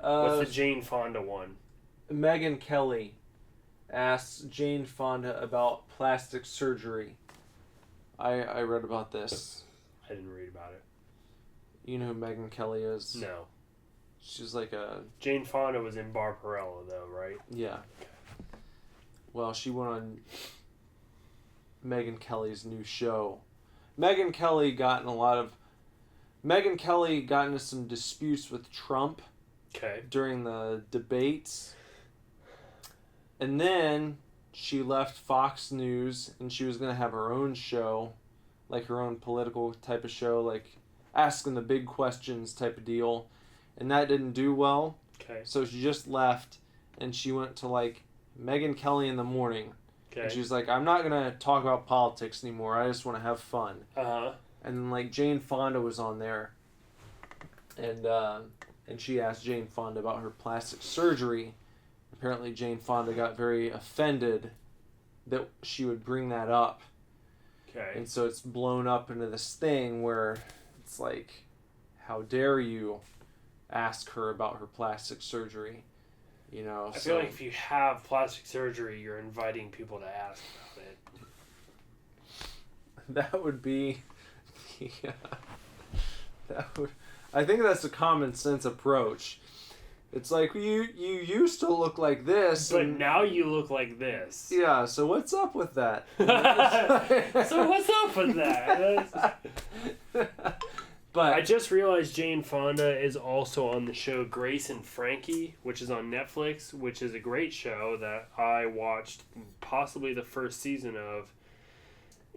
Speaker 2: What's the Jane Fonda one?
Speaker 1: Megan Kelly asks Jane Fonda about plastic surgery. I read about this.
Speaker 2: I didn't read about it.
Speaker 1: You know who Megan Kelly is?
Speaker 2: No.
Speaker 1: She's like a...
Speaker 2: Jane Fonda was in Barbarella, though, right?
Speaker 1: Yeah. Well, she went on Megan Kelly's new show. Megan Kelly got into some disputes with Trump
Speaker 2: Okay.
Speaker 1: during the debates. And then she left Fox News and she was going to have her own show, like her own political type of show, like asking the big questions type of deal. And that didn't do well.
Speaker 2: Okay.
Speaker 1: So she just left and she went to like Megan Kelly in the morning.
Speaker 2: Okay.
Speaker 1: And she was like, I'm not going to talk about politics anymore. I just want to have fun.
Speaker 2: Uh-huh.
Speaker 1: And then like Jane Fonda was on there. And she asked Jane Fonda about her plastic surgery. Apparently Jane Fonda got very offended that she would bring that up.
Speaker 2: Okay.
Speaker 1: And so it's blown up into this thing where it's like, how dare you ask her about her plastic surgery?
Speaker 2: I feel like if you have plastic surgery, you're inviting people to ask about it.
Speaker 1: that would be... Yeah. That would... I think that's a common sense approach. It's like you used to look like this,
Speaker 2: but now you look like this.
Speaker 1: Yeah, so what's up with that?
Speaker 2: So what's up with that?
Speaker 1: But
Speaker 2: I just realized Jane Fonda is also on the show Grace and Frankie, which is on Netflix, which is a great show that I watched possibly the first season of.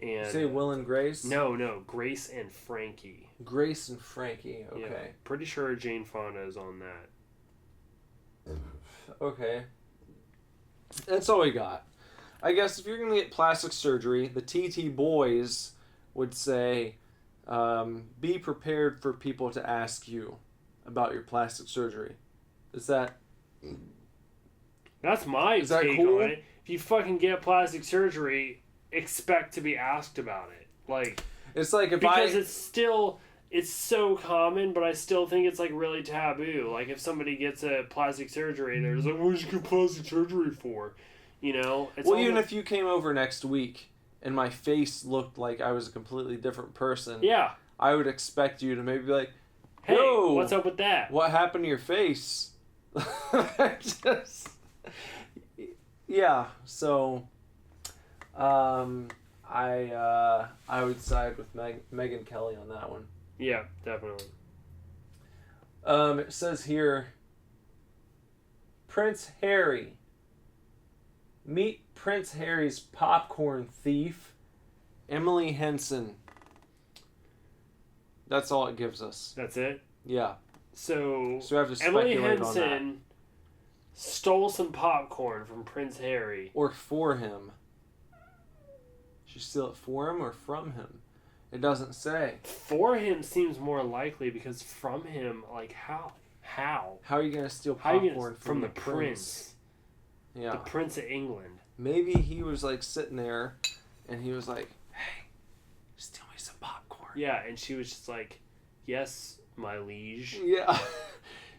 Speaker 2: And
Speaker 1: you say Will and Grace?
Speaker 2: No, Grace and Frankie.
Speaker 1: Grace and Frankie, okay.
Speaker 2: Yeah, pretty sure Jane Fonda is on that.
Speaker 1: Okay. That's all we got. I guess if you're going to get plastic surgery, the TT boys would say, be prepared for people to ask you about your plastic surgery. Is that...
Speaker 2: That's my
Speaker 1: Is that
Speaker 2: take
Speaker 1: cool?
Speaker 2: on it. If you fucking get plastic surgery, expect to be asked about it. Like,
Speaker 1: it's like if
Speaker 2: because it's so common, but I still think it's like really taboo. Like if somebody gets a plastic surgery, they're just like, "What did you get plastic surgery for?" You know. It's
Speaker 1: well, even if you came over next week and my face looked like I was a completely different person,
Speaker 2: yeah,
Speaker 1: I would expect you to maybe be like,
Speaker 2: "Hey,
Speaker 1: "Whoa,
Speaker 2: what's up with that?
Speaker 1: What happened to your face?" Just, yeah. So, I would side with Megyn Kelly on that one.
Speaker 2: Yeah, definitely.
Speaker 1: It says here, Prince Harry. Meet Prince Harry's popcorn thief, Emily Henson. That's all it gives us.
Speaker 2: That's it.
Speaker 1: Yeah.
Speaker 2: So
Speaker 1: we have to
Speaker 2: Emily
Speaker 1: speculate on that.
Speaker 2: Henson stole some popcorn from Prince Harry.
Speaker 1: Or for him. She steal it for him or from him? It doesn't say.
Speaker 2: For him seems more likely because from him, like how?
Speaker 1: How are you gonna steal
Speaker 2: How you
Speaker 1: popcorn
Speaker 2: gonna, from the
Speaker 1: prince? Yeah.
Speaker 2: The Prince of England.
Speaker 1: Maybe he was like sitting there, and he was like, "Hey, steal me some popcorn."
Speaker 2: Yeah, and she was just like, "Yes, my liege."
Speaker 1: Yeah.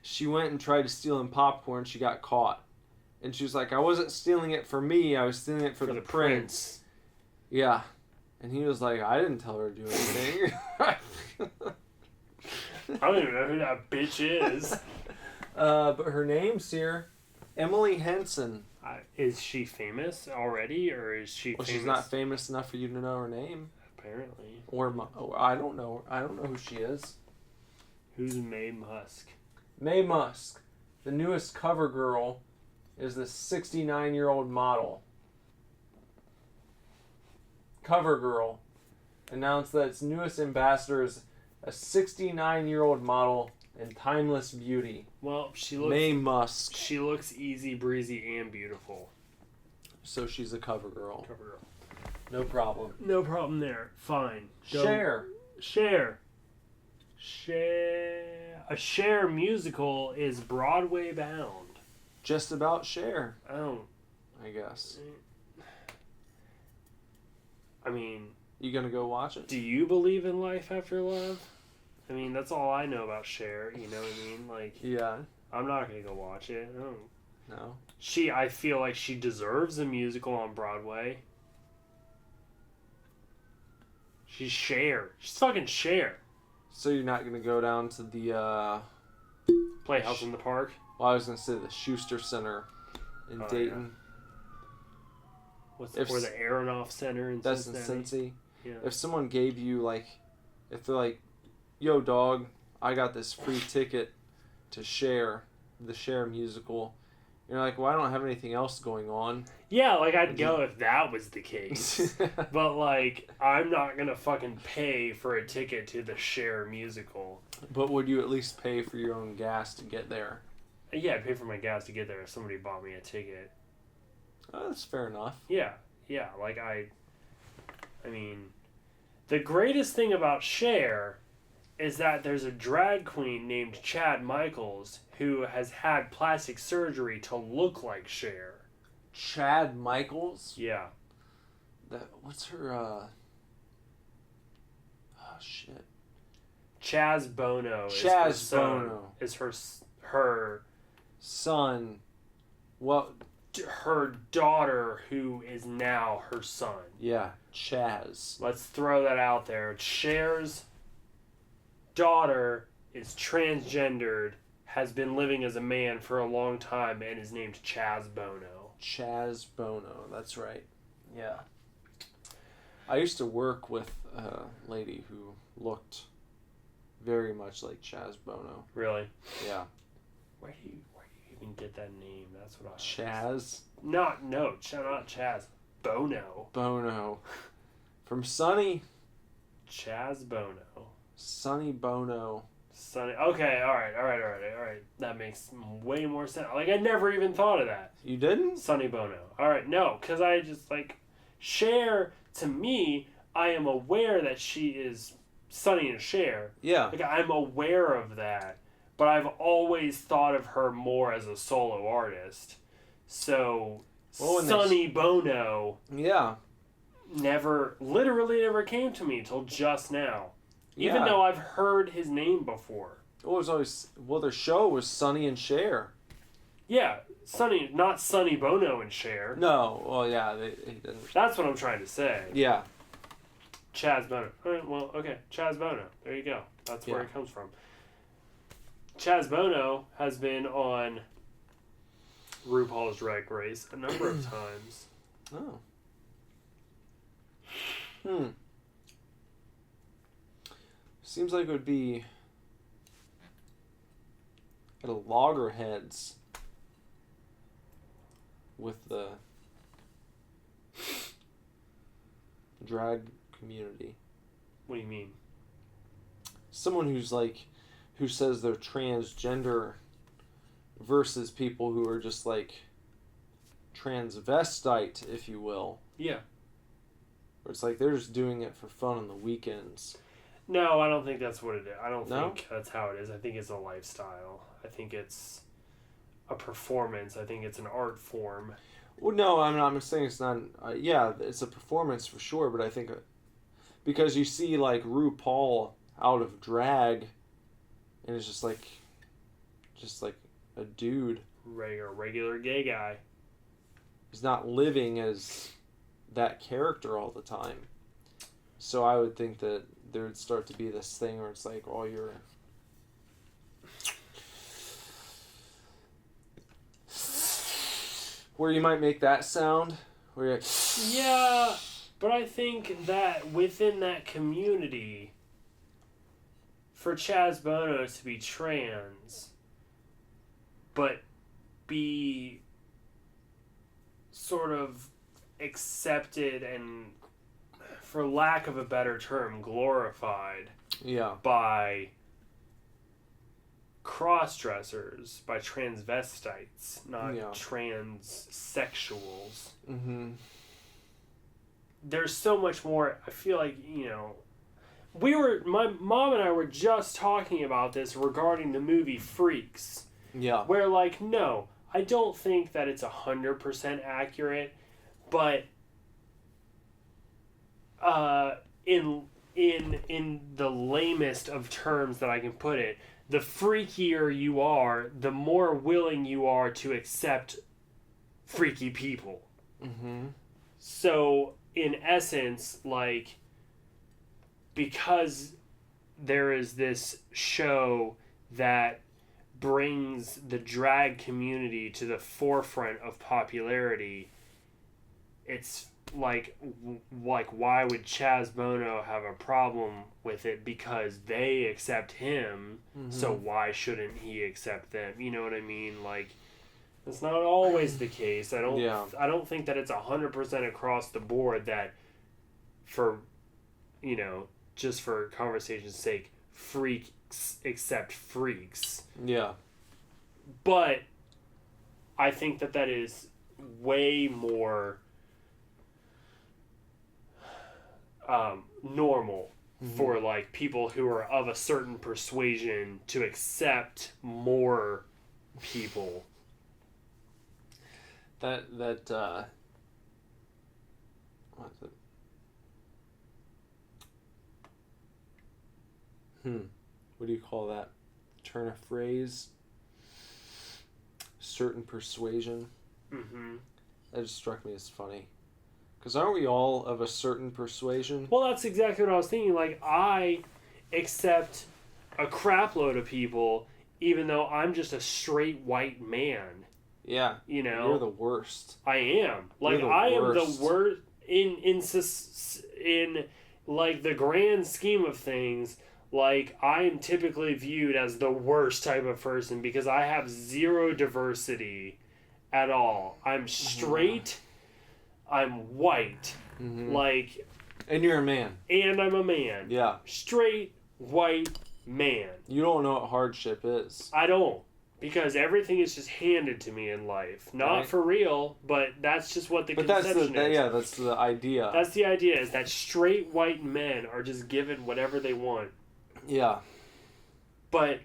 Speaker 1: She went and tried to steal him popcorn. She got caught, and she was like, "I wasn't stealing it for me. I was stealing it for the prince." Yeah. And he was like, "I didn't tell her to do anything."
Speaker 2: I don't even know who that bitch is.
Speaker 1: But her name's here, Emily Henson.
Speaker 2: Is she famous already, or is she?
Speaker 1: Well,
Speaker 2: famous?
Speaker 1: she's not famous enough for you to know her name.
Speaker 2: Apparently.
Speaker 1: Or I don't know. I don't know who she is.
Speaker 2: Who's Mae Musk?
Speaker 1: Mae Musk, the newest cover girl, is the 69-year-old model. CoverGirl announced that its newest ambassador is a 69-year-old model and timeless beauty.
Speaker 2: Well, she looks.
Speaker 1: Mae Musk.
Speaker 2: She looks easy breezy and beautiful.
Speaker 1: So she's a CoverGirl.
Speaker 2: CoverGirl.
Speaker 1: No problem.
Speaker 2: No problem there. Fine.
Speaker 1: Cher.
Speaker 2: Cher. A Cher musical is Broadway bound.
Speaker 1: Just about Cher.
Speaker 2: Oh.
Speaker 1: I guess.
Speaker 2: I mean,
Speaker 1: You gonna go watch it?
Speaker 2: do you believe in life after love? I mean, that's all I know about Cher, you know what I mean? Like,
Speaker 1: Yeah.
Speaker 2: I'm not going to go watch it. No.
Speaker 1: No.
Speaker 2: I feel like she deserves a musical on Broadway. She's Cher. She's fucking Cher.
Speaker 1: So you're not gonna go down to the
Speaker 2: Playhouse in the Park.
Speaker 1: well, I was gonna say the Schuster Center in
Speaker 2: Oh,
Speaker 1: Dayton.
Speaker 2: Or the Aronoff Center in
Speaker 1: That's in
Speaker 2: Cincinnati.
Speaker 1: Cincy.
Speaker 2: Yeah.
Speaker 1: If someone gave you like, if they're like, "Yo, dog, I got this free ticket to Cher, the Cher musical," you're like, "Well, I don't have anything else going on."
Speaker 2: Yeah, like I'd go if that was the case. But like, I'm not gonna fucking pay for a ticket to the Cher musical.
Speaker 1: But would you at least pay for your own gas to get there?
Speaker 2: Yeah, I'd pay for my gas to get there if somebody bought me a ticket.
Speaker 1: Oh, that's fair enough.
Speaker 2: Yeah, like I mean, the greatest thing about Cher is that there's a drag queen named Chad Michaels who has had plastic surgery to look like Cher.
Speaker 1: Chad Michaels?
Speaker 2: Yeah.
Speaker 1: What's her, oh, shit.
Speaker 2: Chaz Bono. Is her
Speaker 1: son. What?
Speaker 2: Her daughter, who is now her son.
Speaker 1: Yeah, Chaz.
Speaker 2: Let's throw that out there. Cher's daughter is transgendered, has been living as a man for a long time, and is named Chaz Bono.
Speaker 1: Chaz Bono, that's right. Yeah. I used to work with a lady who looked very much like Chaz Bono.
Speaker 2: Really?
Speaker 1: Yeah.
Speaker 2: Where do you even get that name? That's what I.
Speaker 1: Chaz?
Speaker 2: Not Chaz. Bono.
Speaker 1: Bono. From Sonny.
Speaker 2: Chaz Bono.
Speaker 1: Sonny Bono.
Speaker 2: Sonny. Okay, all right. That makes way more sense. Like, I never even thought of that.
Speaker 1: You didn't?
Speaker 2: Sonny Bono. All right, no, because I just, like, Cher, to me, I am aware that she is Sonny and Cher.
Speaker 1: Yeah.
Speaker 2: Like, I'm aware of that, but I've always thought of her more as a solo artist. So, Sonny Bono
Speaker 1: yeah,
Speaker 2: literally never came to me until just now. Even though I've heard his name before.
Speaker 1: It was always, their show was Sonny and Cher.
Speaker 2: Yeah, Sonny, not Sonny Bono and Cher.
Speaker 1: No, well, yeah, he didn't.
Speaker 2: That's what I'm trying to say.
Speaker 1: Yeah.
Speaker 2: Chaz Bono. All right, well, okay, Chaz Bono. There you go. That's where it comes from. Chaz Bono has been on RuPaul's Drag Race a number of times.
Speaker 1: Oh. Seems like it would be at a loggerheads with the drag community.
Speaker 2: What do you mean?
Speaker 1: Someone who says they're transgender versus people who are just like transvestite, if you will.
Speaker 2: Yeah.
Speaker 1: Where it's like they're just doing it for fun on the weekends.
Speaker 2: No, I don't think that's what it is. I don't
Speaker 1: No?
Speaker 2: think that's how it is. I think it's a lifestyle. I think it's a performance. I think it's an art form.
Speaker 1: Well, no, I'm saying it's not. Yeah, it's a performance for sure, but I think because you see like RuPaul out of drag, and it's just like a dude.
Speaker 2: Regular gay guy.
Speaker 1: He's not living as that character all the time. So I would think that there would start to be this thing where it's like, oh, you're... Where you might make that sound. Where you're like...
Speaker 2: Yeah, but I think that within that community, for Chaz Bono to be trans, but be sort of accepted and, for lack of a better term, glorified by cross-dressers, by transvestites, not transsexuals.
Speaker 1: Mm-hmm.
Speaker 2: There's so much more. I feel like, my mom and I were just talking about this regarding the movie Freaks.
Speaker 1: Yeah.
Speaker 2: Where, no, I don't think that it's 100% accurate, but in the lamest of terms that I can put it, the freakier you are, the more willing you are to accept freaky people.
Speaker 1: Mm-hmm.
Speaker 2: So, in essence, because there is this show that brings the drag community to the forefront of popularity, it's like why would Chaz Bono have a problem with it? Because they accept him, so why shouldn't he accept them? You know what I mean? It's not always the case. I don't think that it's 100% across the board that for, just for conversation's sake, freaks accept freaks.
Speaker 1: Yeah.
Speaker 2: But I think that is way more normal for people who are of a certain persuasion to accept more people.
Speaker 1: What is it? What do you call that? Turn of phrase? Certain persuasion?
Speaker 2: Mm-hmm.
Speaker 1: That just struck me as funny. Because aren't we all of a certain persuasion?
Speaker 2: Well, that's exactly what I was thinking. I accept a crap load of people, even though I'm just a straight white man.
Speaker 1: Yeah.
Speaker 2: You know?
Speaker 1: You're the worst.
Speaker 2: I am. Like, I am the worst in like the grand scheme of things. Like, I am typically viewed as the worst type of person because I have zero diversity at all. I'm straight. I'm white. Like,
Speaker 1: and you're a man.
Speaker 2: And I'm a man.
Speaker 1: Yeah.
Speaker 2: Straight white man.
Speaker 1: You don't know what hardship is.
Speaker 2: I don't. Because everything is just handed to me in life. Not for real, but that's just what the conception is.
Speaker 1: Yeah, that's the idea.
Speaker 2: That's the idea, is that straight white men are just given whatever they want.
Speaker 1: Yeah.
Speaker 2: But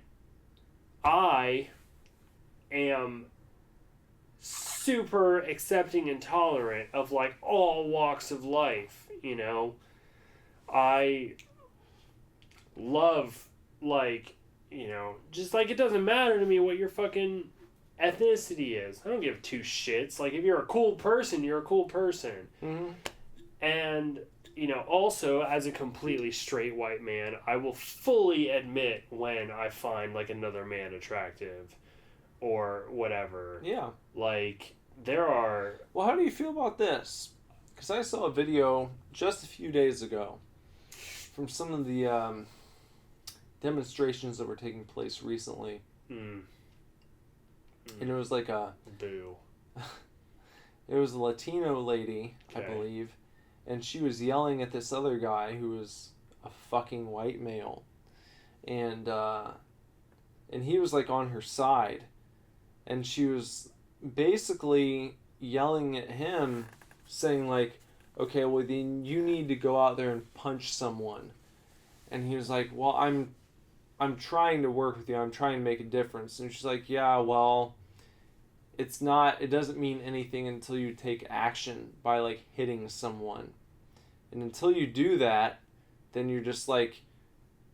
Speaker 2: I am super accepting and tolerant of, like, all walks of life, you know? I love, like, you know, just, like, it doesn't matter to me what your fucking ethnicity is. I don't give two shits. Like, if you're a cool person, you're a cool person.
Speaker 1: Mm-hmm.
Speaker 2: And, you know, also, as a completely straight white man, I will fully admit when I find, like, another man attractive or whatever.
Speaker 1: Yeah.
Speaker 2: Like, there are...
Speaker 1: Well, how do you feel about this? Because I saw a video just a few days ago from some of the demonstrations that were taking place recently. And it was like a...
Speaker 2: Boo.
Speaker 1: It was a Latino lady, I believe, and she was yelling at this other guy who was a fucking white male. And he was, like, on her side. And she was basically yelling at him, saying, like, okay, well, then you need to go out there and punch someone. And he was like, well, I'm trying to work with you. I'm trying to make a difference. And she's like, yeah, well, it doesn't mean anything until you take action by, like, hitting someone. And until you do that, then you're just, like,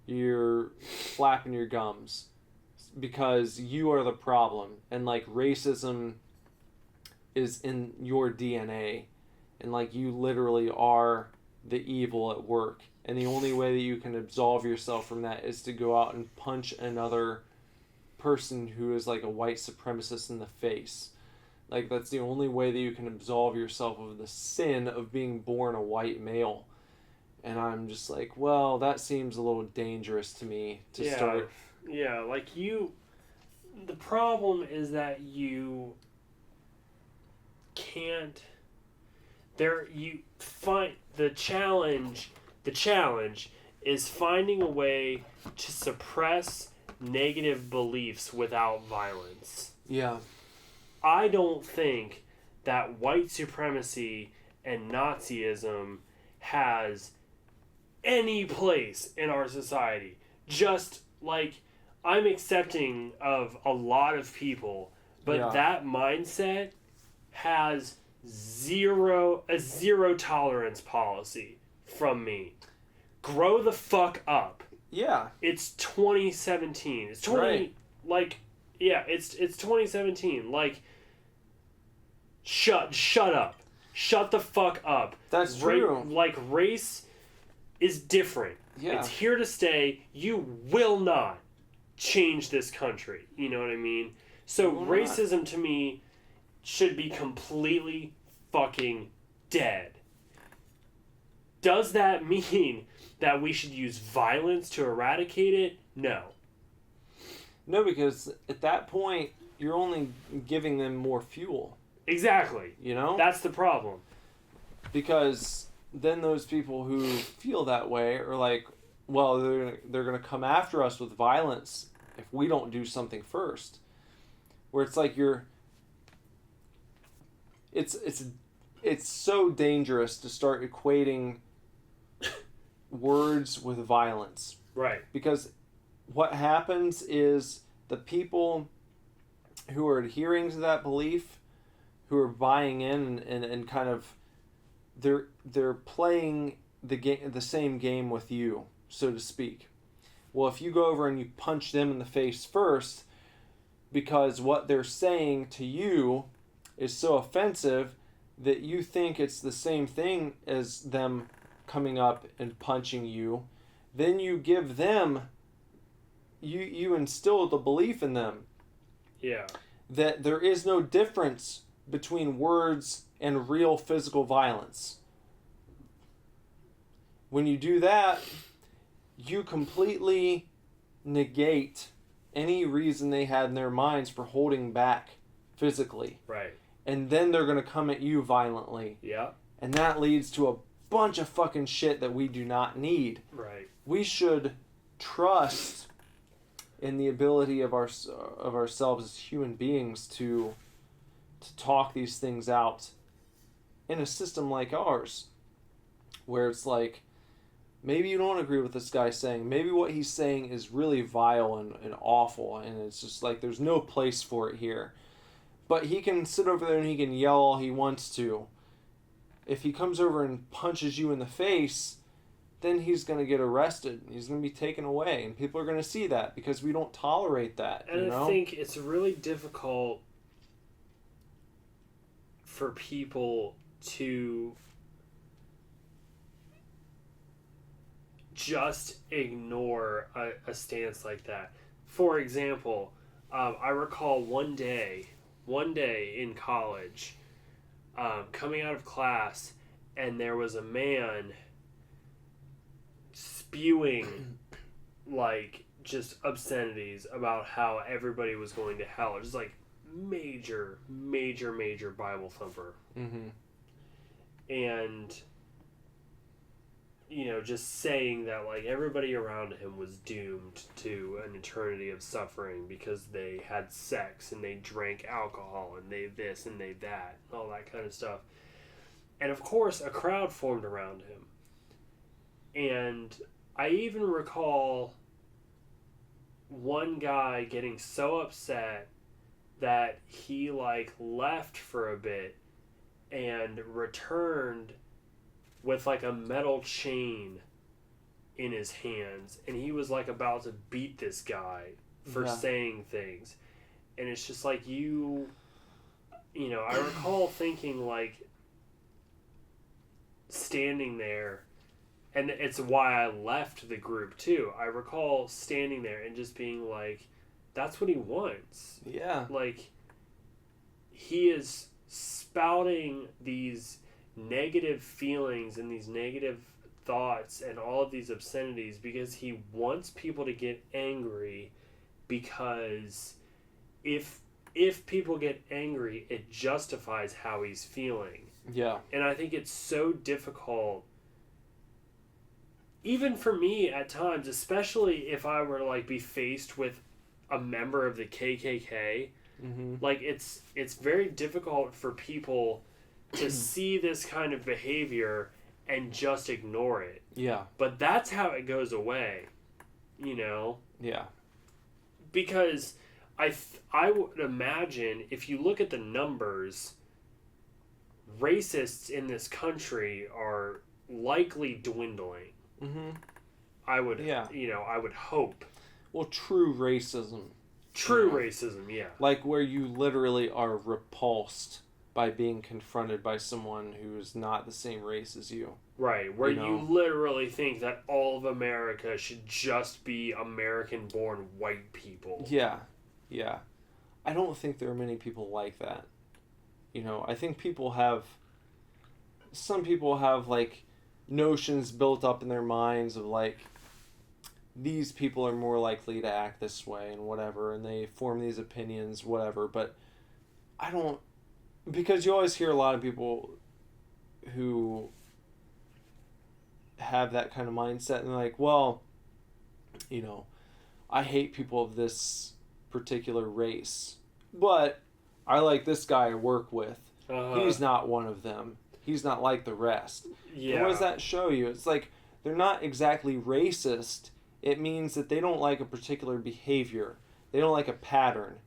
Speaker 1: you're flapping your gums. Because you are the problem. And, like, racism is in your DNA. And, like, you literally are the evil at work. And the only way that you can absolve yourself from that is to go out and punch another person who is, like, a white supremacist in the face. Like, that's the only way that you can absolve yourself of the sin of being born a white male. And I'm just like, well, that seems a little dangerous to me to start.
Speaker 2: Yeah, like, the problem is that you can't, you find, the challenge is finding a way to suppress negative beliefs without violence.
Speaker 1: Yeah.
Speaker 2: I don't think that white supremacy and Nazism has any place in our society. Just, like, I'm accepting of a lot of people, but that mindset has a zero tolerance policy from me. Grow the fuck up.
Speaker 1: Yeah.
Speaker 2: It's 2017. It's 20
Speaker 1: right.
Speaker 2: Like, yeah, it's 2017. Like, shut up. Shut the fuck up.
Speaker 1: That's true.
Speaker 2: Like, race is different.
Speaker 1: Yeah.
Speaker 2: It's here to stay. You will not change this country. You know what I mean? So racism to me should be completely fucking dead. Does that mean that we should use violence to eradicate it? No.
Speaker 1: No, because at that point, you're only giving them more fuel.
Speaker 2: Exactly.
Speaker 1: You know?
Speaker 2: That's the problem.
Speaker 1: Because then those people who feel that way are like, well, they're going to come after us with violence if we don't do something first. Where it's like it's so dangerous to start equating words with violence.
Speaker 2: Right.
Speaker 1: Because what happens is the people who are adhering to that belief, who are buying in and kind of they're playing the same game with you, so to speak. Well, if you go over and you punch them in the face first, because what they're saying to you is so offensive that you think it's the same thing as them coming up and punching you, then you give them you instill the belief in them.
Speaker 2: Yeah.
Speaker 1: That there is no difference between words and real physical violence. When you do that, you completely negate any reason they had in their minds for holding back physically.
Speaker 2: Right.
Speaker 1: And then they're going to come at you violently.
Speaker 2: Yeah.
Speaker 1: And that leads to a bunch of fucking shit that we do not need.
Speaker 2: Right.
Speaker 1: We should trust in the ability of ourselves as human beings to talk these things out in a system like ours, where it's like, maybe you don't agree with this guy saying, maybe what he's saying is really vile and awful, and it's just like there's no place for it here, but he can sit over there and he can yell all he wants to. If he comes over and punches you in the face, then he's going to get arrested. He's going to be taken away. And people are going to see that because we don't tolerate that.
Speaker 2: And I think it's really difficult for people to just ignore a stance like that. For example, I recall one day in college, coming out of class, and there was a man spewing like just obscenities about how everybody was going to hell. Just like major Bible thumper.
Speaker 1: Mm-hmm.
Speaker 2: And just saying that like everybody around him was doomed to an eternity of suffering because they had sex and they drank alcohol and they this and they that, all that kind of stuff. And of course a crowd formed around him. And I even recall one guy getting so upset that he like left for a bit and returned with like a metal chain in his hands, and he was like about to beat this guy for saying things. And it's just like I recall thinking like standing there, and it's why I left the group too. I recall standing there and just being like, that's what he wants.
Speaker 1: Yeah.
Speaker 2: Like, he is spouting these negative feelings and these negative thoughts and all of these obscenities because he wants people to get angry, because if people get angry, it justifies how he's feeling.
Speaker 1: Yeah.
Speaker 2: And I think it's so difficult, even for me at times, especially if I were to like be faced with a member of the KKK.
Speaker 1: Mm-hmm.
Speaker 2: Like it's very difficult for people to see this kind of behavior and just ignore it.
Speaker 1: Yeah.
Speaker 2: But that's how it goes away,
Speaker 1: Yeah.
Speaker 2: Because I would imagine if you look at the numbers, racists in this country are likely dwindling.
Speaker 1: Mm-hmm.
Speaker 2: I would hope.
Speaker 1: Well, true racism.
Speaker 2: True racism, yeah.
Speaker 1: Like where you literally are repulsed by being confronted by someone who's not the same race as you.
Speaker 2: Right, where you literally think that all of America should just be American-born white people.
Speaker 1: Yeah, yeah. I don't think there are many people like that. I think some people have like notions built up in their minds of like, these people are more likely to act this way and whatever, and they form these opinions, whatever, but I don't, because you always hear a lot of people who have that kind of mindset and they're like, well, I hate people of this particular race, but I like this guy I work with. He's not one of them. He's not like the rest.
Speaker 2: Yeah.
Speaker 1: And what does that show you? It's like, they're not exactly racist. It means that they don't like a particular behavior. They don't like a pattern.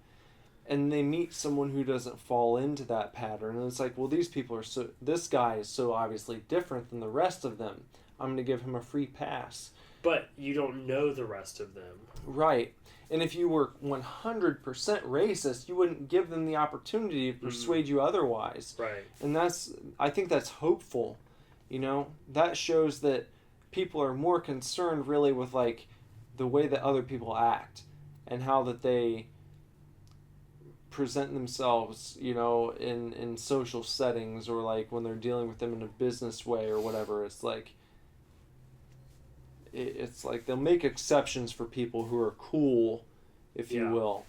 Speaker 1: And they meet someone who doesn't fall into that pattern. And it's like, well, this guy is so obviously different than the rest of them. I'm going to give him a free pass.
Speaker 2: But you don't know the rest of them.
Speaker 1: Right. And if you were 100% racist, you wouldn't give them the opportunity to persuade you otherwise.
Speaker 2: Right.
Speaker 1: And I think that's hopeful. That shows that people are more concerned really with like the way that other people act. and how that they present themselves, you know, in social settings, or like when they're dealing with them in a business way or whatever. It's like they'll make exceptions for people who are cool, if you will.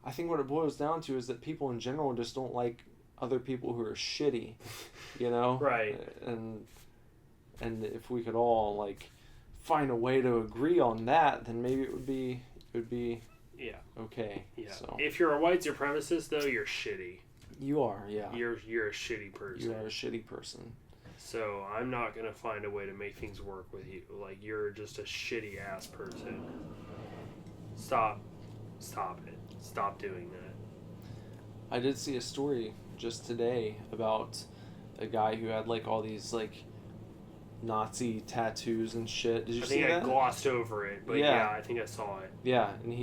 Speaker 1: I think what it boils down to is that people in general just don't like other people who are shitty, you know?
Speaker 2: Right.
Speaker 1: And if we could all like find a way to agree on that, then maybe it would be
Speaker 2: yeah,
Speaker 1: okay.
Speaker 2: Yeah.
Speaker 1: So
Speaker 2: If you're a white supremacist, though, you're shitty.
Speaker 1: you are, yeah.
Speaker 2: You're a shitty person.
Speaker 1: You are a shitty person.
Speaker 2: So I'm not gonna find a way to make things work with you. Like, you're just a shitty ass person. Stop it. Stop doing that.
Speaker 1: I did see a story just today about a guy who had like all these like Nazi tattoos and shit. Did you see that?
Speaker 2: I think I glossed over it, but yeah, I think I saw it.
Speaker 1: Yeah, and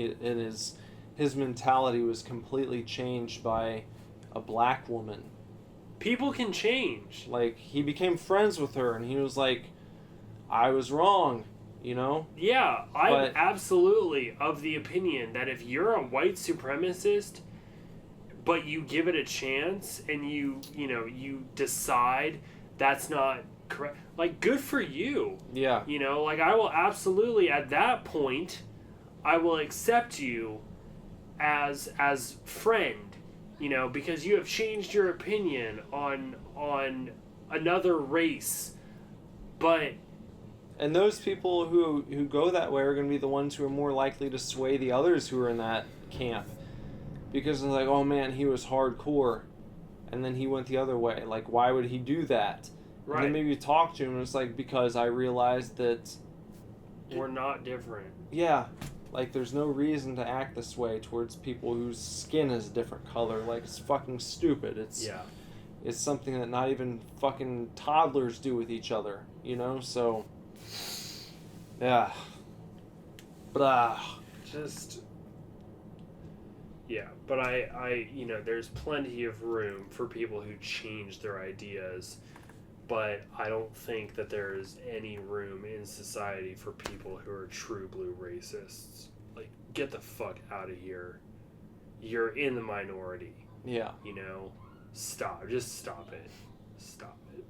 Speaker 1: his mentality was completely changed by a black woman.
Speaker 2: People can change.
Speaker 1: Like, he became friends with her, and he was like, I was wrong, you know?
Speaker 2: Yeah, I'm absolutely of the opinion that if you're a white supremacist, but you give it a chance, and you decide that's not correct, like, good for you.
Speaker 1: Yeah.
Speaker 2: You know, like, I will absolutely, at that point, I will accept you as friend, you know, because you have changed your opinion on another race. But
Speaker 1: and those people who go that way are going to be the ones who are more likely to sway the others who are in that camp, because they're like, oh man, he was hardcore, and then he went the other way. Like, why would he do that?
Speaker 2: right,
Speaker 1: And then maybe you talk to him, and it's like, because I realized that
Speaker 2: we're not different.
Speaker 1: yeah, like, there's no reason to act this way towards people whose skin is a different color. Like, it's fucking stupid. It's something that not even fucking toddlers do with each other, you know? So, yeah. But,
Speaker 2: but I you know, there's plenty of room for people who change their ideas, but I don't think that there is any room in society for people who are true blue racists. Like, get the fuck out of here. You're in the minority.
Speaker 1: yeah.
Speaker 2: You know? Stop. Just stop it. Stop it.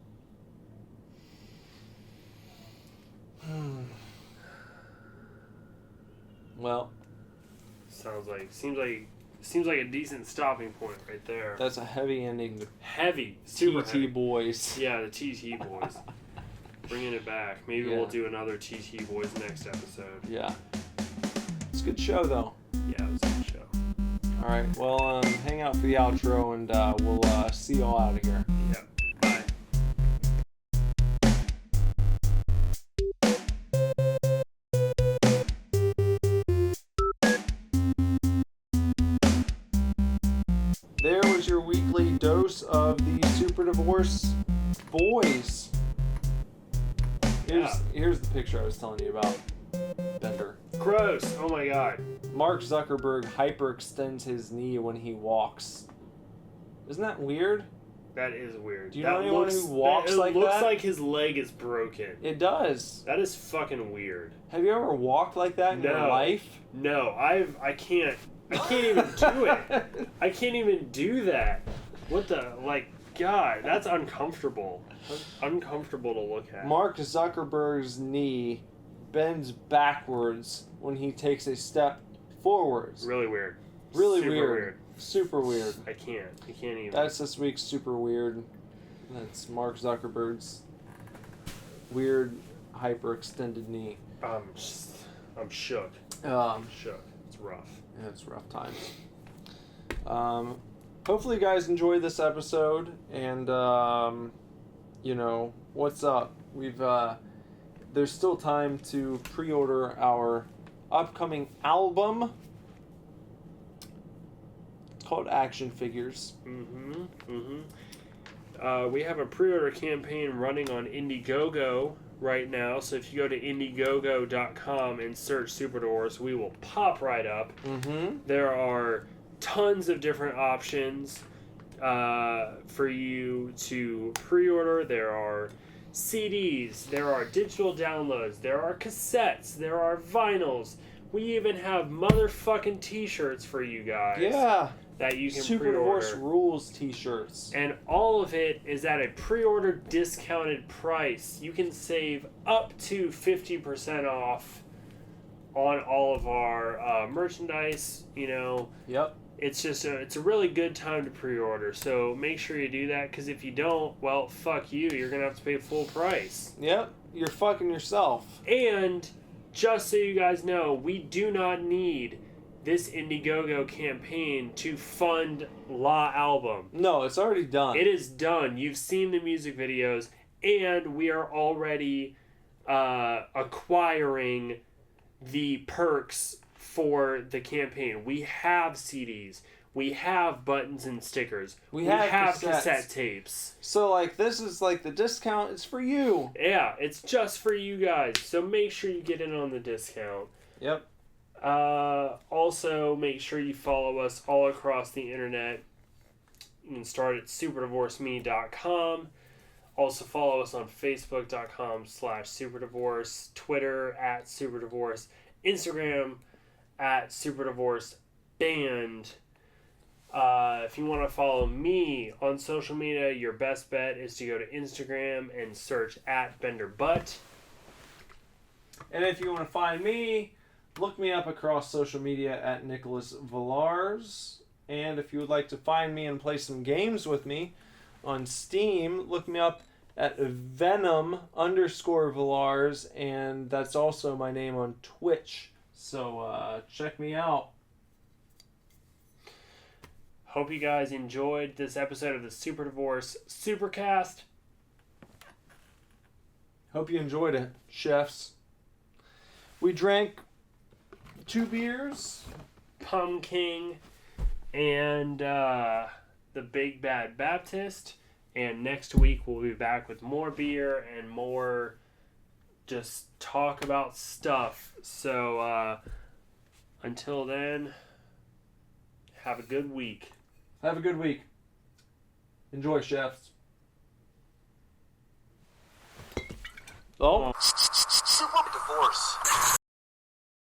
Speaker 1: Well,
Speaker 2: Seems like a decent stopping point right there.
Speaker 1: that's a heavy ending.
Speaker 2: Heavy. Super
Speaker 1: TT
Speaker 2: heavy.
Speaker 1: boys.
Speaker 2: Yeah, the TT boys. Bringing it back. Maybe we'll do another TT boys next episode.
Speaker 1: Yeah. It's a good show, though.
Speaker 2: Yeah, it was a good show.
Speaker 1: Alright, well, hang out for the outro, and we'll see y'all out of here.
Speaker 2: Yeah. Bye.
Speaker 1: There was your weekly dose of the Super Divorce boys. Here's the picture I was telling you about. Bender.
Speaker 2: Gross. Oh my god.
Speaker 1: Mark Zuckerberg hyperextends his knee when he walks. Isn't that weird?
Speaker 2: That is weird.
Speaker 1: Do you know anyone who walks like that?
Speaker 2: It looks like his leg is broken.
Speaker 1: It does.
Speaker 2: That is fucking weird.
Speaker 1: Have you ever walked like that in your life?
Speaker 2: No, I can't even do it. I can't even do that. What the, like, God, that's uncomfortable. That's uncomfortable to look at.
Speaker 1: Mark Zuckerberg's knee bends backwards when he takes a step forwards.
Speaker 2: Really weird.
Speaker 1: Really
Speaker 2: Super
Speaker 1: weird. Super weird.
Speaker 2: I can't even.
Speaker 1: That's this week's Super Weird. That's Mark Zuckerberg's weird hyperextended knee.
Speaker 2: I'm shook. I'm shook. It's rough.
Speaker 1: Yeah, it's rough times. Hopefully you guys enjoyed this episode, and you know, what's up? There's still time to pre-order our upcoming album. It's called Action Figures.
Speaker 2: We have a pre-order campaign running on Indiegogo right now, so if you go to Indiegogo.com and search Super Divorce, we will pop right up. There are tons of different options for you to pre-order. There are CDs, there are digital downloads, there are cassettes, there are vinyls. We even have motherfucking t-shirts for you guys.
Speaker 1: Yeah.
Speaker 2: That you can
Speaker 1: Super
Speaker 2: pre-order.
Speaker 1: Divorce Rules t-shirts.
Speaker 2: And all of it is at a pre-order discounted price. You can save up to 50% off on all of our merchandise. You know,
Speaker 1: Yep.
Speaker 2: it's a really good time to pre-order. So make sure you do that, because if you don't, well, fuck you. You're gonna have to pay full price.
Speaker 1: Yep. You're fucking yourself.
Speaker 2: And just so you guys know, we do not need this Indiegogo campaign to fund La album.
Speaker 1: No, it's already done.
Speaker 2: It is done. You've seen the music videos, and we are already acquiring the perks for the campaign. We have CDs. We have buttons and stickers.
Speaker 1: We have
Speaker 2: cassette tapes.
Speaker 1: So, like, this is, like, the discount is for you.
Speaker 2: Yeah, it's just for you guys. So make sure you get in on the discount.
Speaker 1: Yep.
Speaker 2: Also, make sure you follow us all across the internet. You can start at superdivorceme.com. Also follow us on facebook.com/superdivorce, Twitter @superdivorce, Instagram @superdivorceband. If you want to follow me on social media, your best bet is to go to Instagram and search @benderbutt.
Speaker 1: And if you want to find me, look me up across social media at Nicholas Villars. And if you would like to find me and play some games with me on Steam, look me up at Venom_Villars, and that's also my name on Twitch. So check me out.
Speaker 2: Hope you guys enjoyed this episode of the Super Divorce Supercast.
Speaker 1: Hope you enjoyed it, chefs. We drank 2 beers.
Speaker 2: Pum King and the Big Bad Baptist. And next week we'll be back with more beer and more just talk about stuff. So until then, have a good week.
Speaker 1: Have a good week. Enjoy, chefs.
Speaker 2: Oh.
Speaker 4: Super Divorce.